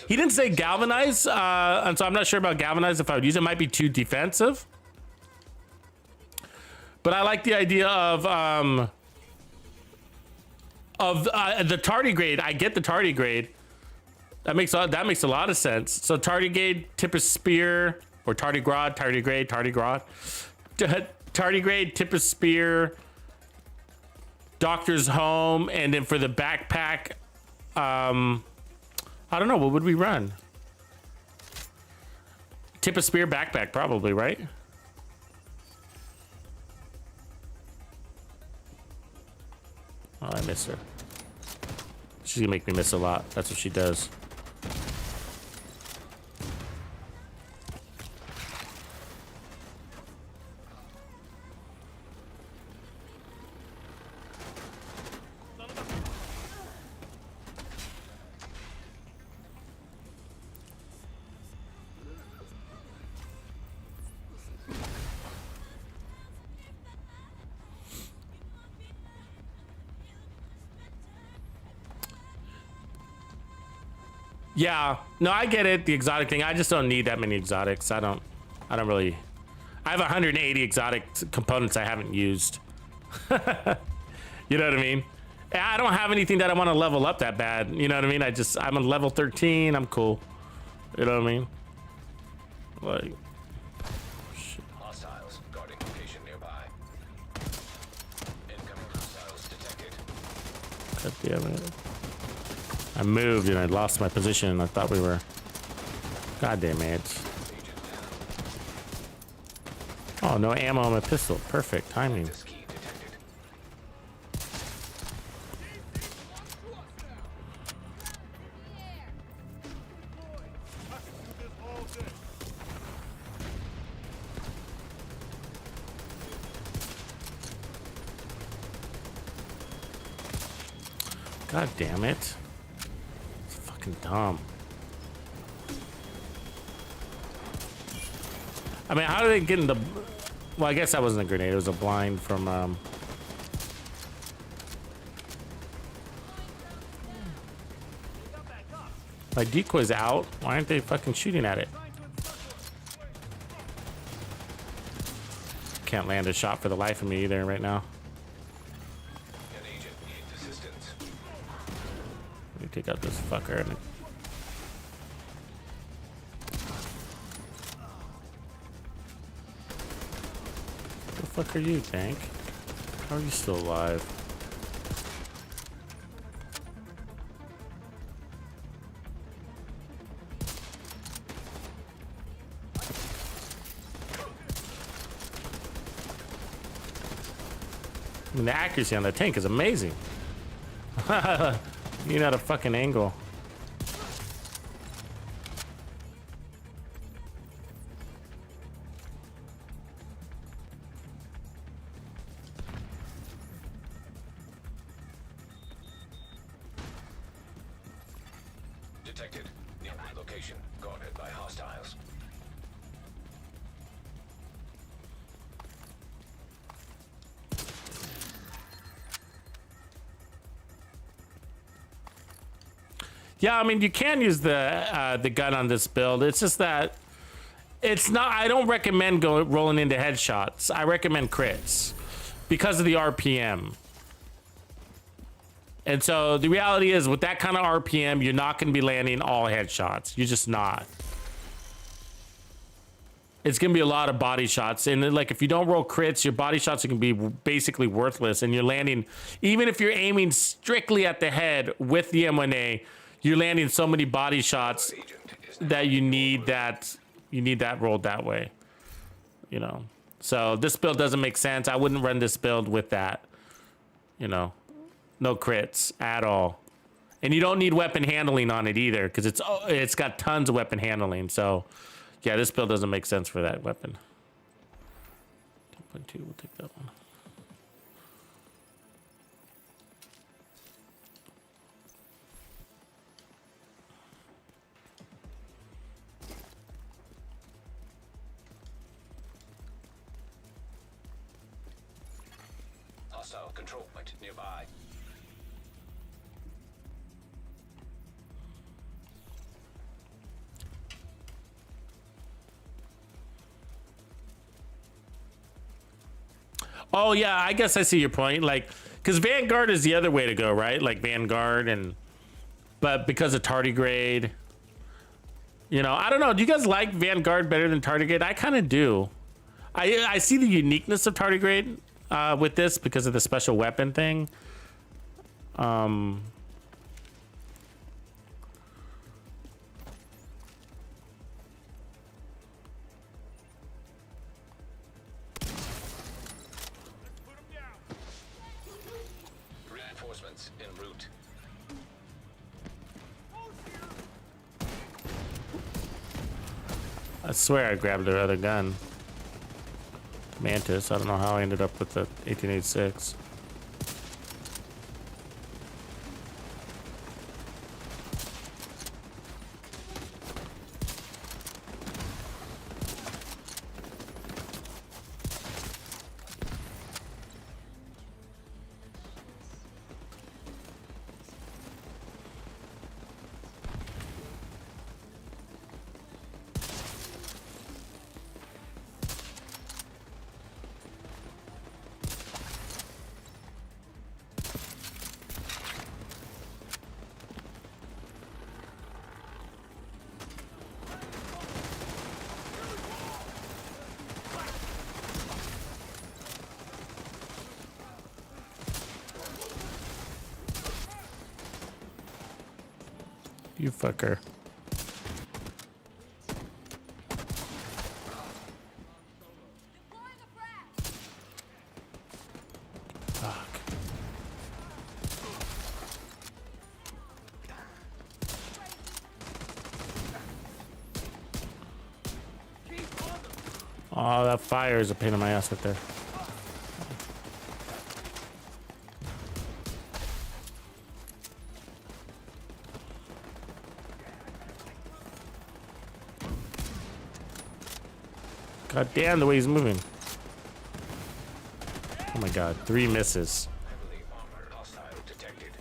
He didn't say galvanize, and so I'm not sure about galvanize if I would use it. It might be too defensive, but I like the idea of the tardigrade. I get the tardigrade. That makes a lot of sense. So tardigrade, tip of spear, or tardigrade, tip of spear, Doctor's Home, and then for the backpack, I don't know, what would we run? Tip of spear, backpack, probably, right? Oh, I miss her. She's gonna make me miss a lot. That's what she does. Yeah, no, I get it, the exotic thing. I just don't need that many exotics. I don't really. I have 180 exotic components I haven't used. You know what I mean? I don't have anything that I want to level up that bad. You know what I mean? I'm on level 13. I'm cool. You know what I mean? Like, shit. Hostiles guarding location nearby. Incoming hostiles detected. God damn it. I moved and I lost my position. I thought we were. God damn it. Oh, no ammo on my pistol. Perfect timing. God damn it. Dumb. I mean, how did they get in the... Well, I guess that wasn't a grenade. It was a blind from... My decoy's out. Why aren't they fucking shooting at it? Can't land a shot for the life of me either right now. Take out this fucker. And... What the fuck are you, tank? How are you still alive? I mean, the accuracy on that tank is amazing. You know, the fucking angle. Detected. Nearby location. Guarded by hostiles. Yeah, I mean, you can use the gun on this build. It's just that it's not. I don't recommend rolling into headshots. I recommend crits because of the RPM. And so the reality is, with that kind of RPM, you're not going to be landing all headshots. You're just not. It's going to be a lot of body shots. And like, if you don't roll crits, your body shots are going to be basically worthless. And you're landing, even if you're aiming strictly at the head with the M1A, you're landing so many body shots that you need that rolled that way, you know. So this build doesn't make sense. I wouldn't run this build with that, you know. No crits at all. And you don't need weapon handling on it either, because it's got tons of weapon handling. So yeah, this build doesn't make sense for that weapon. 10.2, we'll take that one. Hostile control point nearby. Oh yeah, I guess I see your point. Like, because Vanguard is the other way to go, right? Like Vanguard, but because of Tardigrade, you know, I don't know. Do you guys like Vanguard better than Tardigrade? I kind of do. I see the uniqueness of Tardigrade with this because of the special weapon thing. Reinforcements en route. I swear I grabbed their other gun. Mantis. I don't know how I ended up with the 1886. You fucker. Deploying a frag. Fuck. Oh, that fire is a pain in my ass right there. God damn the way he's moving. Oh my god, 3 misses. Heavily armored hostile detected.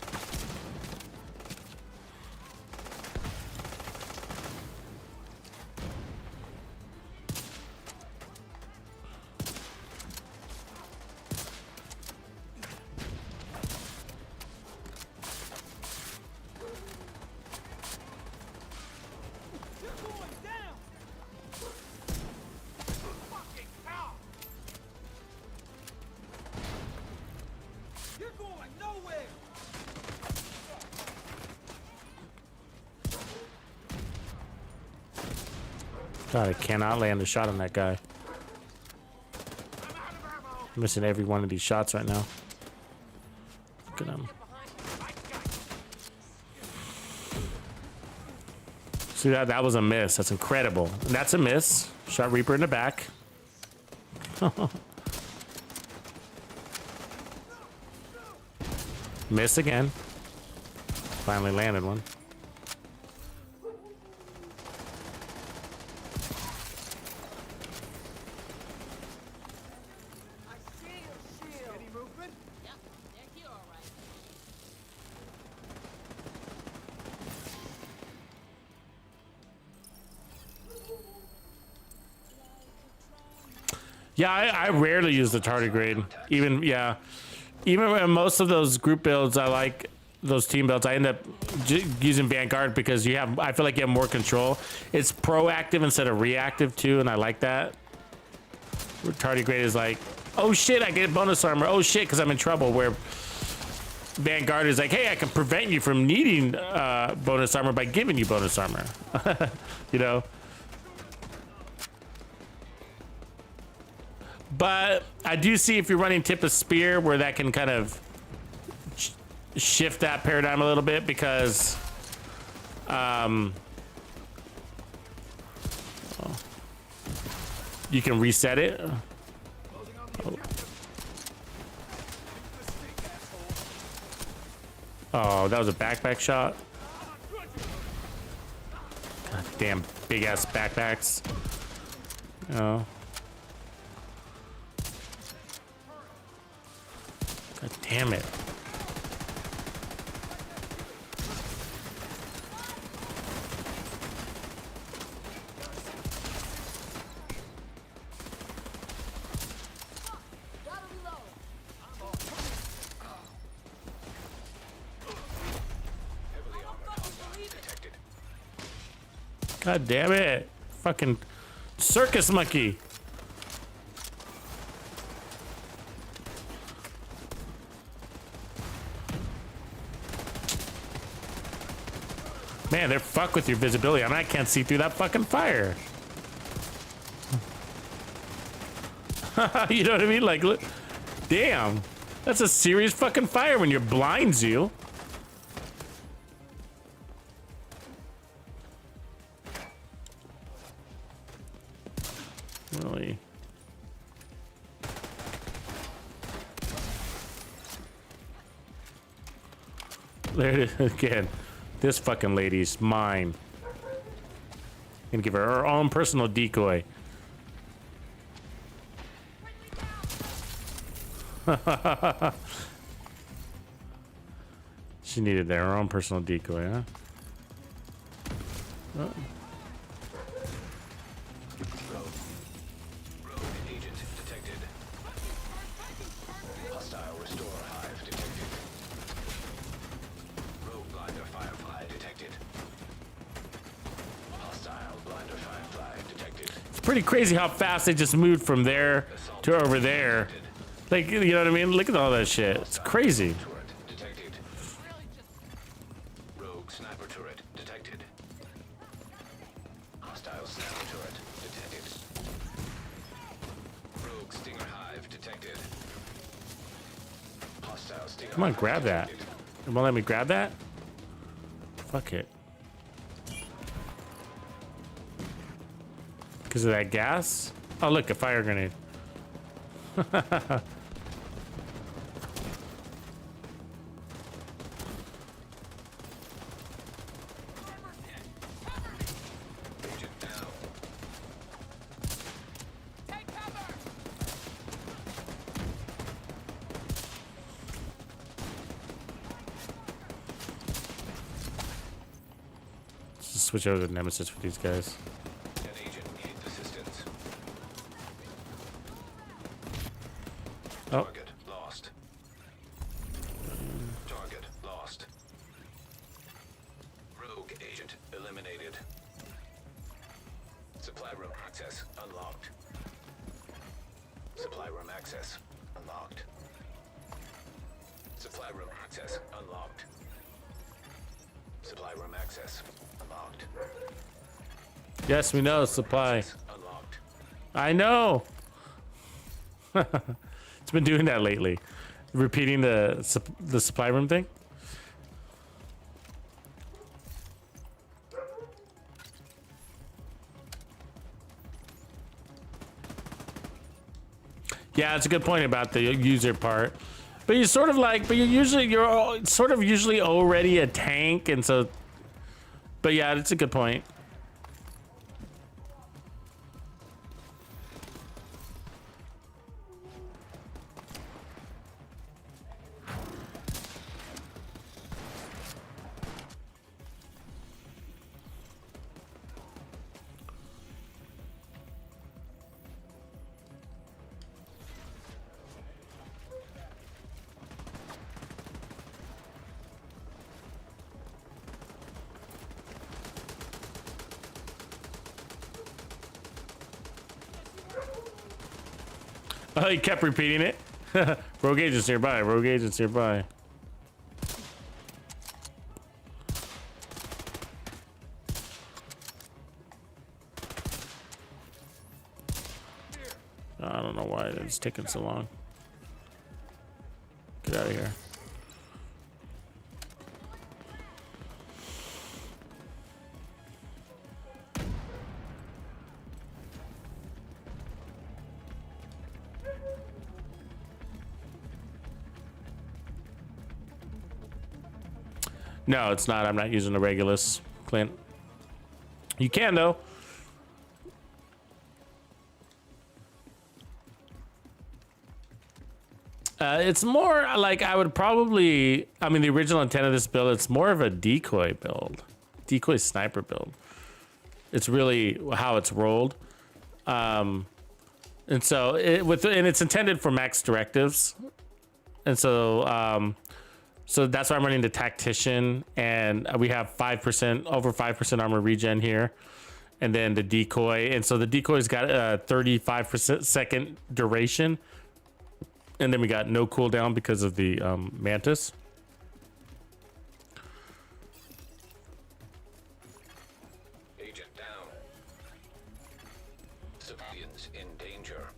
You're going down. Fucking hell. You're going nowhere. God, I cannot land a shot on that guy. I'm out of ammo. I'm missing every one of these shots right now. Look at him. See that? That was a miss. That's incredible. And that's a miss. Shot Reaper in the back. Miss again. Finally landed one. Any movement? Yep, they're here all right. Yeah, I rarely use the tardigrade. Even in most of those group builds, I like those team builds. I end up using Vanguard because I feel like you have more control. It's proactive instead of reactive too, and I like that. Tardigrade is like, oh shit, I get bonus armor. Oh shit, because I'm in trouble. Where Vanguard is like, hey, I can prevent you from needing bonus armor by giving you bonus armor. You know. But I do see if you're running tip of spear where that can kind of shift that paradigm a little bit because you can reset it. Oh, that was a backpack shot. God damn big ass backpacks. Oh. God damn it. God damn it. Fucking circus monkey. Man, they're fuck with your visibility. I mean, I can't see through that fucking fire. You know what I mean? Like, look, damn. That's a serious fucking fire when it blinds you. Really? There it is again. This fucking lady's mine. Gonna give her her own personal decoy. She needed her own personal decoy, huh? Oh. Rogue agent detected. Hostile restore hive detected. Rogue blinder firefly detected. Hostile blinder firefly detected. It's pretty crazy how fast they just moved from there to over there. Like, you know what I mean? Look at all that shit. It's crazy. Turret detected. Rogue sniper turret detected. Hostile sniper turret detected. Rogue stinger hive detected. Hostile stinger. Come on, hive grab that. detected. It won't let me grab that? Fuck it. Because of that gas? Oh, look, a fire grenade. Agent down. Take cover! Let's just switch over to Nemesis for these guys. An agent needs assistance. Oh, Target lost. Target lost. Rogue agent eliminated. Supply room access unlocked. Supply room access unlocked. Supply room access unlocked. Supply room access unlocked. yes, we know supply. Unlocked. I know. It's been doing that lately. Repeating the supply room thing. Yeah, that's a good point about the user part. But you're sort of like, but you're sort of usually already a tank, and so. But yeah, it's a good point. Oh, he kept repeating it. Rogue agents nearby. Rogue agents nearby. I don't know why it's taking so long. Get out of here. No, it's not. I'm not using the Regulus, Clint. You can, though. It's more like I would probably... I mean, the original intent of this build, it's more of a decoy build. Decoy sniper build. It's really how it's rolled. And so, and it's intended for max directives. And so... so that's why I'm running the tactician, and we have 5%, over 5% armor regen here, and then the decoy. And so the decoy's got a 35% second duration, and then we got no cooldown because of the Mantis. Agent down. Civilians in danger.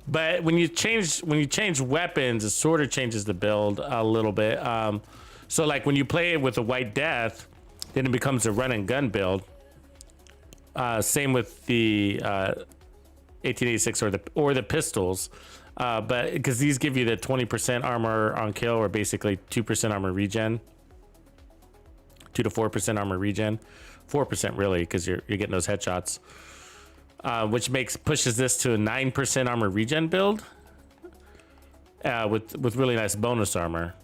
But when you change weapons, it sort of changes the build a little bit. So like when you play it with a White Death, then it becomes a run and gun build. Same with the 1886 or the pistols, but because these give you the 20% armor on kill, or basically 2% armor regen, 2 to 4% armor regen, 4% really, because you're getting those headshots. Which pushes this to a 9% armor regen build, with really nice bonus armor.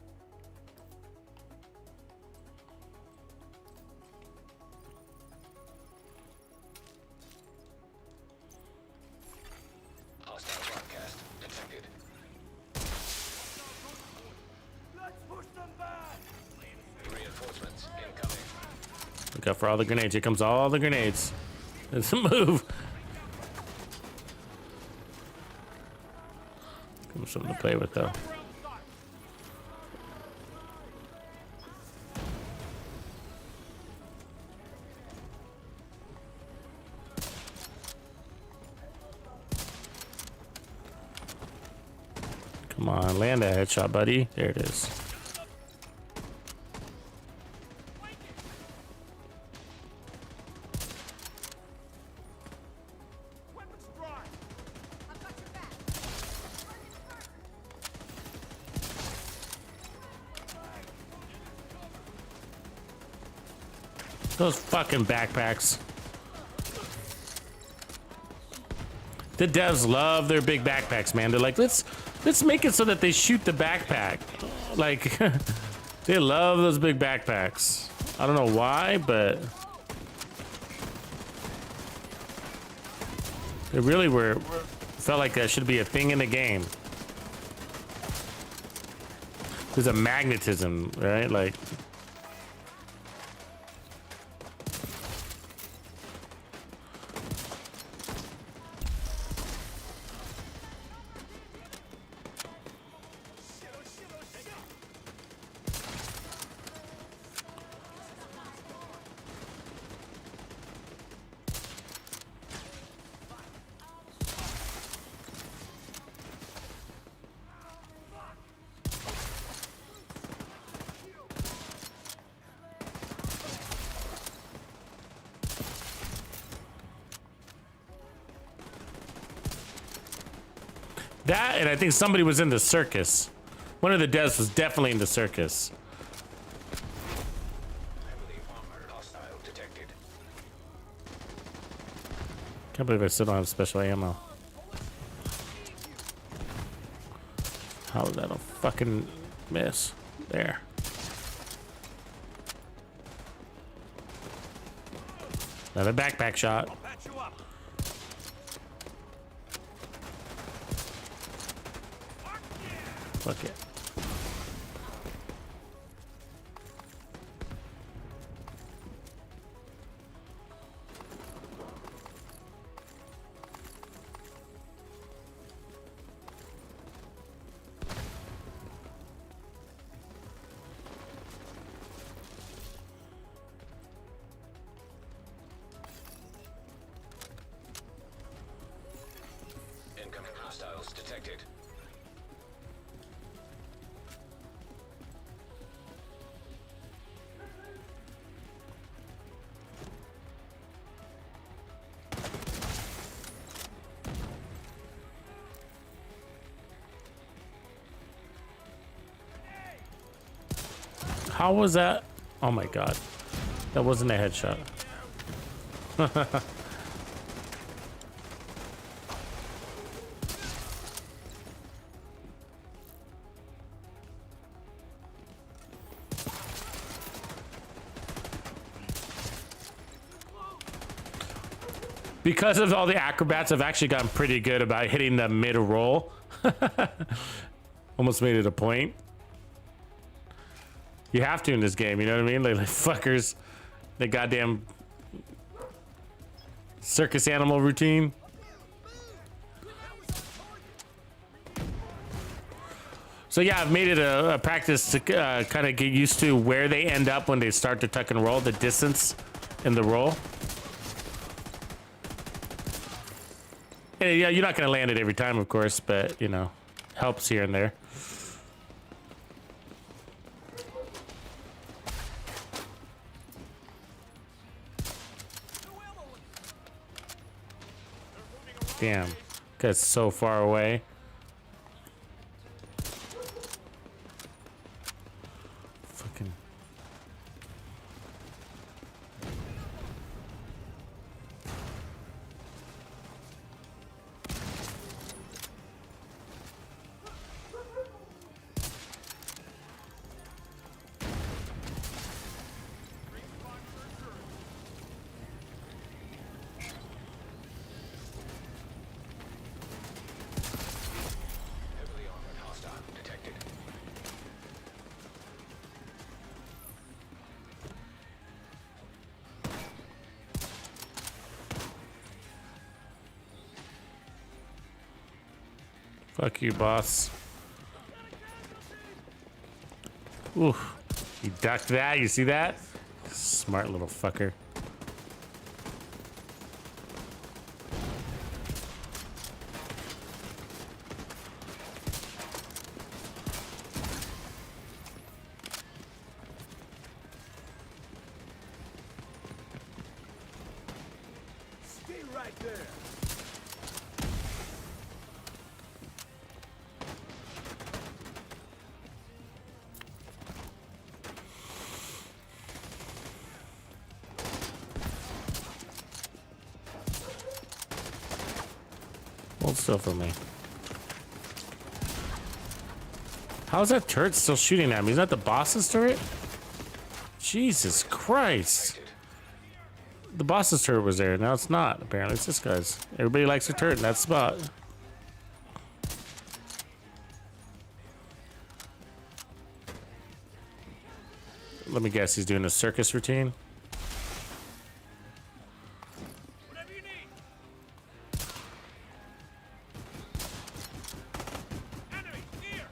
Hostile broadcast detected. Let's push them back. Reinforcements incoming. Look out for all the grenades. Here comes all the grenades. It's a move. Give them something to play with, though. Come on, land that headshot, buddy. There it is. Weapons dry. I've got your back. Those fucking backpacks. The devs love their big backpacks, man. They're like, let's make it so that they shoot the backpack. Like, they love those big backpacks. I don't know why, but they really felt like that should be a thing in the game. There's a magnetism, right? Like, That, and I think somebody was in the circus. One of the devs was definitely in the circus. Heavily armored hostile detected. Can't believe I still don't have special ammo. How is that a fucking miss? There. Another backpack shot. Patch you up. Fuck it. Incoming hostiles detected. How was that? Oh my god. That wasn't a headshot. Because of all the acrobats, I've actually gotten pretty good about hitting the mid roll. Almost made it a point. You have to in this game, you know what I mean? Like fuckers, the goddamn circus animal routine. So yeah, I've made it a practice to kind of get used to where they end up when they start to tuck and roll, the distance in the roll. And yeah, you're not gonna land it every time, of course, but you know, helps here and there. Damn, guy's so far away. Fucking. Heavily armored hostile detected. Fuck you, boss. Ooh, he ducked that. You see that? Smart little fucker. Stay right there. Hold still for me. How is that turret still shooting at me? Is that the boss's turret? Jesus Christ. The boss's turret was there. Now it's not. Apparently it's this guy's. Everybody likes a turret in that spot. Let me guess, he's doing a circus routine. Whatever you need. Enemy here.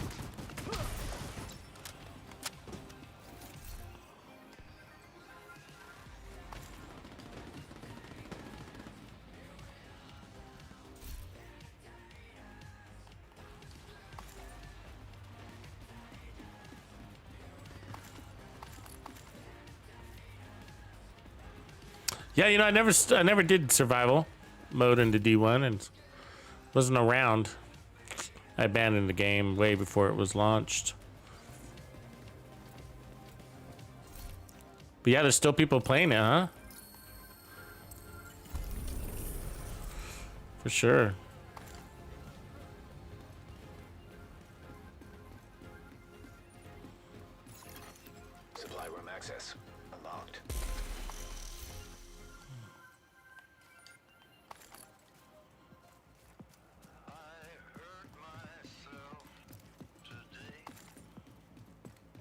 Yeah, you know, I never did survival mode into D1 and wasn't around I abandoned the game way before it was launched. But yeah, there's still people playing it, huh? For sure. Supply room access unlocked.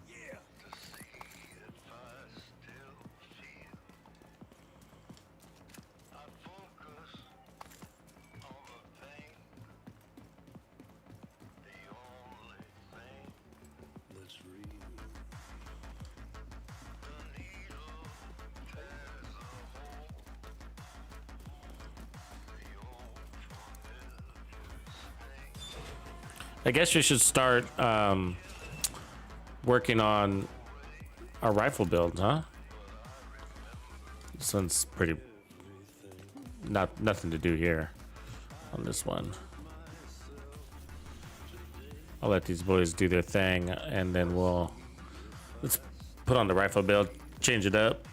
Yeah. I guess we should start working on our rifle builds, huh? This one's pretty nothing to do here on this one. I'll let these boys do their thing, and then let's put on the rifle build, change it up.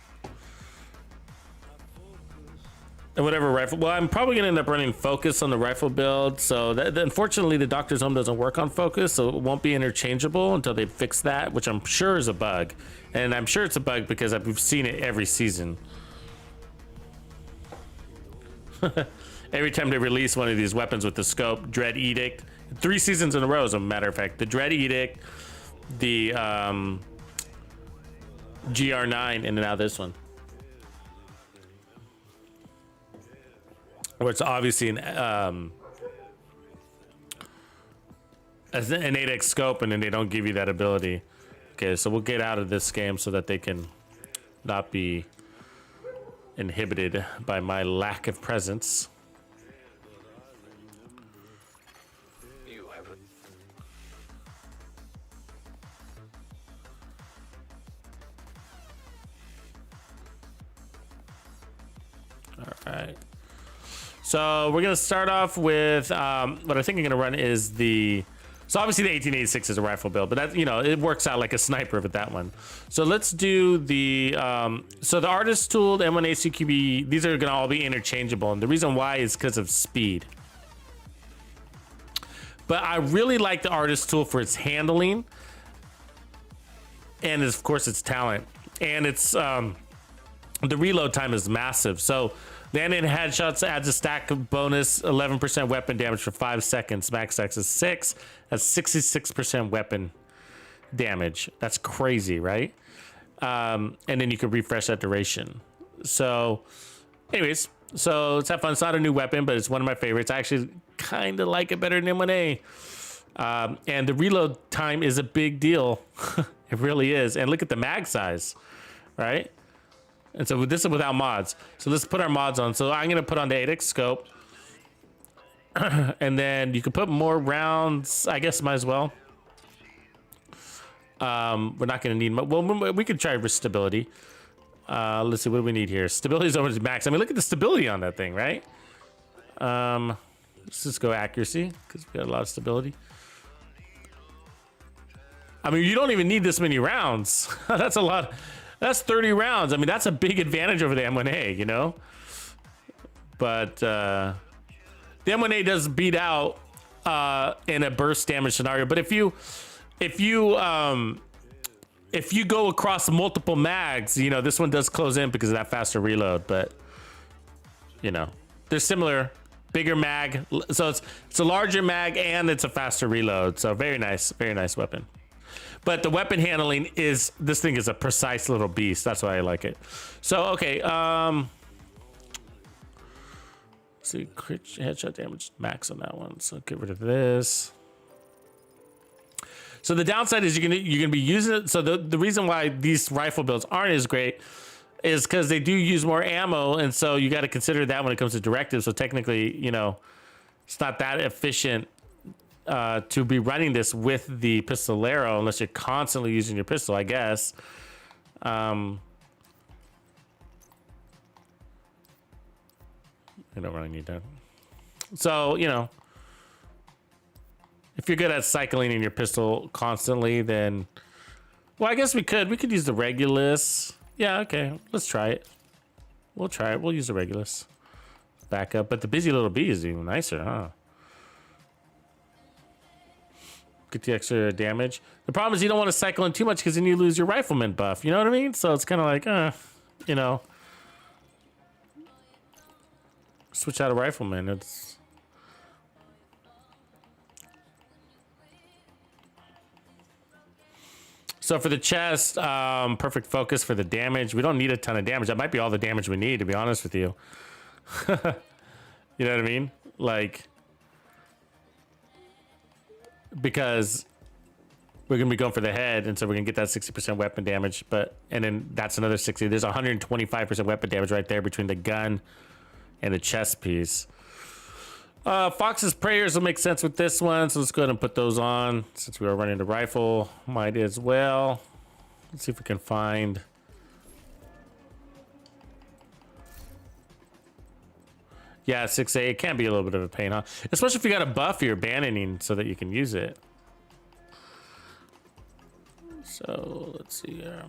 And whatever rifle, well, I'm probably gonna end up running focus on the rifle build. So unfortunately, the Doctor's Home doesn't work on focus, so it won't be interchangeable until they fix that, which I'm sure is a bug. And I'm sure it's a bug because we've seen it every season. Every time they release one of these weapons with the scope, Dread Edict, 3 seasons in a row, as a matter of fact, the Dread Edict, the GR9, and now this one. Where it's obviously an 8x scope, and then they don't give you that ability. Okay, so we'll get out of this game so that they can not be inhibited by my lack of presence. You have All right. So we're gonna start off with what I think I'm gonna run is so obviously the 1886 is a rifle build, but that, it works out like a sniper with that one. So let's do the so the artist tool, the M1A CQB, these are gonna all be interchangeable, and the reason why is because of speed. But I really like the artist tool for its handling, and of course its talent, and it's the reload time is massive. So then in headshots adds a stack of bonus 11% weapon damage for 5 seconds. Max X is 6. That's 66% weapon damage. That's crazy, right? And then you can refresh that duration. So anyways, so let's have fun. It's not a new weapon, but it's one of my favorites. I actually kind of like it better than M1A. And the reload time is a big deal. It really is. And look at the mag size, right? And so this is without mods. So let's put our mods on. So I'm gonna put on the 8x scope. And then you can put more rounds, I guess, might as well. We're not gonna need, well, we could try stability. Let's see, what do we need here? Stability is over to max. I mean, look at the stability on that thing, right? Let's just go accuracy, because we got a lot of stability. I mean, you don't even need this many rounds. That's a lot. That's 30 rounds. I mean, that's a big advantage over the M1A, But the M1A does beat out in a burst damage scenario. But if you go across multiple mags, this one does close in because of that faster reload. But they're similar, bigger mag. So it's a larger mag and it's a faster reload. So very nice weapon. But the weapon handling this thing is a precise little beast. That's why I like it. So, okay. Let's see, crit headshot damage max on that one. So get rid of this. So the downside is you're gonna be using it. So the reason why these rifle builds aren't as great is because they do use more ammo. And so you got to consider that when it comes to directives. So technically, it's not that efficient to be running this with the pistolero unless you're constantly using your pistol, I guess. I don't really need that. So, if you're good at cycling in your pistol constantly, then, well, I guess we could use the Regulus. Yeah, okay, let's try it. We'll try it. We'll use the Regulus backup, but the busy little bee is even nicer, huh? Get the extra damage. The problem is you don't want to cycle in too much because then you lose your rifleman buff. You know what I mean? So it's kind of like, you know, switch out a rifleman. It's so for the chest, perfect focus for the damage. We don't need a ton of damage. That might be all the damage we need, to be honest with you. You know what I mean? Like, because we're gonna be going for the head, and so we're gonna get that 60% weapon damage. And then that's another 60. There's 125% weapon damage right there between the gun and the chest piece. Fox's prayers will make sense with this one, so let's go ahead and put those on since we are running the rifle. Might as well. Let's see if we can find. Yeah, 6A. It can be a little bit of a pain, huh? Especially if you got a buff you're abandoning so that you can use it. So let's see here.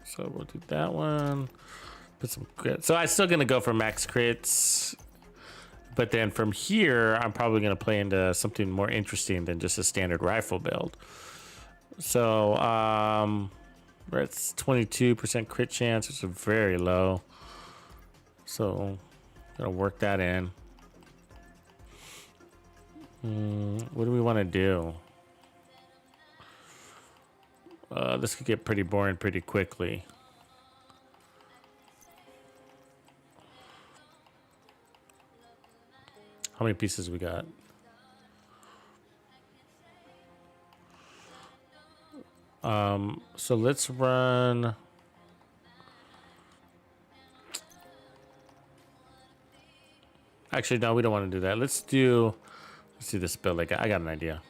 So we'll do that one. Put some crits. So I'm still gonna go for max crits, but then from here I'm probably gonna play into something more interesting than just a standard rifle build. So we're at 22% crit chance, which is very low. So gonna work that in. What do we want to do? This could get pretty boring pretty quickly. How many pieces we got? So let's run. Actually, no, we don't want to do that. Let's do this build. Like, I got an idea.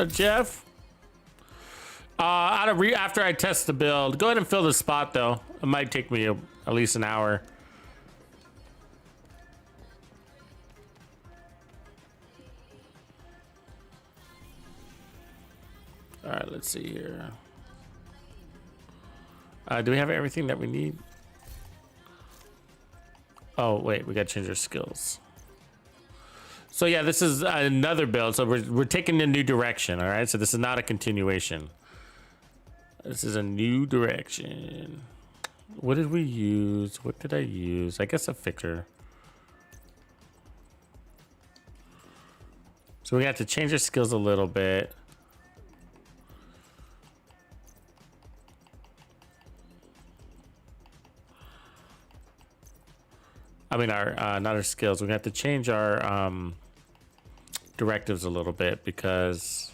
Jeff. After I test the build, go ahead and fill the spot though. It might take me at least an hour. All right, let's see here. Do we have everything that we need? Oh wait, we got to change our skills. So yeah, this is another build. So we're taking a new direction. All right. So this is not a continuation. This is a new direction. What did we use? What did I use? I guess a fixer. So we have to change our skills a little bit. I mean, our not our skills. We have to change our directives a little bit because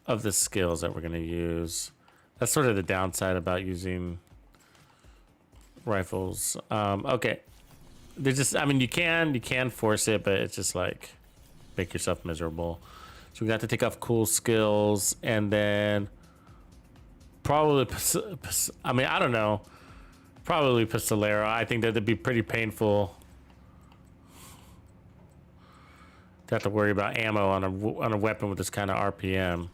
of the skills that we're going to use. That's sort of the downside about using rifles. Okay, they just, I mean, you can force it, but it's just like make yourself miserable. So we got to take off cool skills, and then probably, I mean, I don't know. Probably Pistolero. I think that'd be pretty painful to have to worry about ammo on a weapon with this kind of RPM.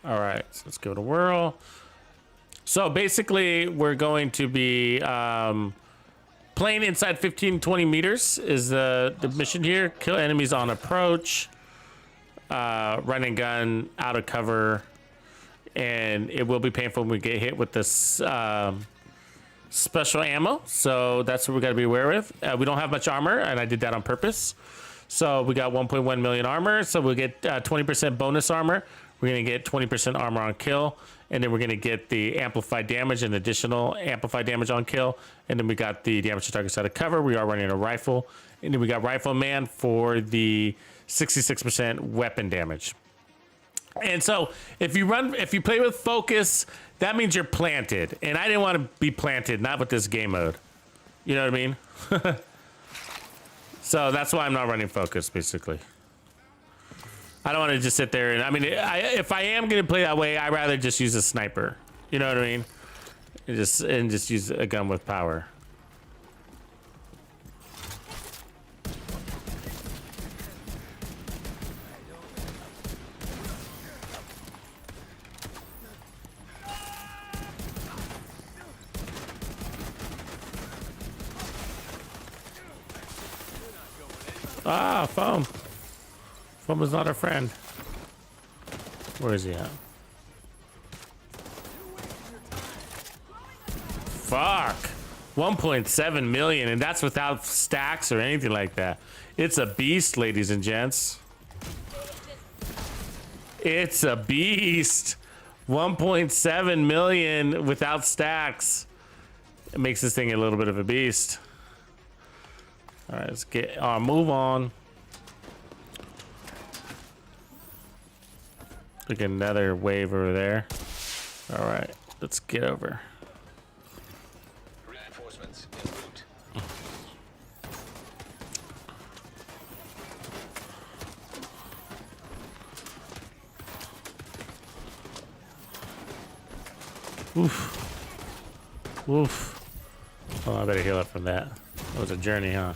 All right, so let's give it a whirl. So basically, we're going to be playing inside 15-20 meters is the mission here. Kill enemies on approach, run and gun, out of cover, and it will be painful when we get hit with this special ammo. So that's what we got to be aware with. We don't have much armor, and I did that on purpose. So we got 1.1 million armor, so we'll get 20% bonus armor. We're going to get 20% armor on kill, and then we're going to get the amplified damage and additional amplified damage on kill. And then we got the damage to targets out of cover. We are running a rifle. And then we got Rifleman for the 66% weapon damage. And so if you play with focus, that means you're planted. And I didn't want to be planted, not with this game mode. You know what I mean? So that's why I'm not running focus, basically. I don't want to just sit there and, I mean, if I am going to play that way, I'd rather just use a sniper. You know what I mean? And just use a gun with power. Ah, foam. Foam is not our friend. Where is he at? Fuck. 1.7 million, and that's without stacks or anything like that. It's a beast, ladies and gents. It's a beast. 1.7 million without stacks. It makes this thing a little bit of a beast. All right, let's get our move on. Look at another wave over there. All right, let's get over. Reinforcements en route. Oof. Oof. Oh, I better heal up from that. That was a journey, huh?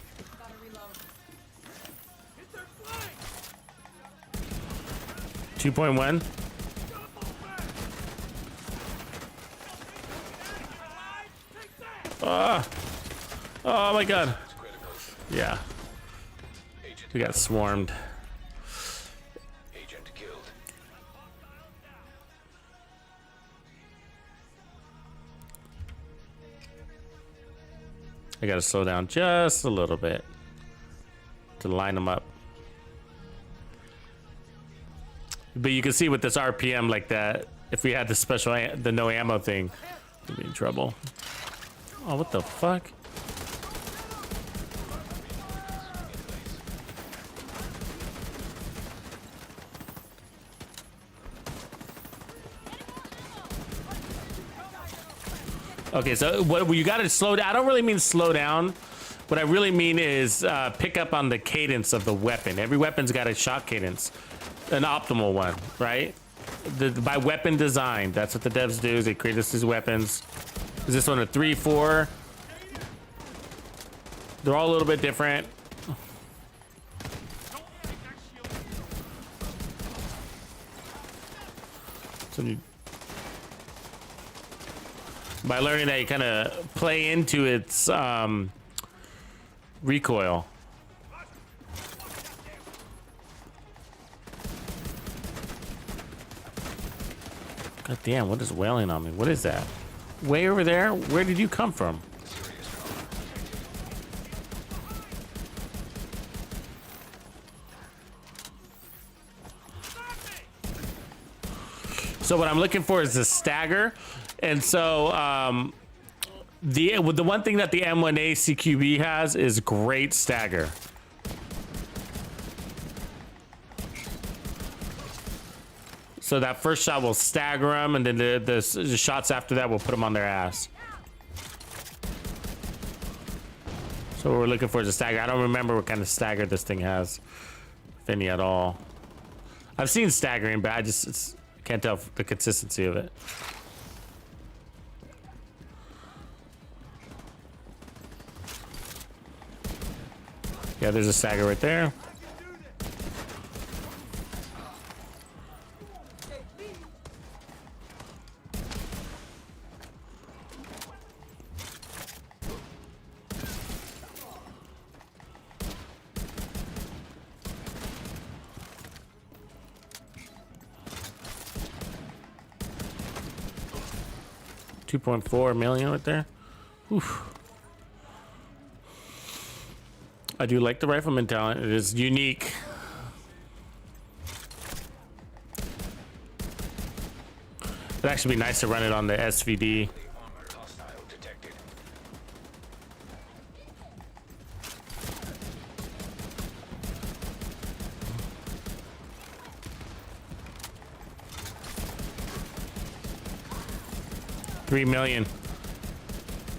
2.1. Ah! Oh my god. Yeah. We got swarmed. Agent killed. I gotta slow down just a little bit to line them up. But you can see with this RPM like that, if we had the special, the no ammo thing, we'd be in trouble. Oh, what the fuck? Okay, so what you gotta slow down. I don't really mean slow down. What I really mean is pick up on the cadence of the weapon. Every weapon's got a shot cadence. An optimal one, right? By weapon design, that's what the devs do. Is they create these weapons. Is this one a 3-4? They're all a little bit different. So by learning that, you kind of play into its recoil. God damn, what is wailing on me? What is that? Way over there? Where did you come from? So what I'm looking for is the stagger. And so The one thing that the M1A CQB has is great stagger. So that first shot will stagger them, and then the shots after that will put them on their ass. So what we're looking for is a stagger. I don't remember what kind of stagger this thing has, if any at all. I've seen staggering, but I just can't tell the consistency of it. Yeah, there's a stagger right there. $2.4 million right there. Oof. I do like the rifleman talent. It is unique. It'd actually be nice to run it on the SVD. Hostile detected. $3 million.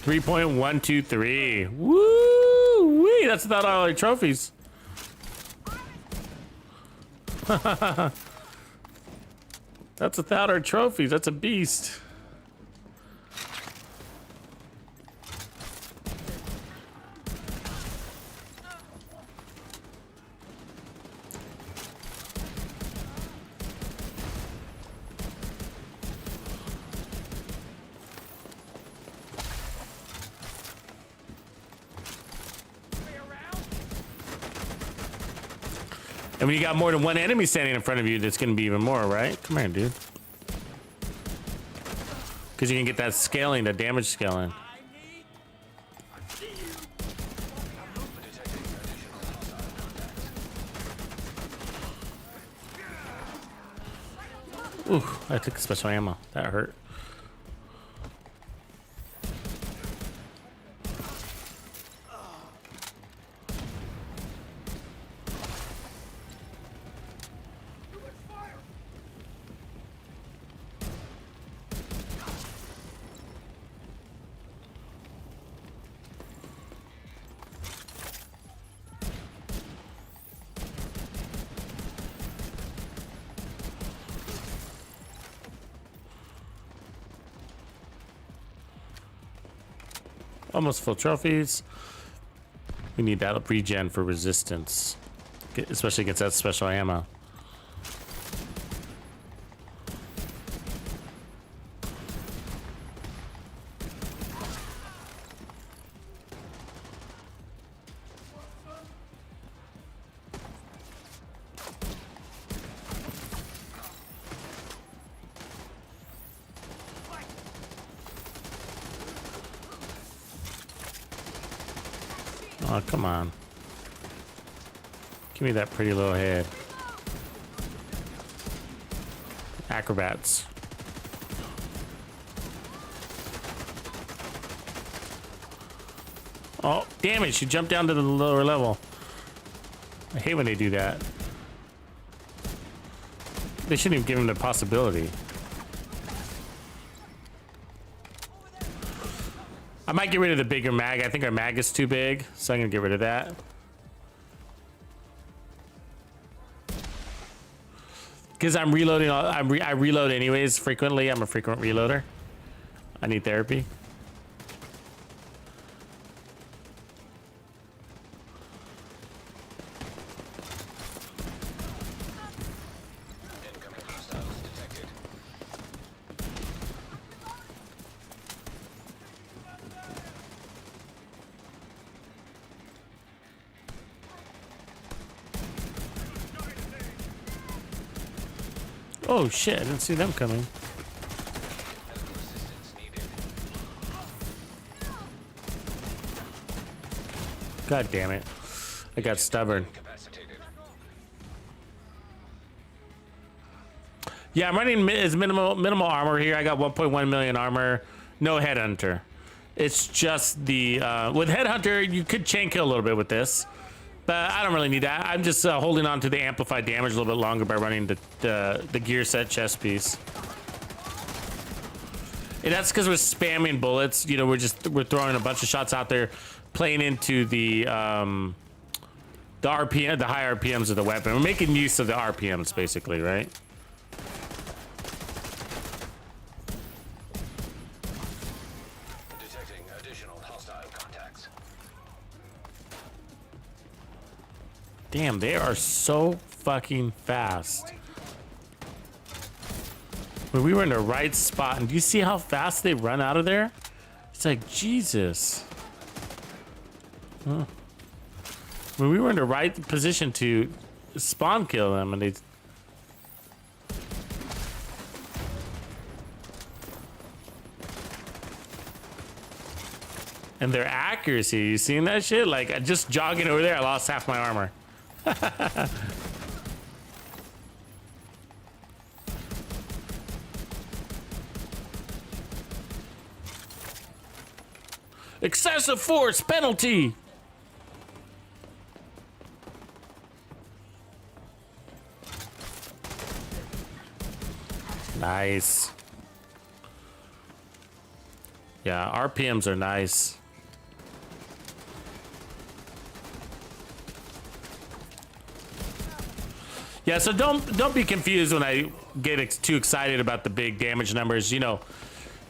3.123. Woo! Wee! That's without all our trophies. That's without our trophies. That's a beast. And when you got more than one enemy standing in front of you, that's going to be even more, right? Come here, dude. Because you can get that scaling, that damage scaling. Ooh, I took special ammo. That hurt. Almost full trophies. We need that regen for resistance, especially against that special ammo. Oh, come on. Give me that pretty little head. Acrobats. Oh, damn it. She jumped down to the lower level. I hate when they do that. They shouldn't even give him the possibility. I might get rid of the bigger mag. I think our mag is too big, so I'm gonna get rid of that. Because I'm reloading. I reload anyways frequently. I'm a frequent reloader. I need therapy. Incoming hostiles detected. Oh shit! I didn't see them coming. Medical assistance needed. God damn it! I got stubborn. Incapacitated. Yeah, I'm running as minimal armor here. I got 1.1 million armor. No headhunter. It's just the with Headhunter, you could chain kill a little bit with this, but I don't really need that. I'm just holding on to the amplified damage a little bit longer by running the gear set chest piece. And that's because we're spamming bullets. You know, we're throwing a bunch of shots out there, playing into the RPM, the high RPMs of the weapon. We're making use of the RPMs, basically, right? Detecting additional hostile contacts. Damn, they are so fucking fast. When we were in the right spot, and do you see how fast they run out of there? It's like, Jesus. Huh. When we were in the right position to spawn kill them, and they... And their accuracy, you seen that shit? Like, just jogging over there, I lost half my armor. Excessive force penalty. Nice. Yeah, RPMs are nice. Yeah, so don't be confused when I get too excited about the big damage numbers. You know,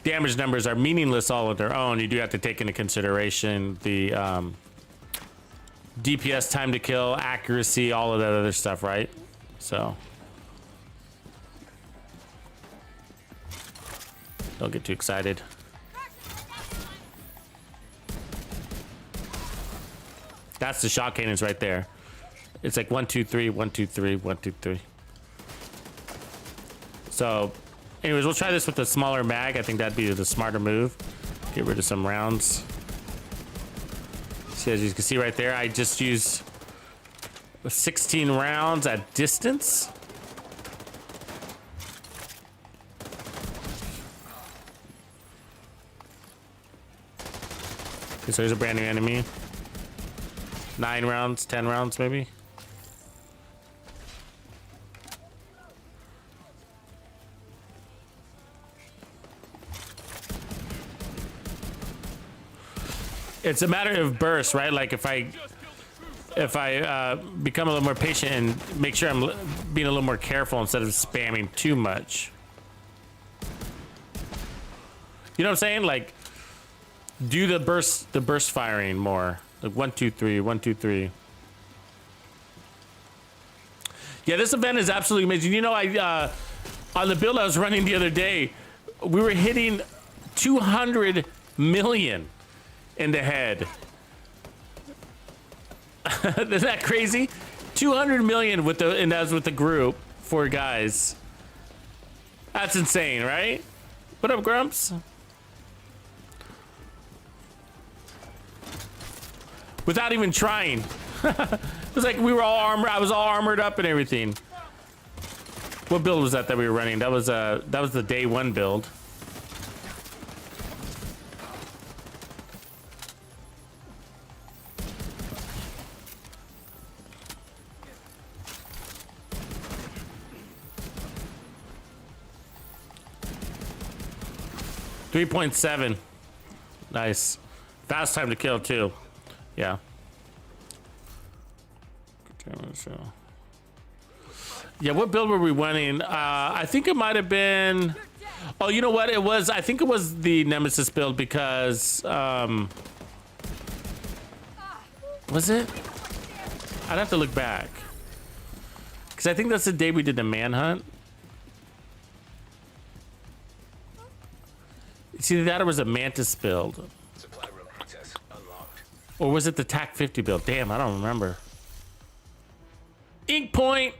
damage numbers are meaningless all on their own. You do have to take into consideration the DPS, time to kill, accuracy, all of that other stuff, right? So don't get too excited. That's the shot cannons right there. It's like 1, 2, 3, 1, 2, 3, 1, 2, 3. So anyways, we'll try this with a smaller mag. I think that'd be the smarter move. Get rid of some rounds. See, as you can see right there, I just used 16 rounds at distance. Okay, so there's a brand new enemy. 9 rounds, 10 rounds maybe. It's a matter of burst, right? Like if I become a little more patient and make sure I'm being a little more careful instead of spamming too much. You know what I'm saying? Like do the burst firing more. Like 1, 2, 3, 1, 2, 3. Yeah, this event is absolutely amazing. You know, I on the build I was running the other day, we were hitting 200 million in the head. Isn't that crazy? 200 million with the, and that was with the group, 4 guys. That's insane, right? What up, Grumps? Without even trying. It was like we were all armored. I was all armored up and everything. What build was that we were running? That was the day 1 build. .7. Nice. Fast time to kill too. Yeah. Yeah, what build were we running? I think it might have been... Oh, you know what? It was... I think it was the Nemesis build because... Was it? I'd have to look back. Because I think that's the day we did the manhunt. It's either that or was a Mantis build. Supply room access unlocked. Or was it the TAC 50 build? Damn, I don't remember. Ink point!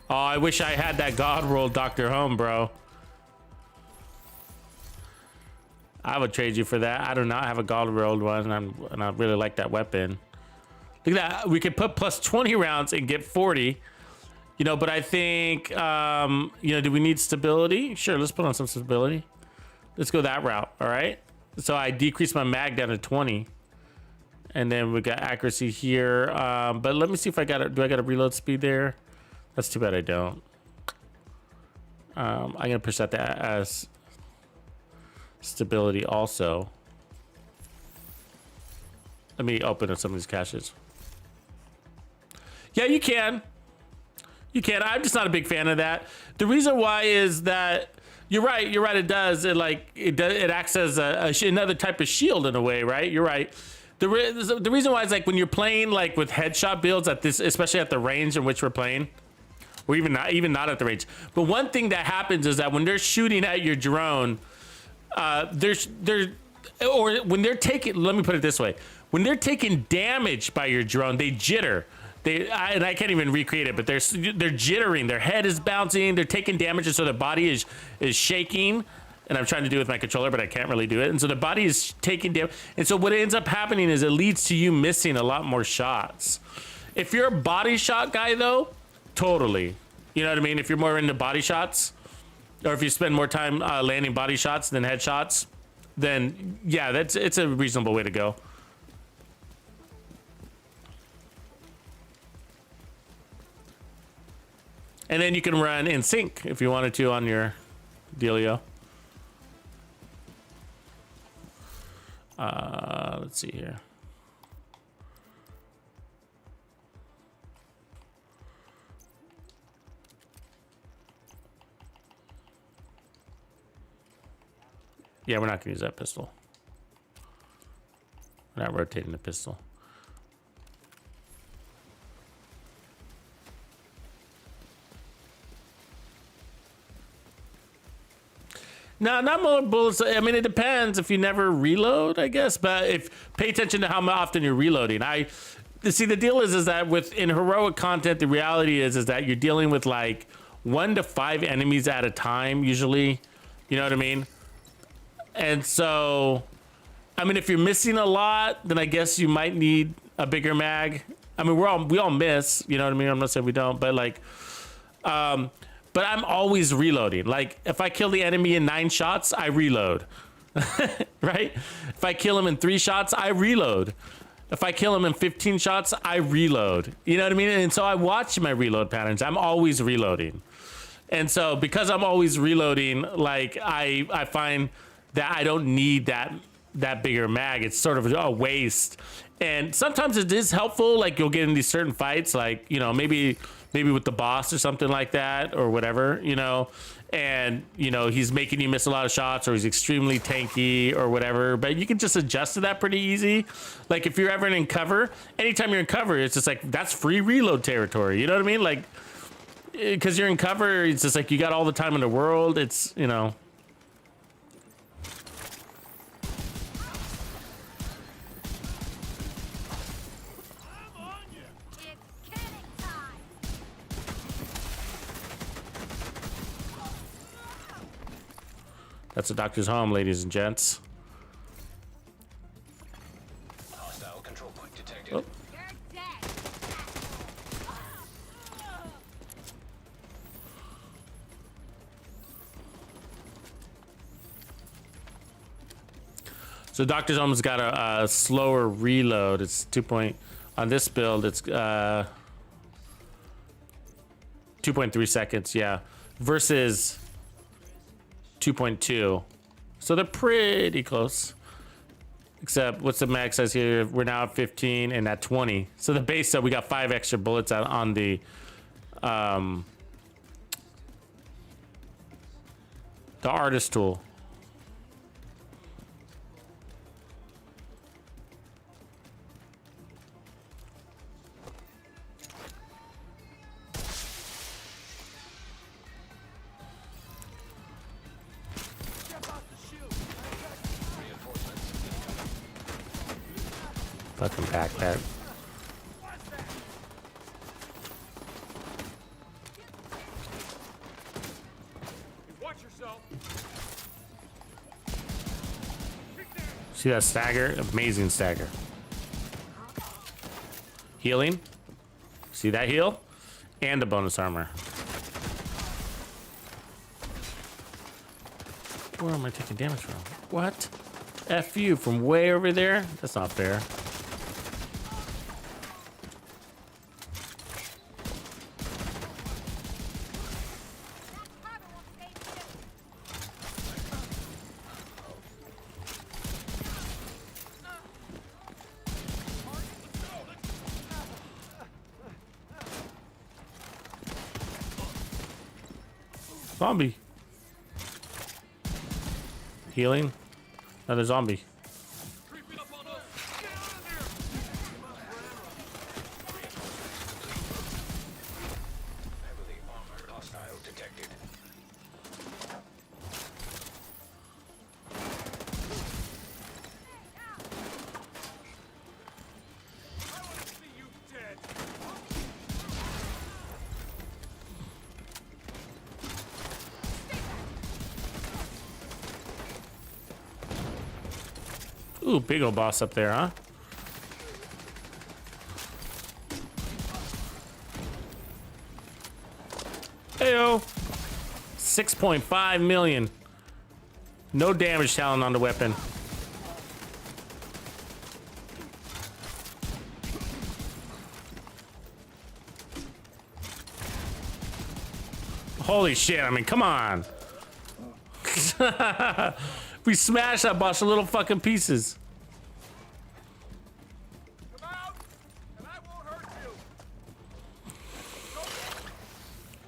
Oh, I wish I had that God roll Dr. Home, bro. I would trade you for that. I do not have a gold rolled one, and I really like that weapon. Look at that. We could put plus 20 rounds and get 40. You know, but I think, you know, do we need stability? Sure, let's put on some stability. Let's go that route, all right? So I decrease my mag down to 20. And then we got accuracy here. But let me see if I got do I got a reload speed there? That's too bad I don't. I'm gonna push that as stability also. Let me open up some of these caches. Yeah, you can. You can. I'm just not a big fan of that. The reason why is that you're right. You're right. It does. It acts as another type of shield in a way, right? You're right. The reason why is like when you're playing like with headshot builds at this, especially at the range in which we're playing, or even not at the range. But one thing that happens is that when they're shooting at your drone, or when they're taking, let me put it this way, when they're taking damage by your drone, they jitter. And I can't even recreate it, but they're jittering. Their head is bouncing. They're taking damage, and so their body is shaking. And I'm trying to do it with my controller, but I can't really do it. And so the body is taking damage. And so what ends up happening is it leads to you missing a lot more shots. If you're a body shot guy, though, totally. You know what I mean? If you're more into body shots, or if you spend more time landing body shots than headshots, then yeah, it's a reasonable way to go. And then you can run in sync if you wanted to on your dealio. Let's see here. Yeah, we're not gonna use that pistol. We're not rotating the pistol. No, not more bullets. I mean, it depends if you never reload, I guess. But if pay attention to how often you're reloading. See, the deal is that in heroic content, the reality is that you're dealing with like 1 to 5 enemies at a time, usually. You know what I mean? And so, I mean, if you're missing a lot, then I guess you might need a bigger mag. I mean, we all miss. You know what I mean? I'm not saying we don't, but like, but I'm always reloading. Like, if I kill the enemy in 9 shots, I reload. Right? If I kill him in 3 shots, I reload. If I kill him in 15 shots, I reload. You know what I mean? And so I watch my reload patterns. I'm always reloading. And so because I'm always reloading, like I find that I don't need that bigger mag. It's sort of a waste. And sometimes it is helpful. Like you'll get in these certain fights, like, you know, maybe with the boss or something like that or whatever, you know, and, you know, he's making you miss a lot of shots or he's extremely tanky or whatever, but you can just adjust to that pretty easy. Like if you're ever in cover, anytime you're in cover, it's just like, that's free reload territory. You know what I mean? Like, because you're in cover, it's just like, you got all the time in the world. It's, you know. That's the doctor's home, ladies and gents. Hostile control point detected. You're Oh. dead. So doctor's home's got a slower reload. It's 2 on this build. It's 2.3 seconds. Yeah, versus 2.2. So they're pretty close. Except what's the max size here? We're now at 15 and at 20. So the base set, we got 5 extra bullets out on the artist tool. Fucking backpack. Watch yourself. See that stagger? Amazing stagger. Healing. See that heal? And a bonus armor. Where am I taking damage from? What? F you from way over there? That's not fair. Zombie. Healing. Another zombie. Heavily armored hostile detected. I want to see you dead. Ooh, big ol' boss up there, huh? Heyo! 6.5 million. No damage talent on the weapon. Holy shit, I mean, come on. We smashed that boss to little fucking pieces. Come out, and I won't hurt you.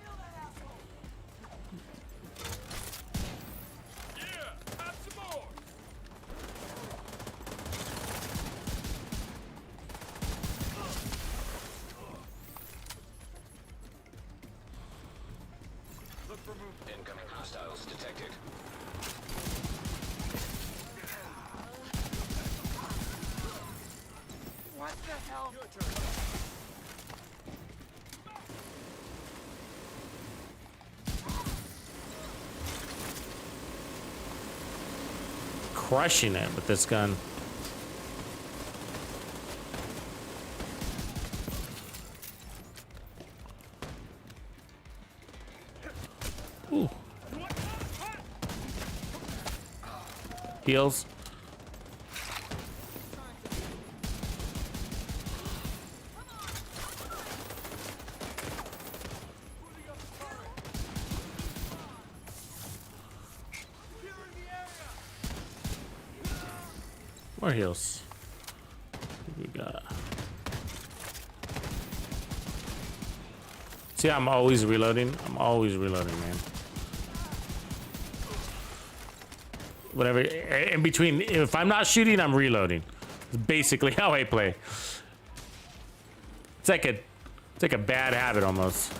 Kill that asshole. Yeah, have some more. Look for movement. Incoming hostiles detected. What the hell? Your turn. Crushing it with this gun. Ooh. Heals. More heals. What we got? See, I'm always reloading. I'm always reloading, man. Whatever. In between, if I'm not shooting, I'm reloading. It's basically how I play. It's like a bad habit almost.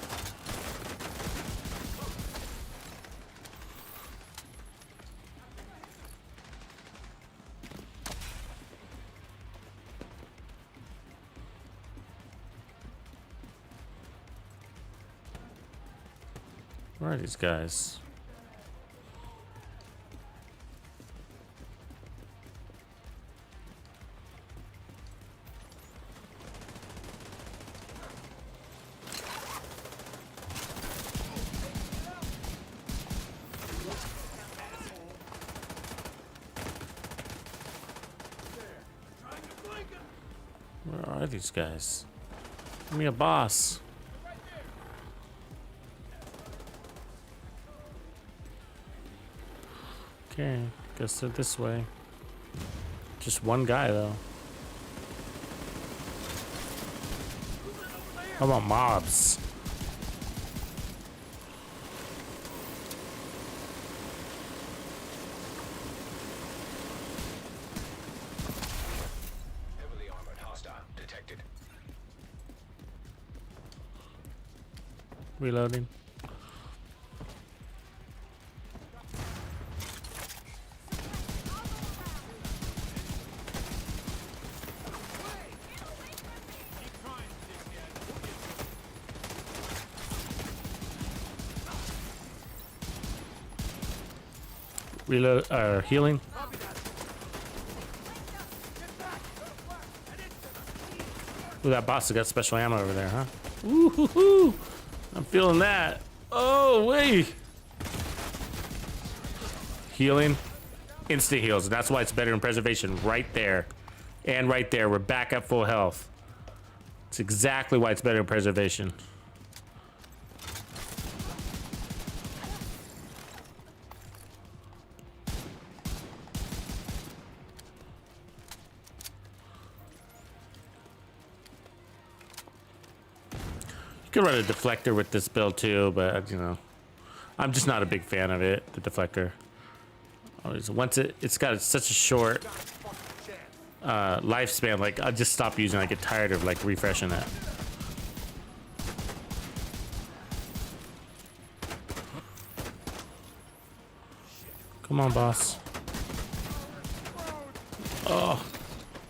Where are these guys? Where are these guys? Give me a boss. Okay, guess they're this way. Just one guy though. How about mobs? Heavily armored hostile detected. Reloading. Reload, healing. Ooh, that boss has got special ammo over there, huh? Ooh, hoo, hoo. I'm feeling that. Oh, wait. Healing. Instant heals. And that's why it's better in preservation. Right there. And right there. We're back at full health. It's exactly why it's better in preservation. You could run a deflector with this build too, but you know, I'm just not a big fan of it. The deflector. Once it's got such a short lifespan, like I just stop using it. I get tired of like refreshing it. Come on, boss. Oh,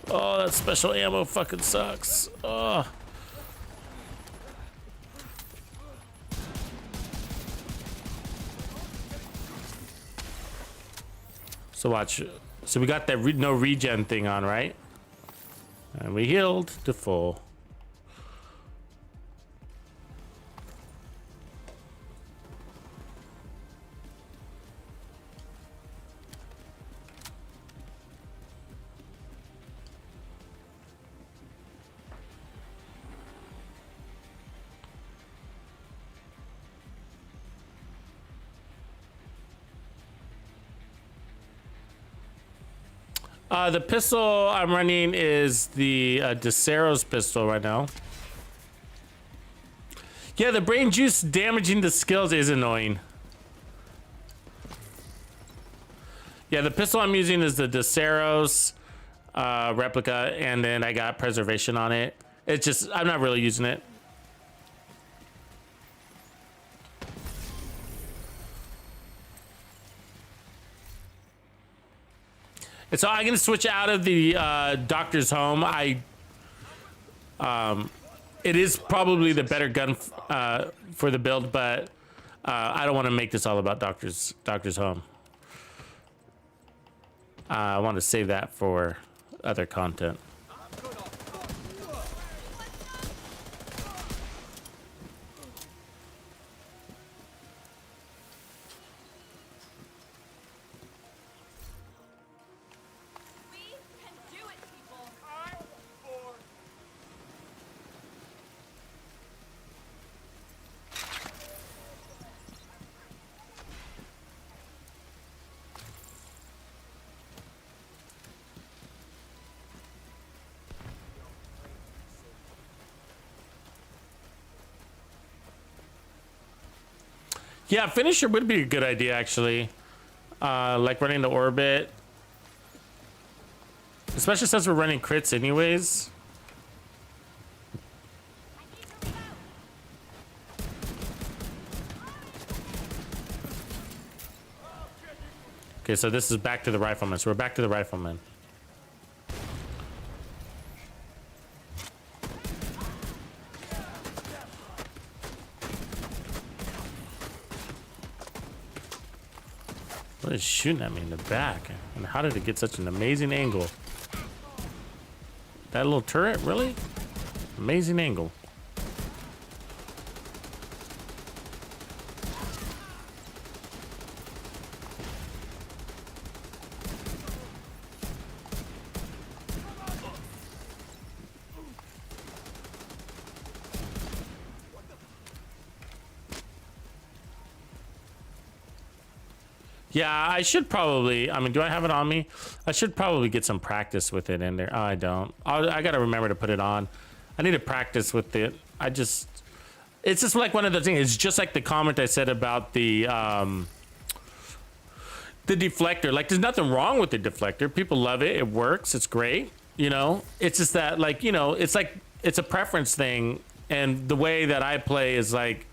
that special ammo fucking sucks. Oh. So watch. So we got that no regen thing on, right? And we healed to full. The pistol I'm running is the Decero's pistol right now. Yeah, the brain juice damaging the skills is annoying. Yeah, the pistol I'm using is the Decero's replica, and then I got preservation on it. It's just, I'm not really using it. And so I'm gonna switch out of the doctor's home. It is probably the better gun for the build, but I don't want to make this all about doctor's home. I want to save that for other content. Yeah, finisher would be a good idea, actually. Like running the orbit. Especially since we're running crits anyways. Okay, so this is back to the rifleman. So we're back to the rifleman. What is shooting at me in the back? And how did it get such an amazing angle? That little turret, really? Amazing angle. Yeah, I should probably, I mean, do I have it on me? I should probably get some practice with it in there. Oh, I don't. I got to remember to put it on. I need to practice with it. It's just like one of the things. It's just like the comment I said about the deflector. Like, there's nothing wrong with the deflector. People love it. It works. It's great. You know, it's just that, like, you know, it's like, it's a preference thing. And the way that I play is like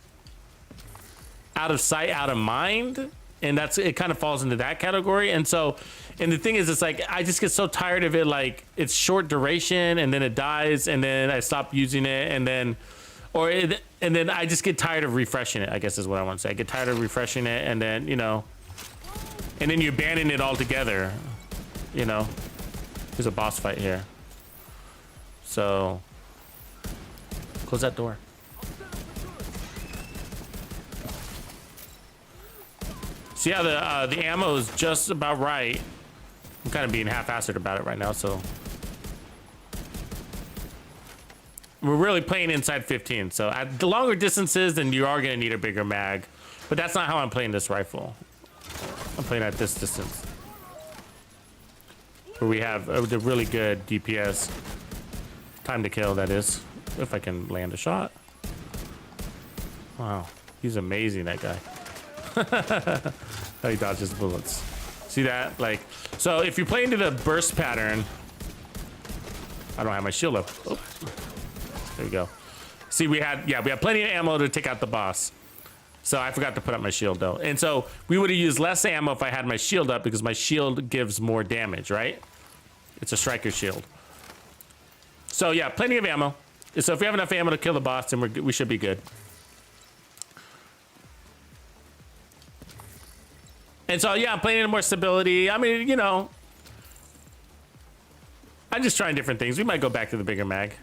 out of sight, out of mind. And it kind of falls into that category. And so, and the thing is, it's like, I just get so tired of it. Like, it's short duration and then it dies and then I stop using it. And then, and then I just get tired of refreshing it, I guess is what I want to say. I get tired of refreshing it and then, you know, and then you abandon it altogether, you know. There's a boss fight here. So, Close that door. See how the ammo is just about right. I'm kind of being half-assed about it right now, so. We're really playing inside 15, so at the longer distances, then you are gonna need a bigger mag. But that's not how I'm playing this rifle. I'm playing at this distance. Where we have a really good DPS. Time to kill, that is. If I can land a shot. Wow, he's amazing, that guy. How he dodges bullets. See that? Like, so if you play into the burst pattern, I don't have my shield up. Oh. There we go. See, we had plenty of ammo to take out the boss. So I forgot to put up my shield though. And so we would have used less ammo if I had my shield up because my shield gives more damage, right? It's a striker shield. So yeah, plenty of ammo. So if we have enough ammo to kill the boss, then we should be good. And so, yeah, I'm playing in more stability. I mean, you know, I'm just trying different things. We might go back to the bigger mag.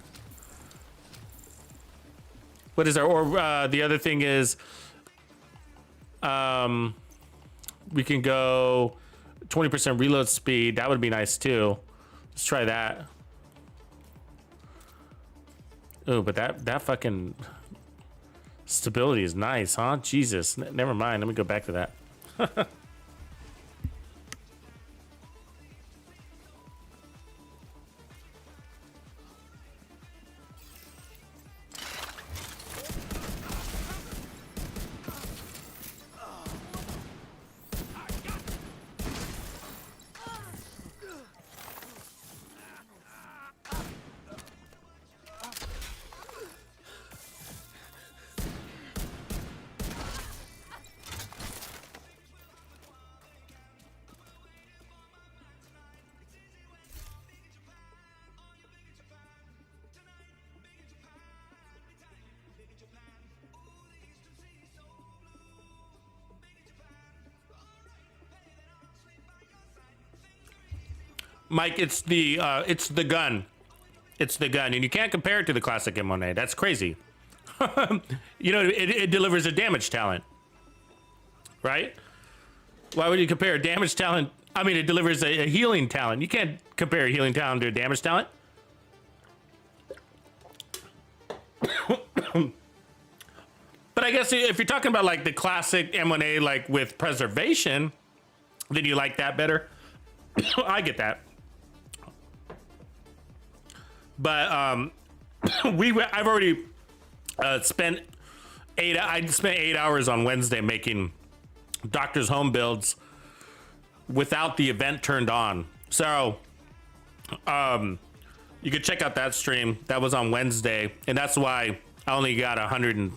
What is our, or the other thing is, we can go 20% reload speed. That would be nice too. Let's try that. Oh, but that fucking stability is nice, huh? Jesus, never mind. Let me go back to that. Mike, it's the gun. It's the gun, and you can't compare it to the classic M1A. That's crazy. You know, it delivers a damage talent, right? Why would you compare a damage talent? I mean, it delivers a healing talent. You can't compare a healing talent to a damage talent. But I guess if you're talking about like the classic M1A, like with preservation, then you like that better. I get that. But I've already spent 8 hours on Wednesday making Doctor's Home builds without the event turned on. So you could check out that stream. That was on Wednesday, and that's why I only got 100 and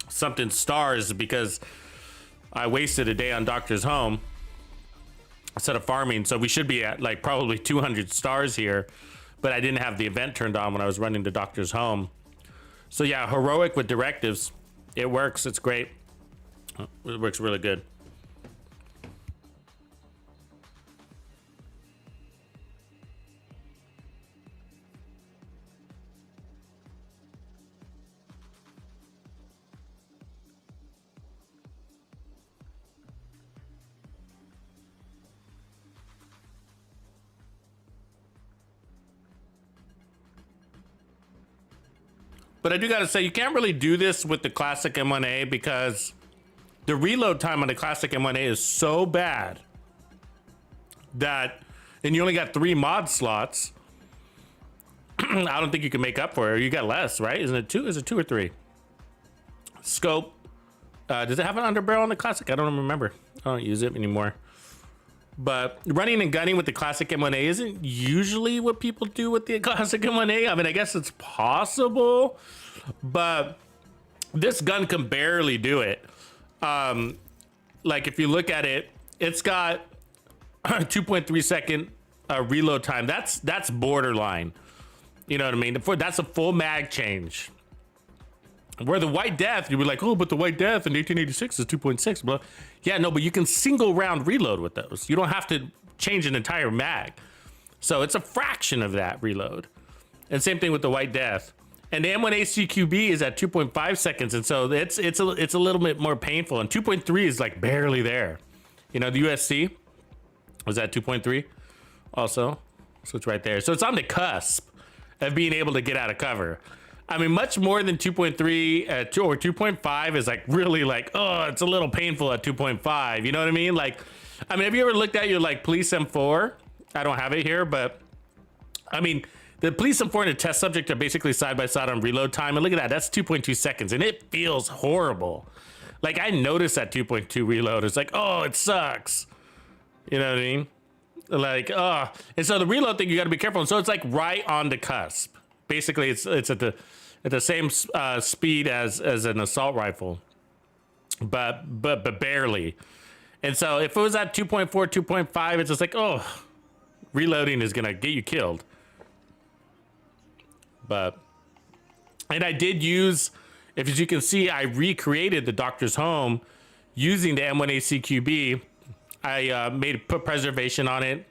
something stars, because I wasted a day on Doctor's Home instead of farming. So we should be at like probably 200 stars here, but I didn't have the event turned on when I was running to Doctor's Home. So yeah, heroic with directives. It works, it's great. It works really good. But I do gotta say, you can't really do this with the classic M1A because the reload time on the classic M1A is so bad that, and you only got 3 mod slots. I don't think you can make up for it. You got less, right? Isn't it 2? Is it 2 or 3? Scope. Does it have an underbarrel on the classic? I don't remember. I don't use it anymore. But running and gunning with the classic M1A isn't usually what people do with the classic M1A. I mean, I guess it's possible, but this gun can barely do it. Like if you look at it, it's got 2.3 second reload time. That's borderline. You know what I mean? That's a full mag change. Where the White Death, you'd be like, oh, but the White Death in 1886 is 2.6, blah. Yeah, no, but you can single round reload with those. You don't have to change an entire mag. So it's a fraction of that reload. And same thing with the White Death. And the M1A CQB is at 2.5 seconds, and so it's a little bit more painful. And 2.3 is like barely there. You know, the USC was at 2.3 also, so it's right there. So it's on the cusp of being able to get out of cover. I mean, much more than 2.3 or 2.5 is like really like, oh, it's a little painful at 2.5. You know what I mean? Like, I mean, have you ever looked at your like Police M4? I don't have it here, but I mean, the Police M4 and the test subject are basically side by side on reload time. And look at that, that's 2.2 seconds, and it feels horrible. Like, I noticed that 2.2 reload. It's like, oh, it sucks. You know what I mean? Like, oh. And so the reload thing, you got to be careful. And so it's like right on the cusp. Basically, it's at the same speed as an assault rifle, but barely. And so if it was at 2.4, 2.5, it's just like, oh, reloading is gonna get you killed. And I did use, as you can see, I recreated the Doctor's Home using the M1A CQB. I put preservation on it.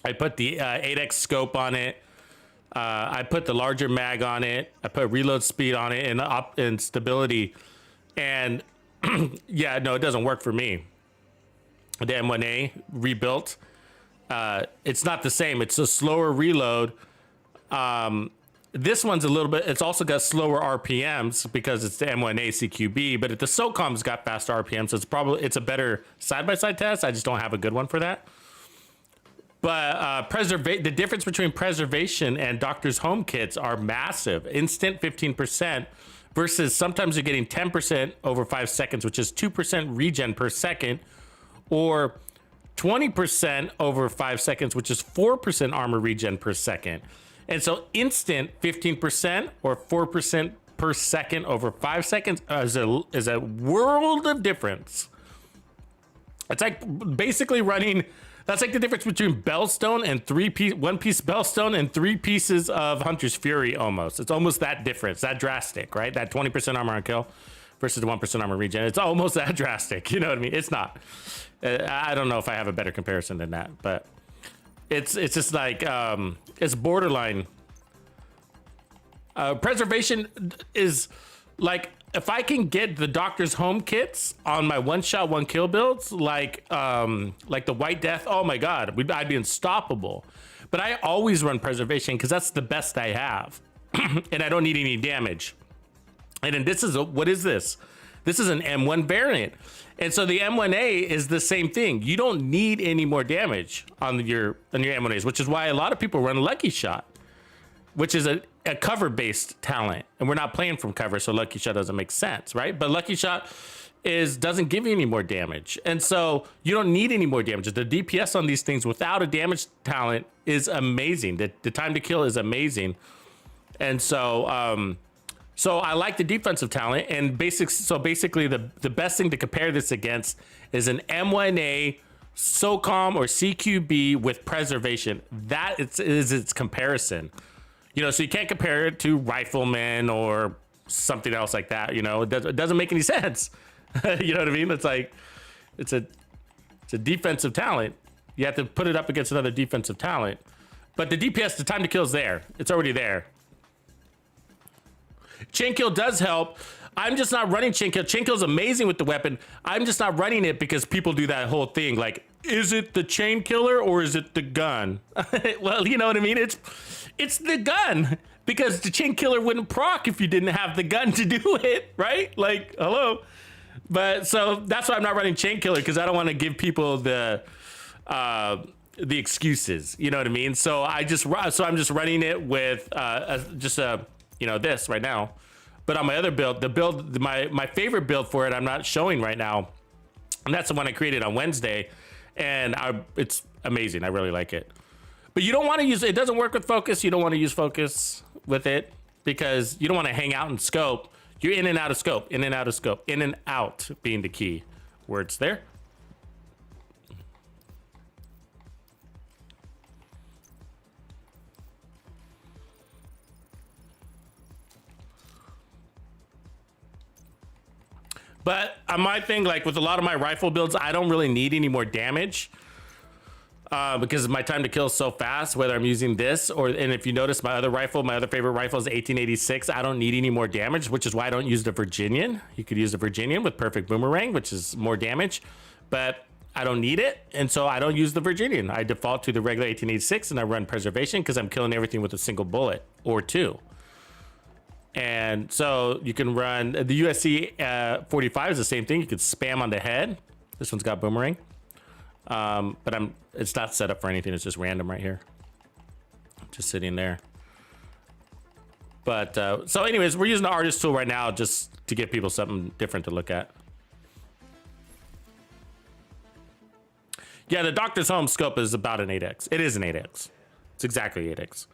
I put the 8x scope on it. I put the larger mag on it. I put reload speed on it and stability. And yeah, no, it doesn't work for me. The M1A rebuilt. It's not the same. It's a slower reload. This one's a little bit, it's also got slower RPMs because it's the M1A CQB, but the SOCOM's got faster RPMs, so it's a better side-by-side test. I just don't have a good one for that. But the difference between preservation and Doctor's Home kits are massive. Instant 15% versus sometimes you're getting 10% over 5 seconds, which is 2% regen per second, or 20% over 5 seconds, which is 4% armor regen per second. And so instant 15% or 4% per second over 5 seconds is a world of difference. It's like basically running, that's like the difference between Bellstone and one piece Bellstone and 3 pieces of Hunter's Fury almost. It's almost that difference, that drastic, right? That 20% armor on kill versus the 1% armor regen. It's almost that drastic, you know what I mean? It's not. I don't know if I have a better comparison than that, but it's just like, it's borderline. Preservation is like, if I can get the Doctor's Home kits on my one-shot, one-kill builds, like the White Death, oh my God, I'd be unstoppable. But I always run preservation because that's the best I have. And I don't need any damage. And then what is this? This is an M1 variant. And so the M1A is the same thing. You don't need any more damage on your M1As, which is why a lot of people run Lucky Shot, which is a cover-based talent. And we're not playing from cover, so Lucky Shot doesn't make sense, right? But Lucky Shot doesn't give you any more damage. And so you don't need any more damage. The DPS on these things without a damage talent is amazing. The time to kill is amazing. And so so I like the defensive talent, and basically the best thing to compare this against is an M1A SOCOM or CQB with preservation. That is its comparison. You know, so you can't compare it to Rifleman or something else like that. You know, it doesn't make any sense. You know what I mean? It's like, it's a defensive talent. You have to put it up against another defensive talent. But the DPS, the time to kill is there. It's already there. Chain kill does help. I'm just not running chain kill. Chain kill is amazing with the weapon. I'm just not running it because people do that whole thing. Like, is it the chain killer or is it the gun? Well, you know what I mean? It's the gun, because the chain killer wouldn't proc if you didn't have the gun to do it, right? Like, hello. But so that's why I'm not running chain killer, because I don't want to give people the excuses. You know what I mean? So I'm just running it with this right now. But on my other build, my favorite build for it, I'm not showing right now, and that's the one I created on Wednesday, and it's amazing. I really like it. But you don't want to use it. It doesn't work with focus. You don't want to use focus with it because you don't want to hang out in scope. You're in and out of scope, in and out of scope, in and out being the key words there. But my thing, like with a lot of my rifle builds, I don't really need any more damage. because my time to kill is so fast, whether I'm using this and if you notice my other favorite rifle is 1886. I don't need any more damage, which is why I don't use the Virginian. You could use the Virginian with perfect boomerang, which is more damage, but I don't need it. And so I don't use the Virginian. I default to the regular 1886 and I run preservation because I'm killing everything with a single bullet or two. And so you can run the USC 45 is the same thing. You could spam on the head. This one's got boomerang. But it's not set up for anything. It's just random right here. Just sitting there. But, so anyways, we're using the artist tool right now just to give people something different to look at. Yeah, the Doctor's Home scope is about an 8x. It is an 8x. It's exactly 8x.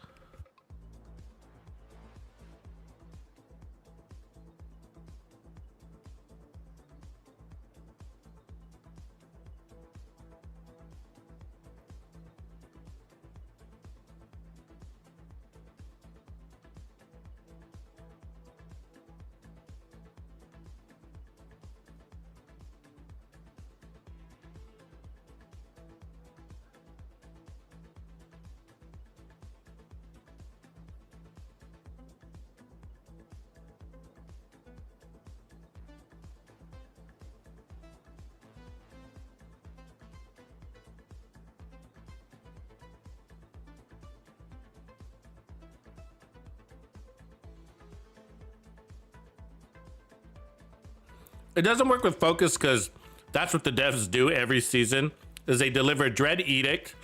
It doesn't work with focus because that's what the devs do every season is they deliver Dread Edict,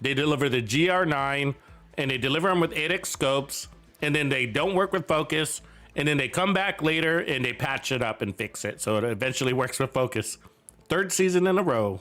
they deliver the GR9, and they deliver them with 8x scopes, and then they don't work with focus, and then they come back later and they patch it up and fix it. So it eventually works with focus. Third season in a row.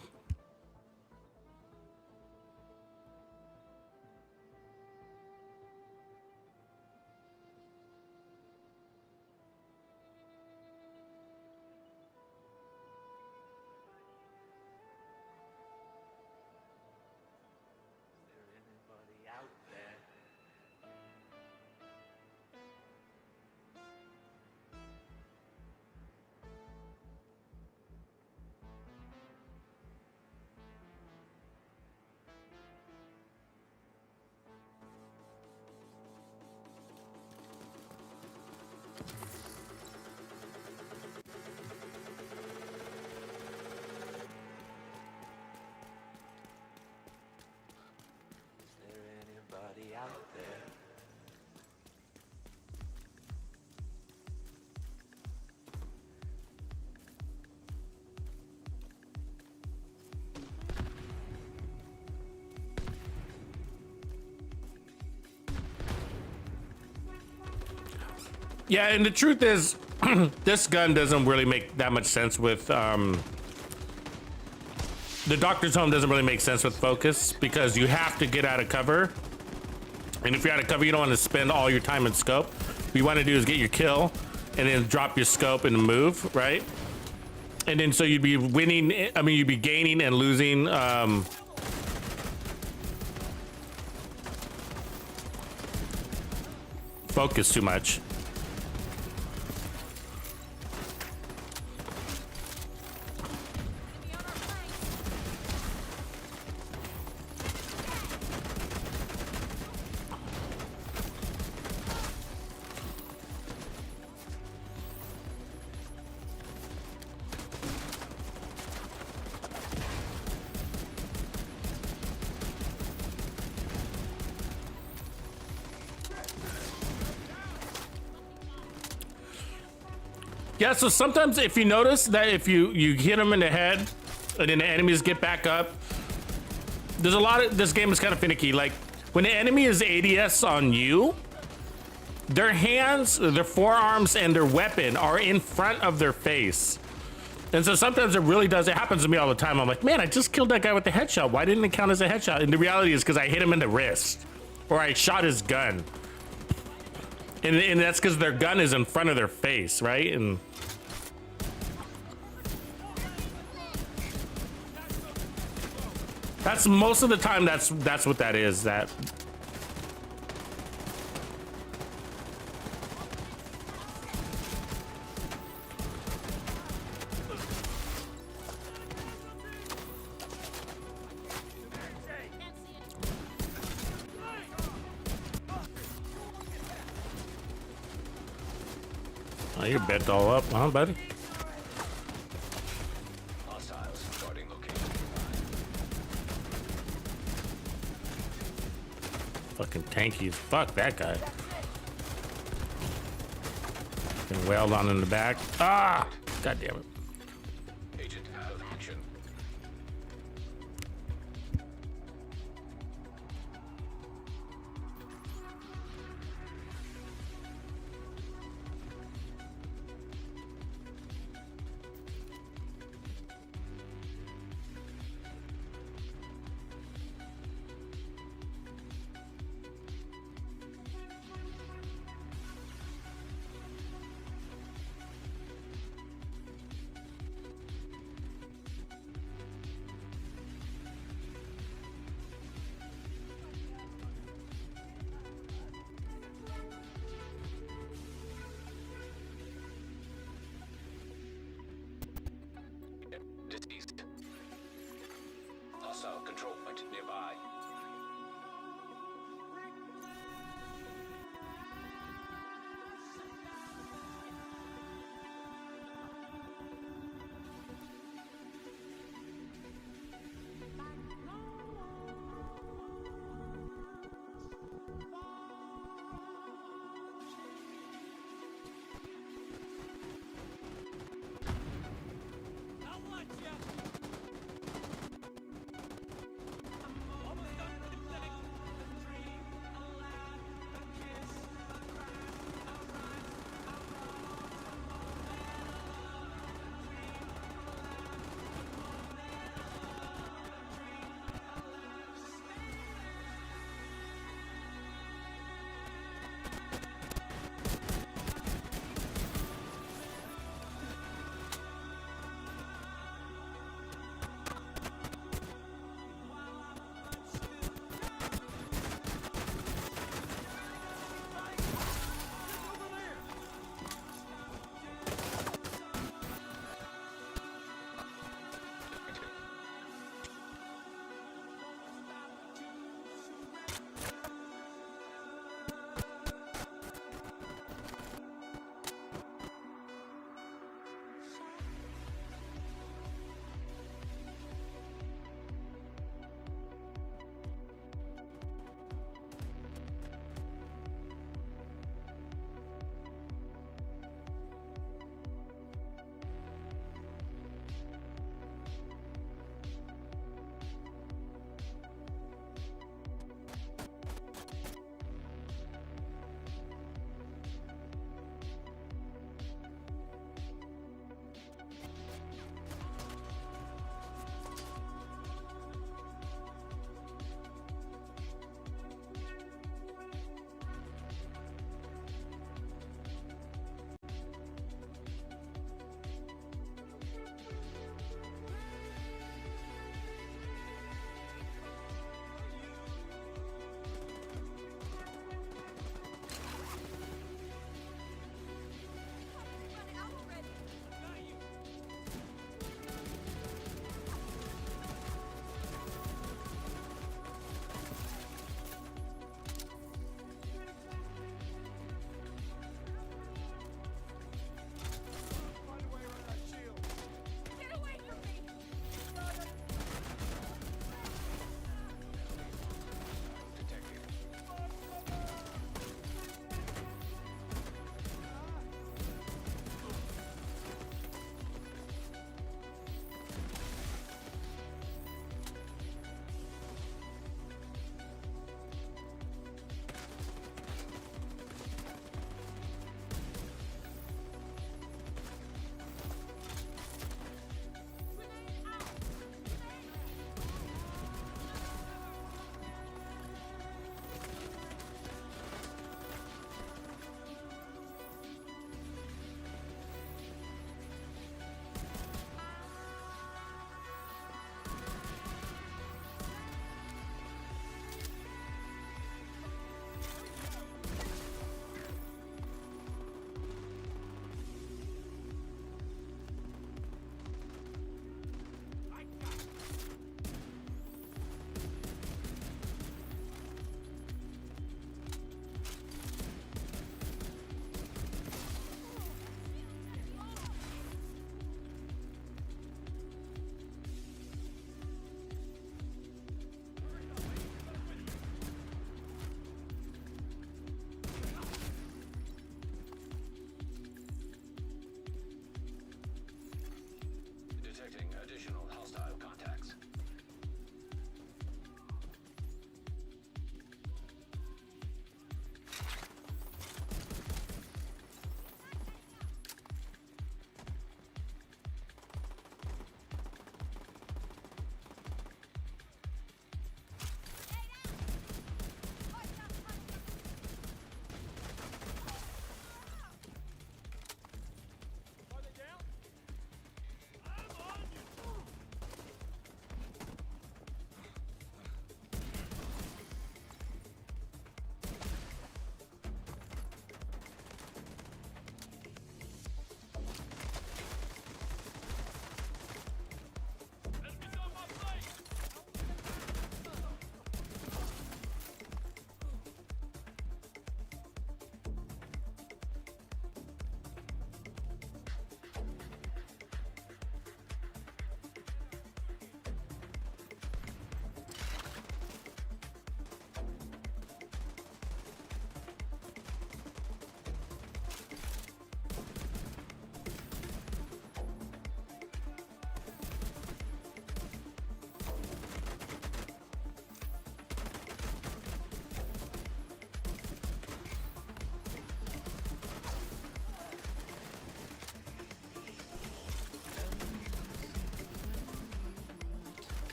Yeah, and the truth is, this gun doesn't really make that much sense with, the Doctor's Home doesn't really make sense with focus because you have to get out of cover. And if you're out of cover, you don't want to spend all your time in scope. What you want to do is get your kill and then drop your scope and move, right? And then so you'd be winning, you'd be gaining and losing, focus too much. Yeah, so sometimes if you notice that if you hit them in the head and then the enemies get back up, there's a lot of, this game is kind of finicky. Like when the enemy is ADS on you, their hands, their forearms, and their weapon are in front of their face. And so sometimes it really does, it happens to me all the time. I'm like, man, I just killed that guy with the headshot. Why didn't it count as a headshot? And the reality is because I hit him in the wrist or I shot his gun. And that's because their gun is in front of their face, right? And that's most of the time. That's what that is. That. Oh, you're bent all up, huh, buddy? Hostiles guarding location. Fucking tanky as fuck, that guy. Been wailed on in the back. Ah! God damn it. Agent out of action. Deceased. Hostile control point nearby. I'll watch ya.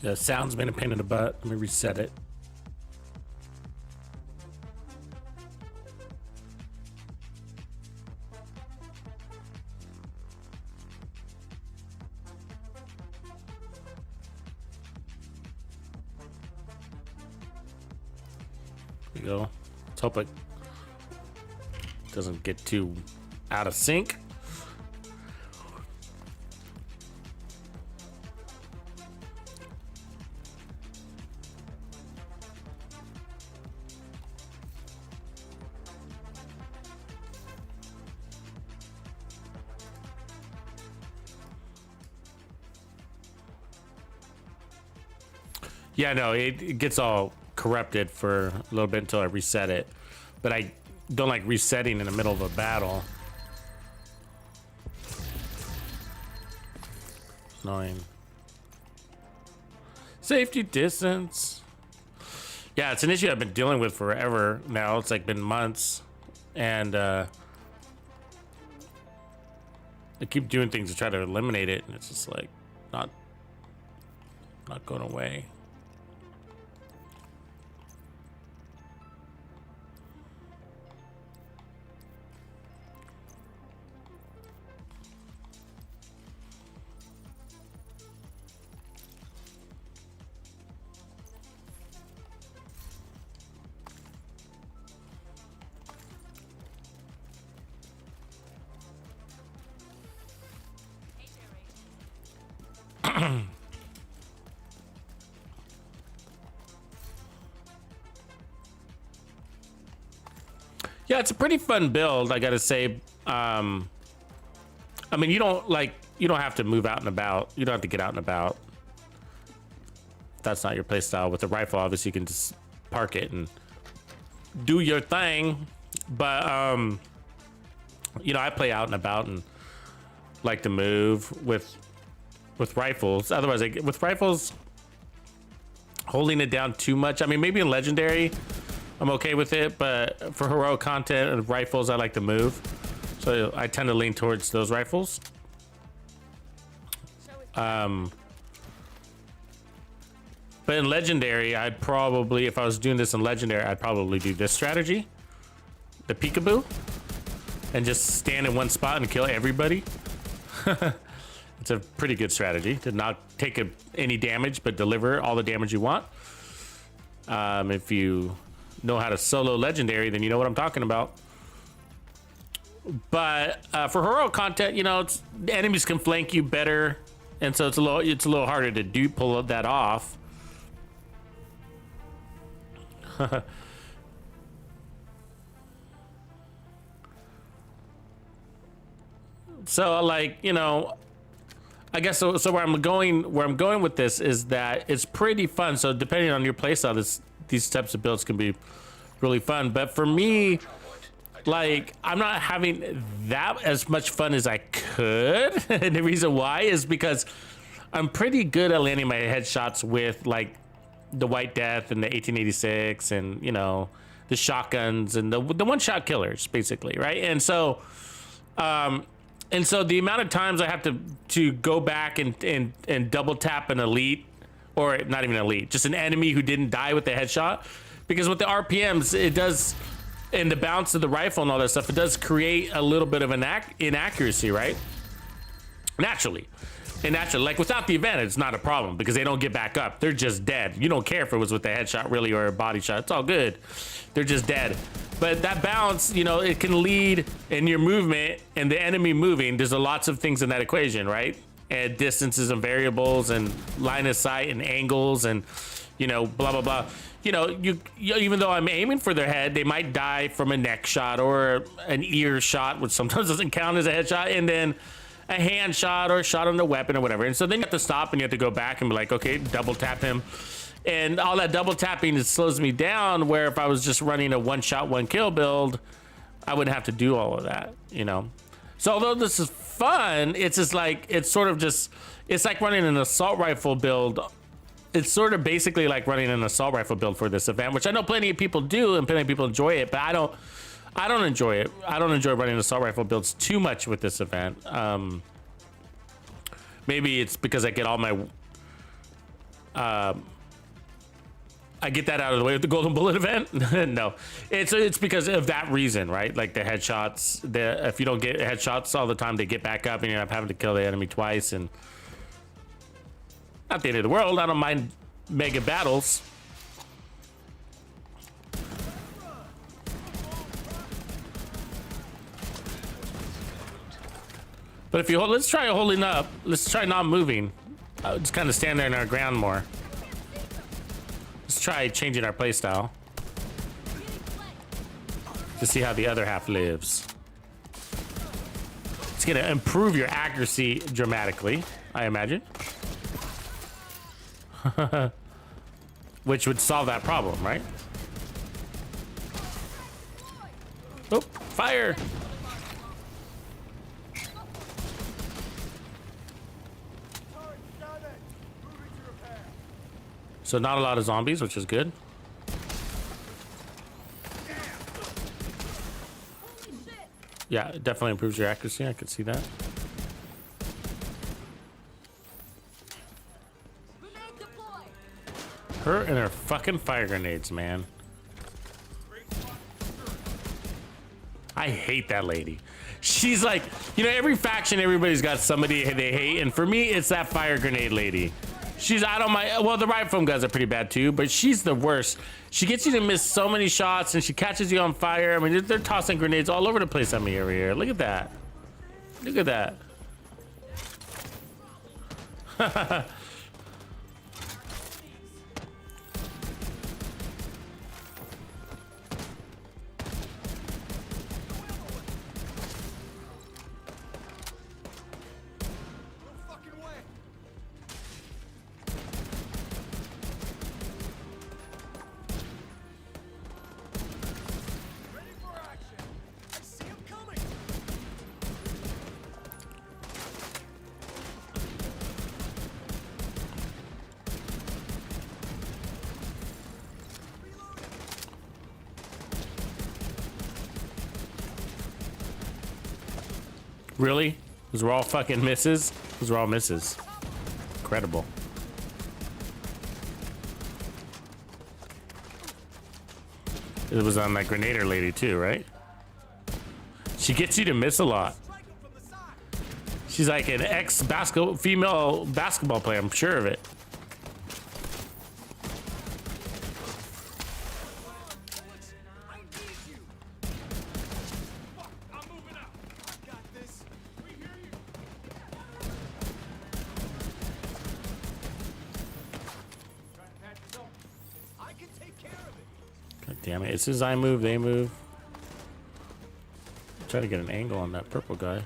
The sound's been a pain in the butt. Let me reset it. There we go. Let's hope it doesn't get too out of sync. Yeah, no, it gets all corrupted for a little bit until I reset it. But I don't like resetting in the middle of a battle. Annoying. Safety distance. Yeah, it's an issue I've been dealing with forever now. It's like been months. And I keep doing things to try to eliminate it, and it's just like not going away. Yeah, it's a pretty fun build, I gotta say. I mean, you don't have to move out and about. You don't have to get out and about. If that's not your play style. With a rifle, obviously you can just park it and do your thing. But you know, I play out and about and like to move with rifles. Otherwise, with rifles, holding it down too much. I mean, maybe in legendary, I'm okay with it, but for heroic content and rifles, I like to move. So I tend to lean towards those rifles. But in legendary, I'd probably, if I was doing this in legendary, I'd probably do this strategy, the peekaboo, and just stand in one spot and kill everybody. It's a pretty good strategy to not take any damage, but deliver all the damage you want. If you know how to solo legendary, then you know what I'm talking about. But for heroic content, you know, the enemies can flank you better, and so it's a little harder to pull that off. So like, you know, I guess so where I'm going with this is that it's pretty fun. So depending on your playstyle, these types of builds can be really fun. But for me, like, I'm not having that as much fun as I could. And the reason why is because I'm pretty good at landing my headshots with like the White Death and the 1886 and, you know, the shotguns and the one-shot killers, basically, right? And so the amount of times I have to go back and double tap an elite, or not even elite, just an enemy who didn't die with the headshot, because with the RPMs, it does, and the bounce of the rifle and all that stuff, it does create a little bit of an inaccuracy, right? Naturally, like without the event, it's not a problem because they don't get back up. They're just dead. You don't care if it was with a headshot really or a body shot. It's all good. They're just dead. But that bounce, you know, it can lead in your movement and the enemy moving. There's lots of things in that equation, right? And distances and variables and line of sight and angles and, you know, blah, blah, blah. You know, you even though I'm aiming for their head, they might die from a neck shot or an ear shot, which sometimes doesn't count as a headshot, and then a hand shot or a shot on the weapon or whatever. And so then you have to stop and you have to go back and be like, okay, double tap him. And all that double tapping, it slows me down, where if I was just running a one shot, one kill build, I wouldn't have to do all of that, you know? So although this is fun, it's just like, it's like running an assault rifle build. It's sort of basically like running an assault rifle build for this event, which I know plenty of people do and plenty of people enjoy it, but I don't enjoy it. I don't enjoy running assault rifle builds too much with this event. Maybe it's because I get all my I get that out of the way with the golden bullet event. No, it's because of that reason, right? Like the headshots. If you don't get headshots all the time, they get back up, and you end up having to kill the enemy twice. And not the end of the world. I don't mind mega battles. But if you hold, let's try holding up. Let's try not moving. Just kind of stand there in our ground more. Let's try changing our playstyle to see how the other half lives. It's gonna improve your accuracy dramatically, I imagine. Which would solve that problem, right? Oh, fire! So not a lot of zombies, which is good. Yeah, it definitely improves your accuracy. I could see that. Her and her fucking fire grenades, man. I hate that lady. She's like, you know, every faction, everybody's got somebody they hate, and for me, it's that fire grenade lady. She's, I don't mind. Well, the rifle guys are pretty bad too, but she's the worst. She gets you to miss so many shots, and she catches you on fire. I mean, they're tossing grenades all over the place on me over here. Look at that. Look at that. Really? Those were all fucking misses? Those were all misses. Incredible. It was on that grenader lady too, right? She gets you to miss a lot. She's like an female basketball player, I'm sure of it. Damn it, as soon as I move, they move. Try to get an angle on that purple guy.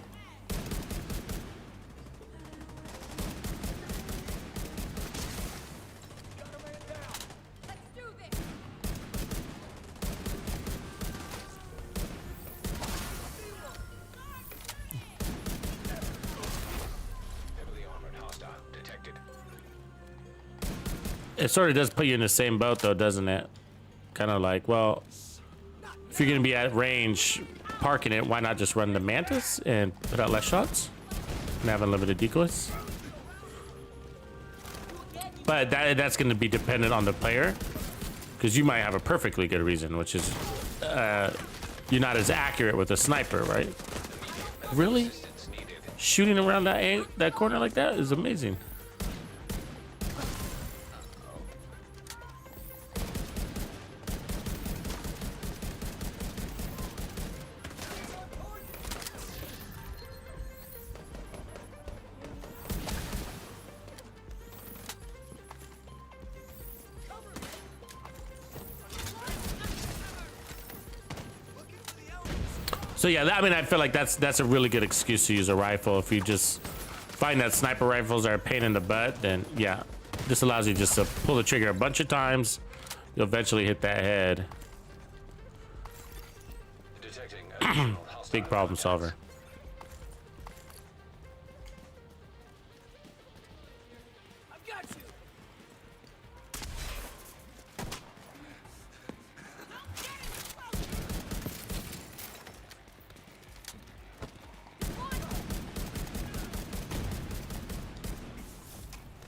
Heavily armored hostile detected. It sort of does put you in the same boat though, doesn't it? Kind of like, well, if you're gonna be at range parking it, why not just run the Mantis and put out less shots and have unlimited decoys? But that's gonna be dependent on the player, because you might have a perfectly good reason, which is you're not as accurate with a sniper, right? Really? Shooting around that corner like that is amazing. So yeah, I mean, I feel like that's a really good excuse to use a rifle. If you just find that sniper rifles are a pain in the butt, then yeah, this allows you just to pull the trigger a bunch of times. You'll eventually hit that head. Detecting Big problem solver. I've got you.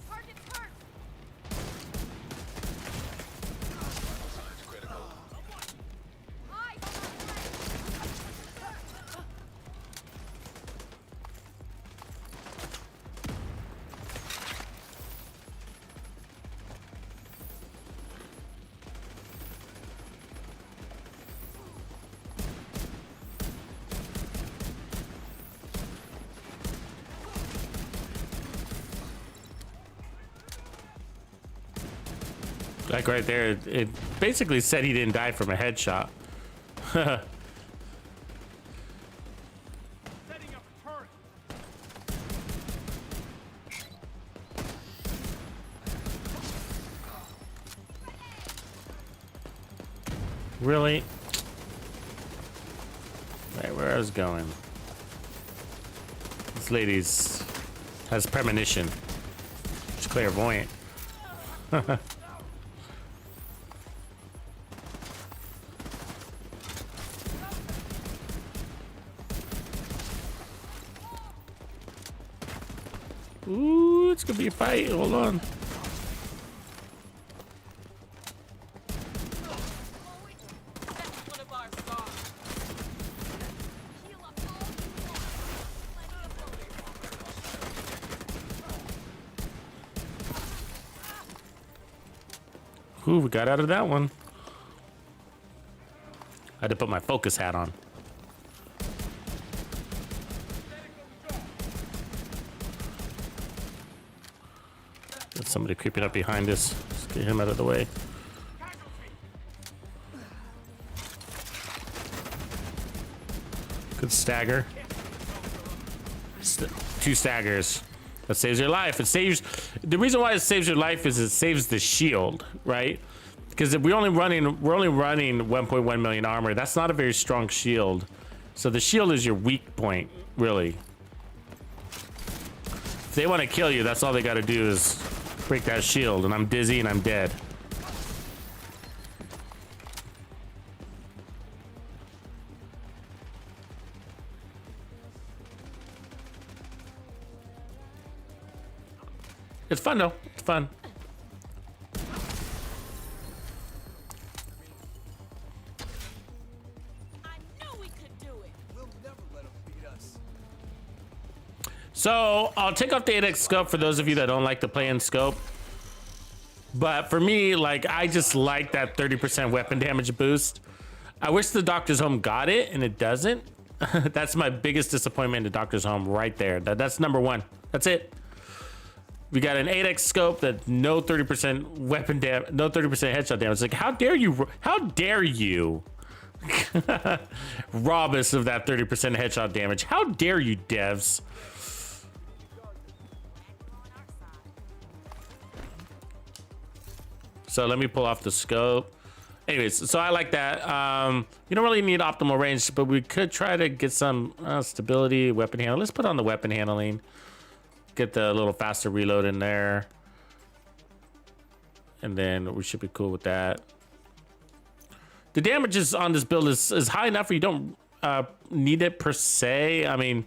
Target's hurt. Like right there, it basically said he didn't die from a headshot. Setting up a turret. Really? Right where I was going. This lady's has premonition. She's clairvoyant. Ooh, it's gonna be a fight. Hold on. That's one of our stars. Heal up all you want. Ooh, we got out of that one. I had to put my focus hat on. There's somebody creeping up behind us. Let's get him out of the way. Good stagger. 2 staggers. That saves your life. It saves. The reason why it saves your life is it saves the shield, right? Because if we're only running 1.1 million armor. That's not a very strong shield. So the shield is your weak point, really. If they want to kill you, that's all they got to do is break that shield, and I'm dizzy and I'm dead. It's fun though. It's fun. I knew we could do it. We'll never let them beat us. So I'll take off the 8x scope for those of you that don't like to play in scope. But for me, like, I just like that 30% weapon damage boost. I wish the Doctor's Home got it, and it doesn't. That's my biggest disappointment in the Doctor's Home right there. That's number 1. That's it. We got an 8x scope that no 30% weapon damage, no 30% headshot damage. Like, how dare you? How dare you rob us of that 30% headshot damage? How dare you, devs? So let me pull off the scope. Anyways, so I like that. You don't really need optimal range, but we could try to get some stability, weapon handling. Let's put on the weapon handling. Get the little faster reload in there. And then we should be cool with that. The damages on this build is high enough where you don't need it per se. I mean,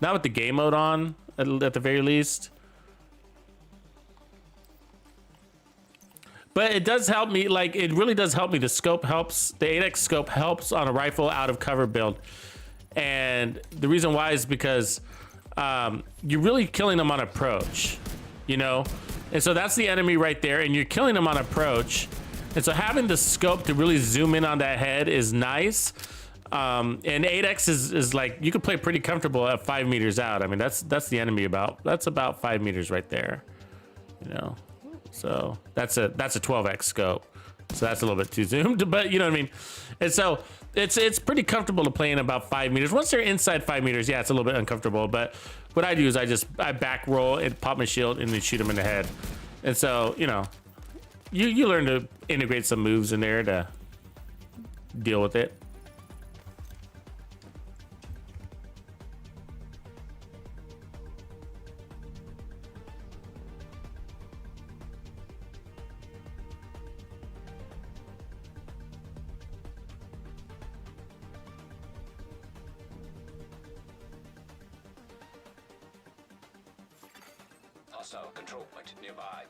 not with the game mode on, at the very least. But it does help me, like, it really does help me. The scope helps, the 8x scope helps on a rifle out of cover build. And the reason why is because you're really killing them on approach, you know? And so that's the enemy right there, and you're killing them on approach. And so having the scope to really zoom in on that head is nice. And 8x is like, you can play pretty comfortable at 5 meters out. I mean, that's the enemy that's about 5 meters right there, you know? So that's a 12x scope. So that's a little bit too zoomed, but you know what I mean? And so it's pretty comfortable to play in about 5 meters. Once they're inside 5 meters, yeah, it's a little bit uncomfortable. But what I do is I back roll and pop my shield and then shoot them in the head. And so, you know, you learn to integrate some moves in there to deal with it. Hostile control point nearby.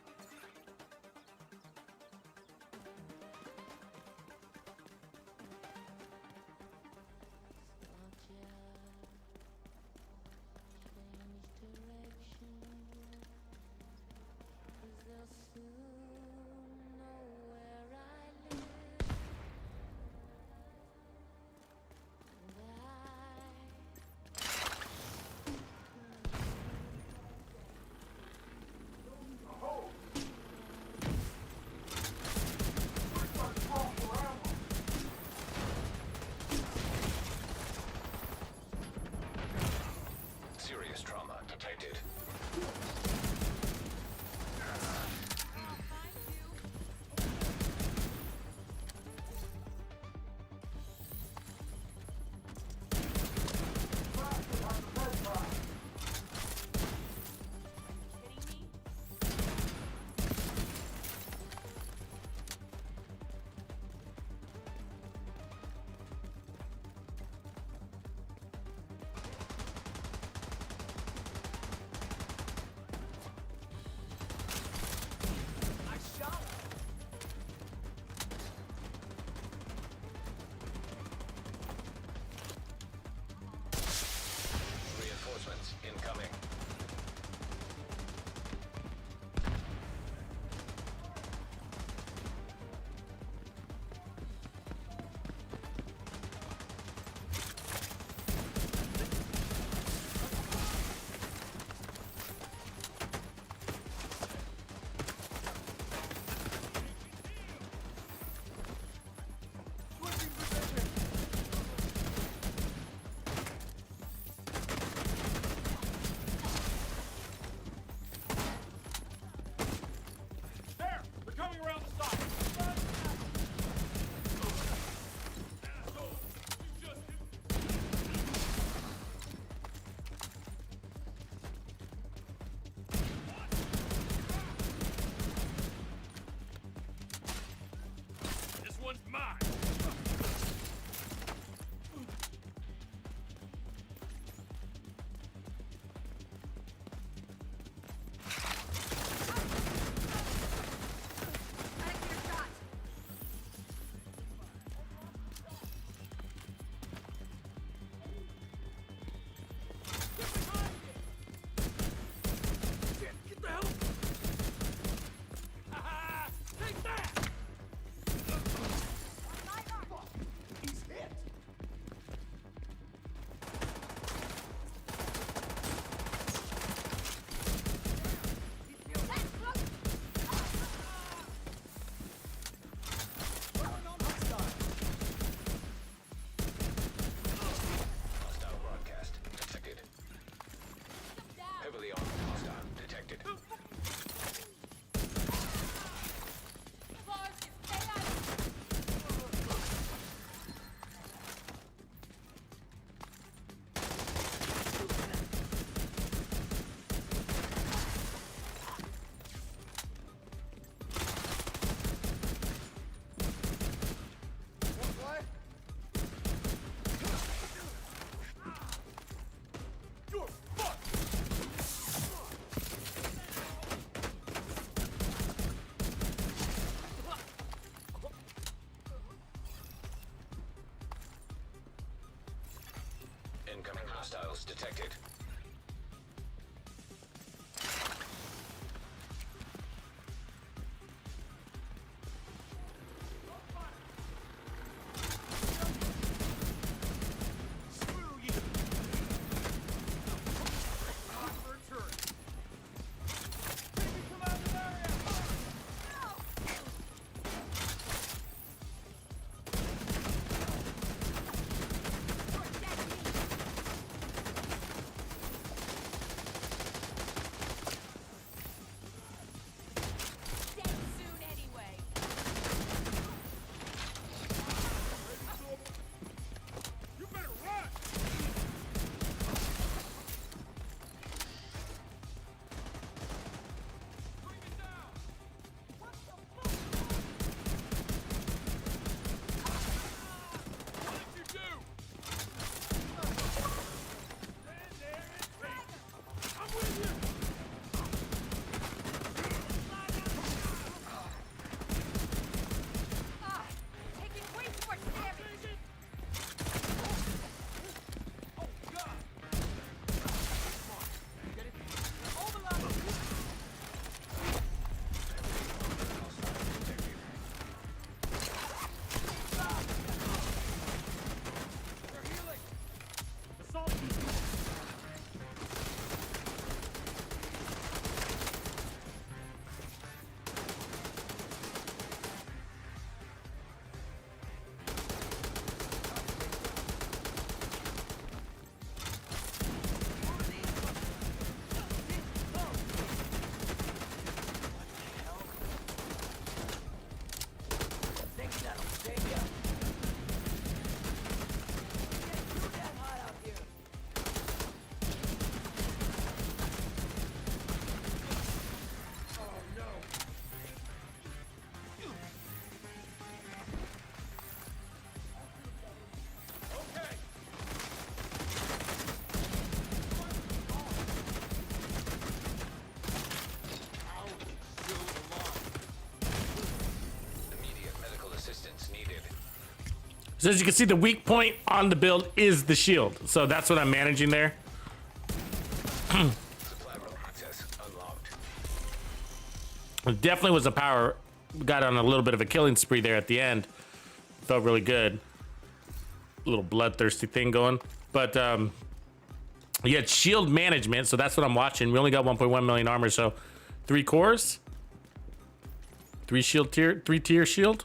Hostiles detected. Screw you! Look for a turret. Baby, come out of the area! Dead soon anyway. You better run! Bring it down! What the fuck? What did you do? Stand there and take. I'm with you! Ah, taking way too much damage. Oh, God! Come on. Get it? Overload! They're healing! Assault! Think that'll save ya? It's too damn hot out here. Oh no. Okay. Immediate medical assistance needed. So as you can see, the weak point on the build is the shield. So that's what I'm managing there. Supply room access unlocked. It definitely was a power. Got on a little bit of a killing spree there at the end. Felt really good. A little bloodthirsty thing going. But yeah, it's shield management. So that's what I'm watching. We only got 1.1 million armor. So 3 cores. 3 tier shield.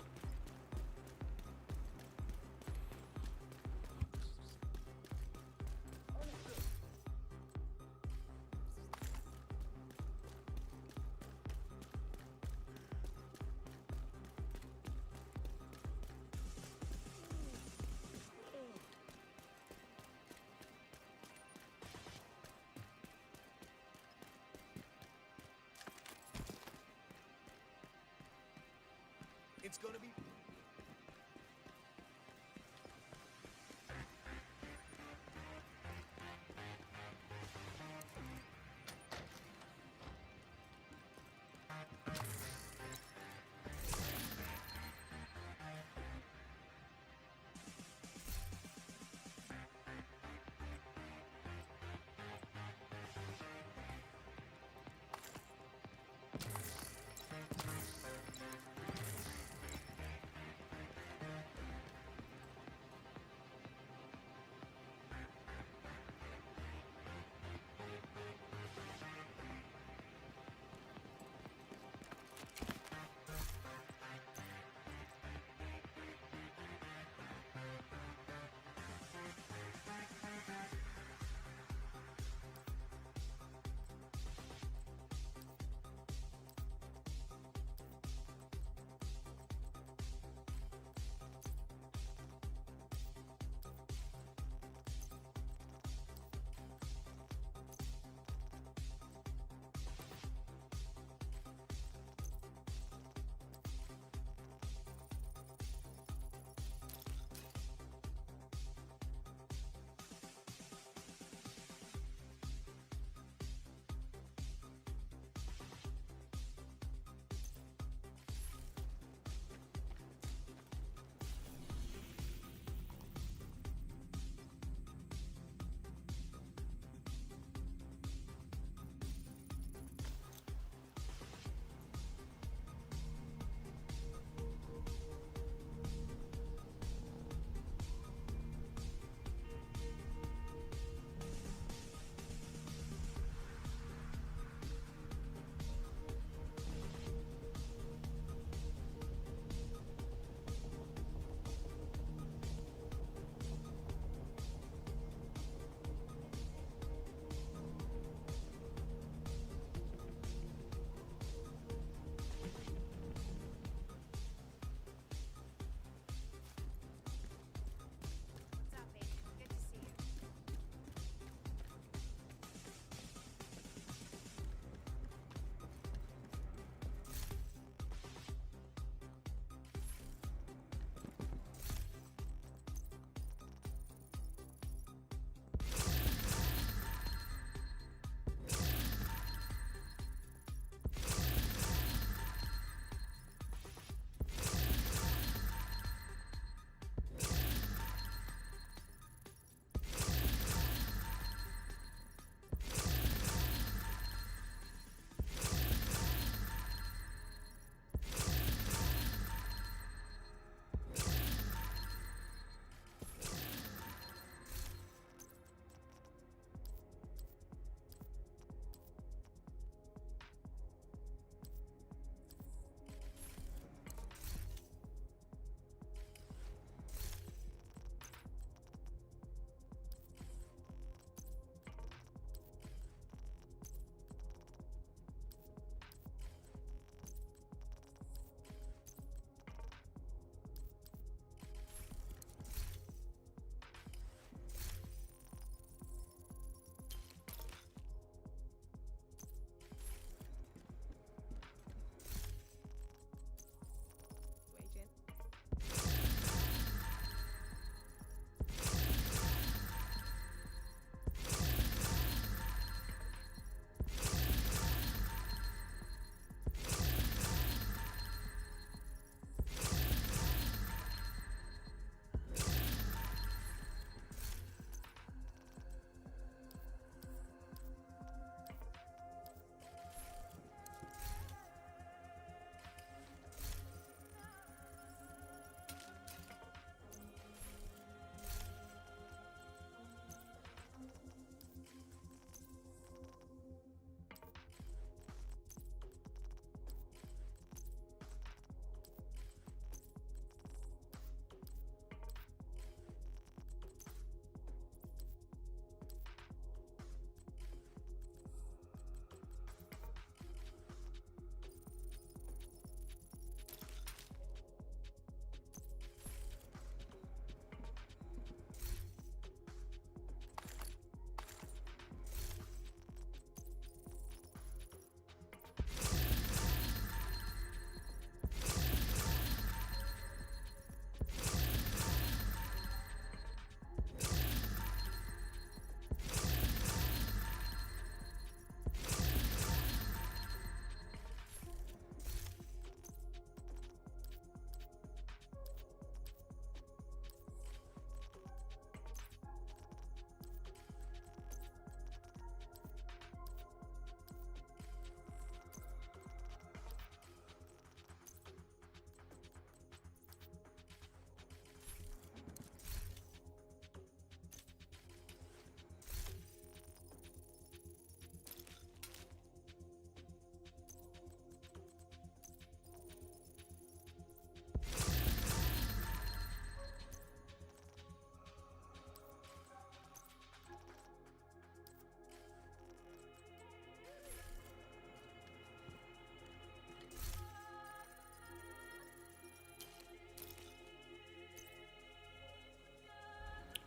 It's gonna be.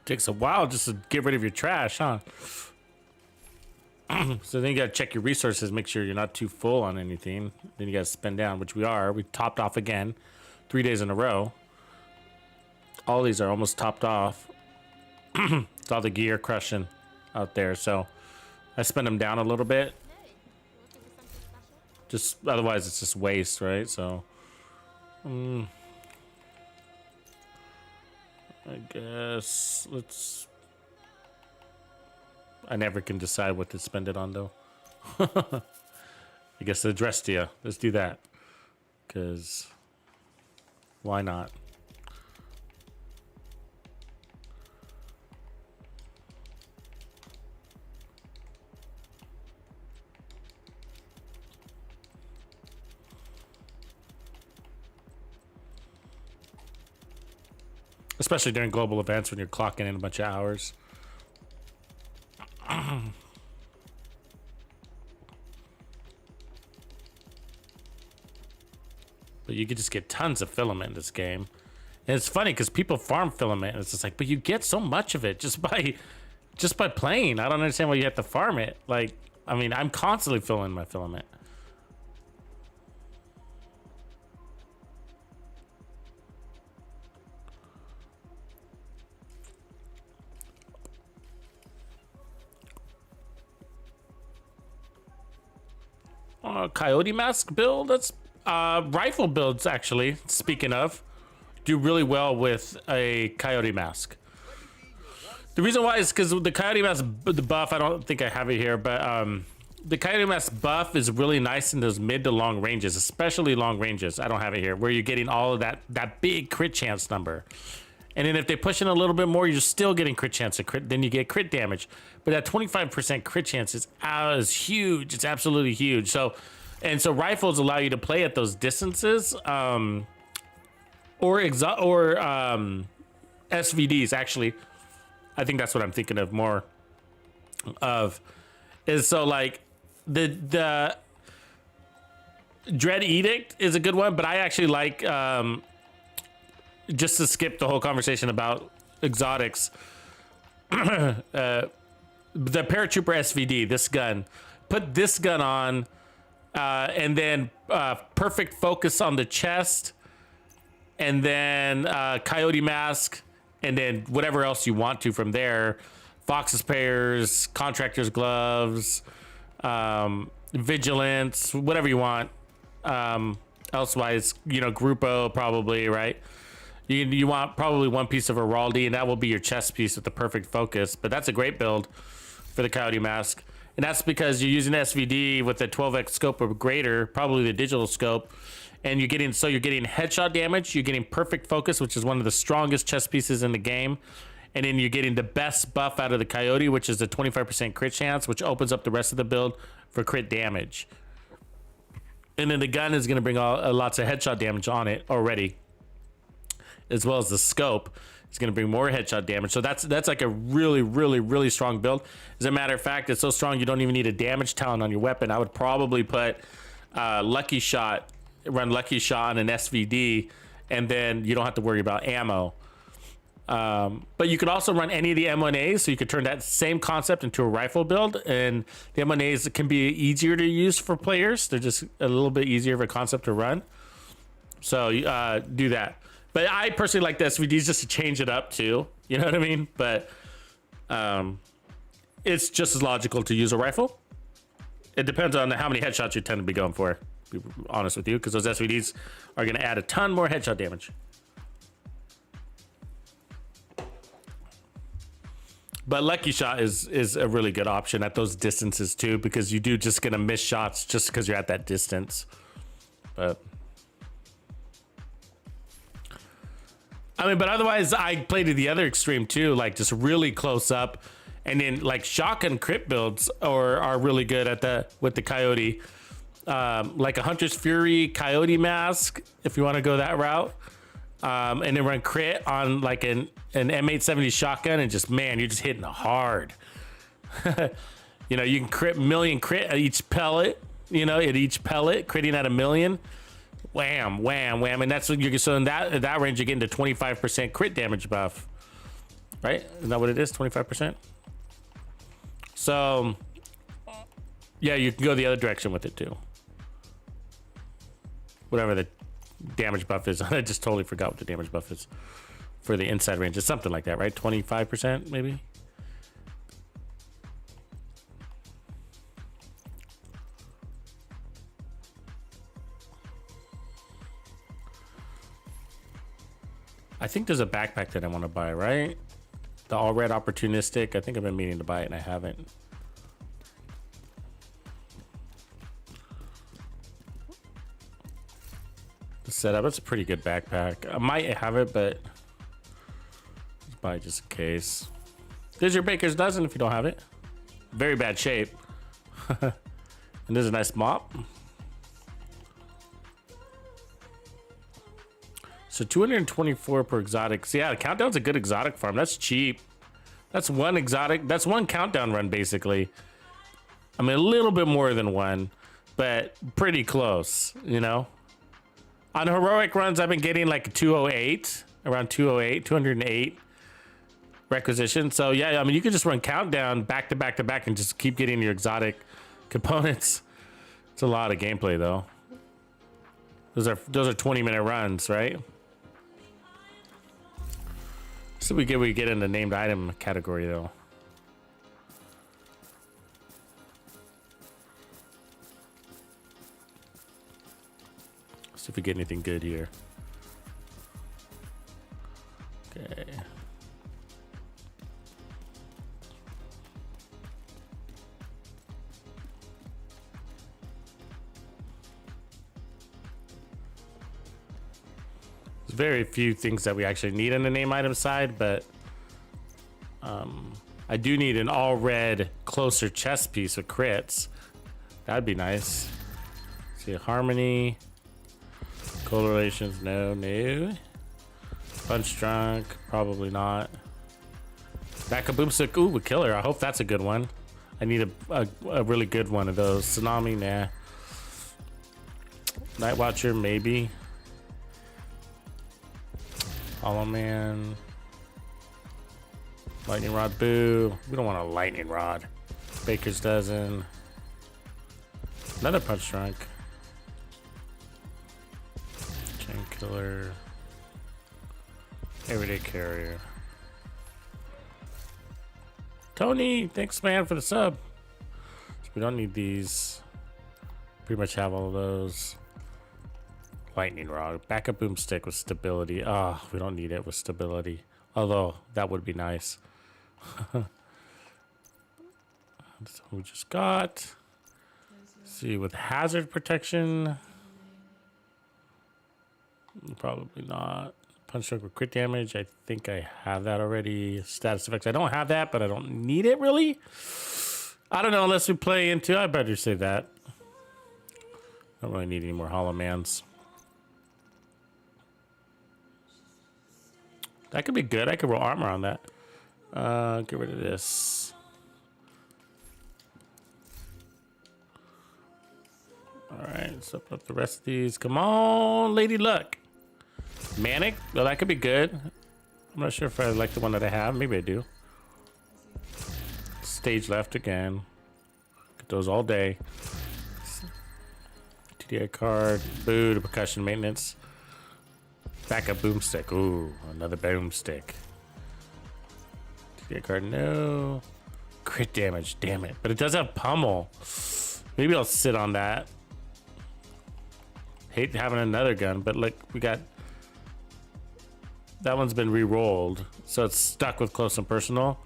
Takes a while just to get rid of your trash, huh? So then you gotta check your resources, make sure you're not too full on anything. Then you gotta spend down, which we are. We topped off again 3 days in a row. All these are almost topped off. It's all the gear crushing out there, so I spend them down a little bit. Hey, you looking for something special? Just otherwise it's just waste, right? So I guess let's. I never can decide what to spend it on, though. I guess the address to you. Let's do that. Because why not? Especially during global events when you're clocking in a bunch of hours. But you could just get tons of filament in this game. And it's funny because people farm filament and it's just like, but you get so much of it just by playing. I don't understand why you have to farm it. Like, I mean, I'm constantly filling my filament. Coyote mask build. That's rifle builds actually. Speaking of, do really well with a coyote mask. The reason why is because the coyote mask, the buff. I don't think I have it here, but the coyote mask buff is really nice in those mid to long ranges, especially long ranges. I don't have it here, where you're getting all of that big crit chance number. And then if they push in a little bit more, you're still getting crit chance. Then you get crit damage. But that 25% crit chance is huge. It's absolutely huge. So rifles allow you to play at those distances, or SVDs. Actually, I think that's what I'm thinking of more of. Is so like the Dread Edict is a good one, but I actually like. Just to skip the whole conversation about exotics, the Paratrooper SVD, this gun, put this gun on, and then perfect focus on the chest, and then coyote mask, and then whatever else you want to from there. Fox's pairs, contractor's gloves, vigilance, whatever you want. Elsewise, Grupo probably, right? You want probably one piece of Heraldi, and that will be your chest piece with the perfect focus. But that's a great build for the Coyote Mask. And that's because you're using SVD with a 12x scope or greater, probably the digital scope. And you're getting headshot damage, you're getting perfect focus, which is one of the strongest chest pieces in the game. And then you're getting the best buff out of the Coyote, which is the 25% crit chance, which opens up the rest of the build for crit damage. And then the gun is going to bring lots of headshot damage on it already, as well as the scope. It's going to bring more headshot damage. So that's like a really, really, really strong build. As a matter of fact, it's so strong you don't even need a damage talent on your weapon. I would probably put Lucky Shot, run Lucky Shot on an SVD, and then you don't have to worry about ammo. But you could also run any of the M1As, so you could turn that same concept into a rifle build, and the M1As can be easier to use for players. They're just a little bit easier of a concept to run. So do that. But I personally like the SVDs just to change it up too. You know what I mean? But it's just as logical to use a rifle. It depends on how many headshots you tend to be going for, to be honest with you, because those SVDs are going to add a ton more headshot damage. But Lucky Shot is a really good option at those distances too, because you do just gonna miss shots just because you're at that distance. But I mean, but otherwise I play to the other extreme too, like just really close up, and then like shotgun crit builds are really good with the Coyote, like a Hunter's Fury Coyote Mask if you want to go that route. And then run crit on like an M870 shotgun, and just, man, you're just hitting hard. You can crit million crit at each pellet, critting at 1,000,000. Wham, wham, wham. And that's what so in that range, you're getting to 25% crit damage buff. right? Isn't that what it is? 25%. So yeah, you can go the other direction with it too. Whatever the damage buff is. I just totally forgot what the damage buff is for the inside range. It's something like that, right? 25% maybe. I think there's a backpack that I want to buy, right? The all red opportunistic. I think I've been meaning to buy it and I haven't. The setup, it's a pretty good backpack. I might have it, but let's buy it just in case. There's your baker's dozen if you don't have it. Very bad shape. And there's a nice mop. So 224 per exotic. So yeah, the countdown's a good exotic farm. That's cheap. That's one exotic. That's one countdown run basically. I mean, a little bit more than one, but pretty close, you know? On heroic runs, I've been getting like 208, around 208, 208 requisition. So yeah, I mean, you can just run countdown back to back to back and just keep getting your exotic components. It's a lot of gameplay though. Those are 20-minute runs, right? So we get in the named item category though. See if we get anything good here. Okay. There's very few things that we actually need on the name item side, but I do need an all red closer chest piece with crits. That'd be nice. See, harmony. Correlations, no. Punch drunk, probably not. Back a boomstick, ooh, a killer. I hope that's a good one. I need a really good one of those. Tsunami, nah. Night Watcher, maybe. Hollow Man. Lightning Rod, boo. We don't want a lightning rod. Baker's dozen. Another punch drunk. Killer, everyday carrier. Tony, thanks man for the sub. So we don't need these. Pretty much have all of those. Lightning rod, backup boomstick with stability. Ah, oh, we don't need it with stability. Although that would be nice. That's what we just got. Let's see, with hazard protection. Probably not. Punch stroke with crit damage. I think I have that already. Status effects. I don't have that, but I don't need it really. I don't know unless we play into. I better say that. I don't really need any more Hollow Mans. That could be good. I could roll armor on that. Get rid of this. All right, let's open up the rest of these. Come on, Lady Luck. Manic, well, that could be good. I'm not sure if I like the one that I have. Maybe I do. Stage left again. Get those all day. TDI card. Boo to percussion maintenance. Backup boomstick. Ooh, another boomstick. TDI card, no. Crit damage, damn it. But it does have pummel. Maybe I'll sit on that. Hate having another gun, but like we got. That one's been re-rolled, so it's stuck with close and personal.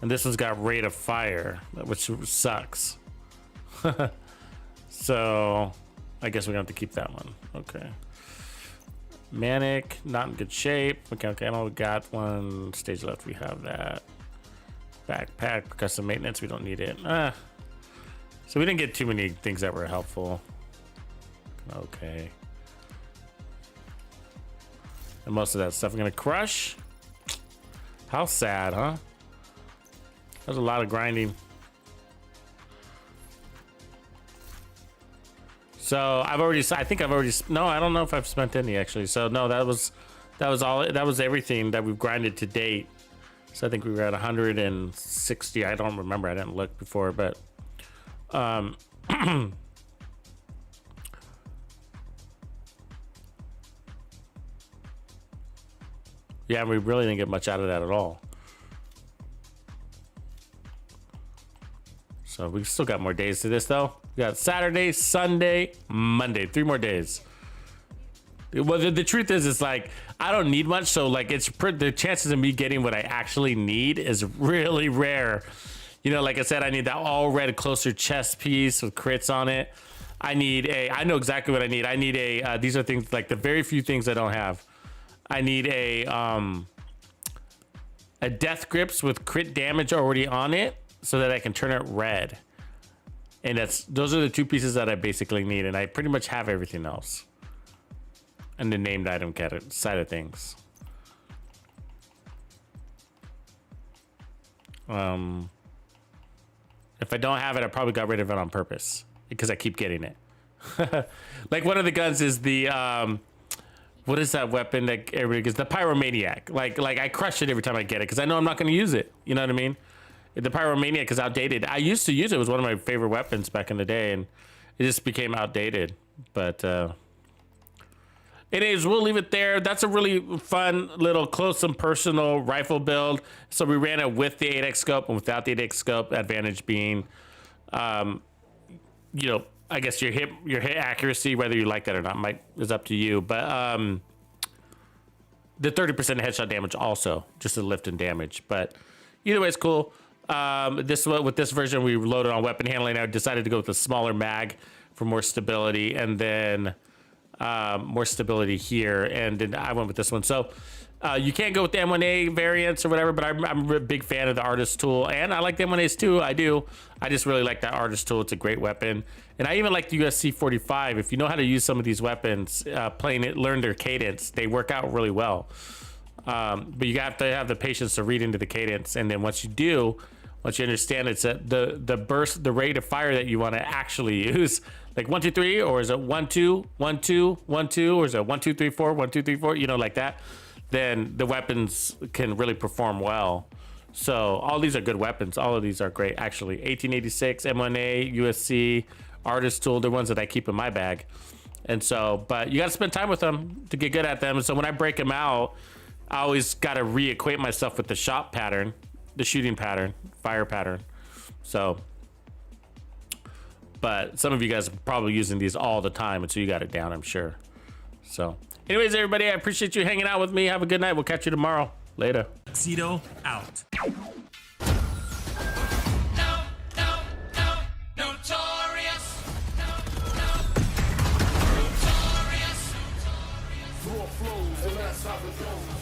And this one's got rate of fire, which sucks. So I guess we're gonna have to keep that one. Okay. Manic, not in good shape. Mechanical ammo, we got one. Stage left, we have that. Backpack, custom maintenance, we don't need it. So we didn't get too many things that were helpful. Okay. And most of that stuff I'm gonna crush. How sad, huh? There's a lot of grinding. So I think I've already, no, I don't know if I've spent any actually. So no, that was everything that we've grinded to date. So I think we were at 160. I don't remember. I didn't look before, but yeah, we really didn't get much out of that at all. So we still got more days to this though. We got Saturday, Sunday, Monday, 3 more days. Well, the truth is, it's like, I don't need much. So like, the chances of me getting what I actually need is really rare. You know, like I said, I need that all red closer chest piece with crits on it. I know exactly what I need. I need these are things like the very few things I don't have. I need a death grips with crit damage already on it so that I can turn it red. And those are the 2 pieces that I basically need. And I pretty much have everything else. And the named item side of things. If I don't have it, I probably got rid of it on purpose because I keep getting it. Like one of the guns is the what is that weapon that everybody gets? The Pyromaniac. Like I crush it every time I get it because I know I'm not going to use it. You know what I mean? The Pyromaniac is outdated. I used to use it. It was one of my favorite weapons back in the day, and it just became outdated. But anyways, we'll leave it there. That's a really fun little close and personal rifle build. So we ran it with the 8x scope and without the 8x scope. Advantage being, you know, I guess your hit accuracy, whether you like that or not, is up to you. But the 30% headshot damage also, just a lift in damage. But either way, it's cool. With this version, we loaded on weapon handling. I decided to go with a smaller mag for more stability, and then more stability here, and then I went with this one. So you can't go with the M1A variants or whatever, but I'm a big fan of the artist tool, and I like the M1As too. I do. I just really like that artist tool. It's a great weapon, and I even like the USC 45. If you know how to use some of these weapons, learn their cadence, they work out really well. But you have to have the patience to read into the cadence, and then once you understand it's the rate of fire that you want to actually use, like 1 2 3, or is it 1 2 1 2 1 2, or is it 1 2 3 4 1 2 3 4? You know, like that. Then the weapons can really perform well. So all these are good weapons. All of these are great, actually. 1886, M1A, USC, artist tool. They're ones that I keep in my bag. And so, but you got to spend time with them to get good at them. And so when I break them out, I always got to reacquaint myself with the shot pattern, the shooting pattern, fire pattern. So, but some of you guys are probably using these all the time, and so you got it down, I'm sure. So anyways, everybody, I appreciate you hanging out with me. Have a good night. We'll catch you tomorrow. Later. Tuxedo out. Notorious. More flows, and that's how it goes.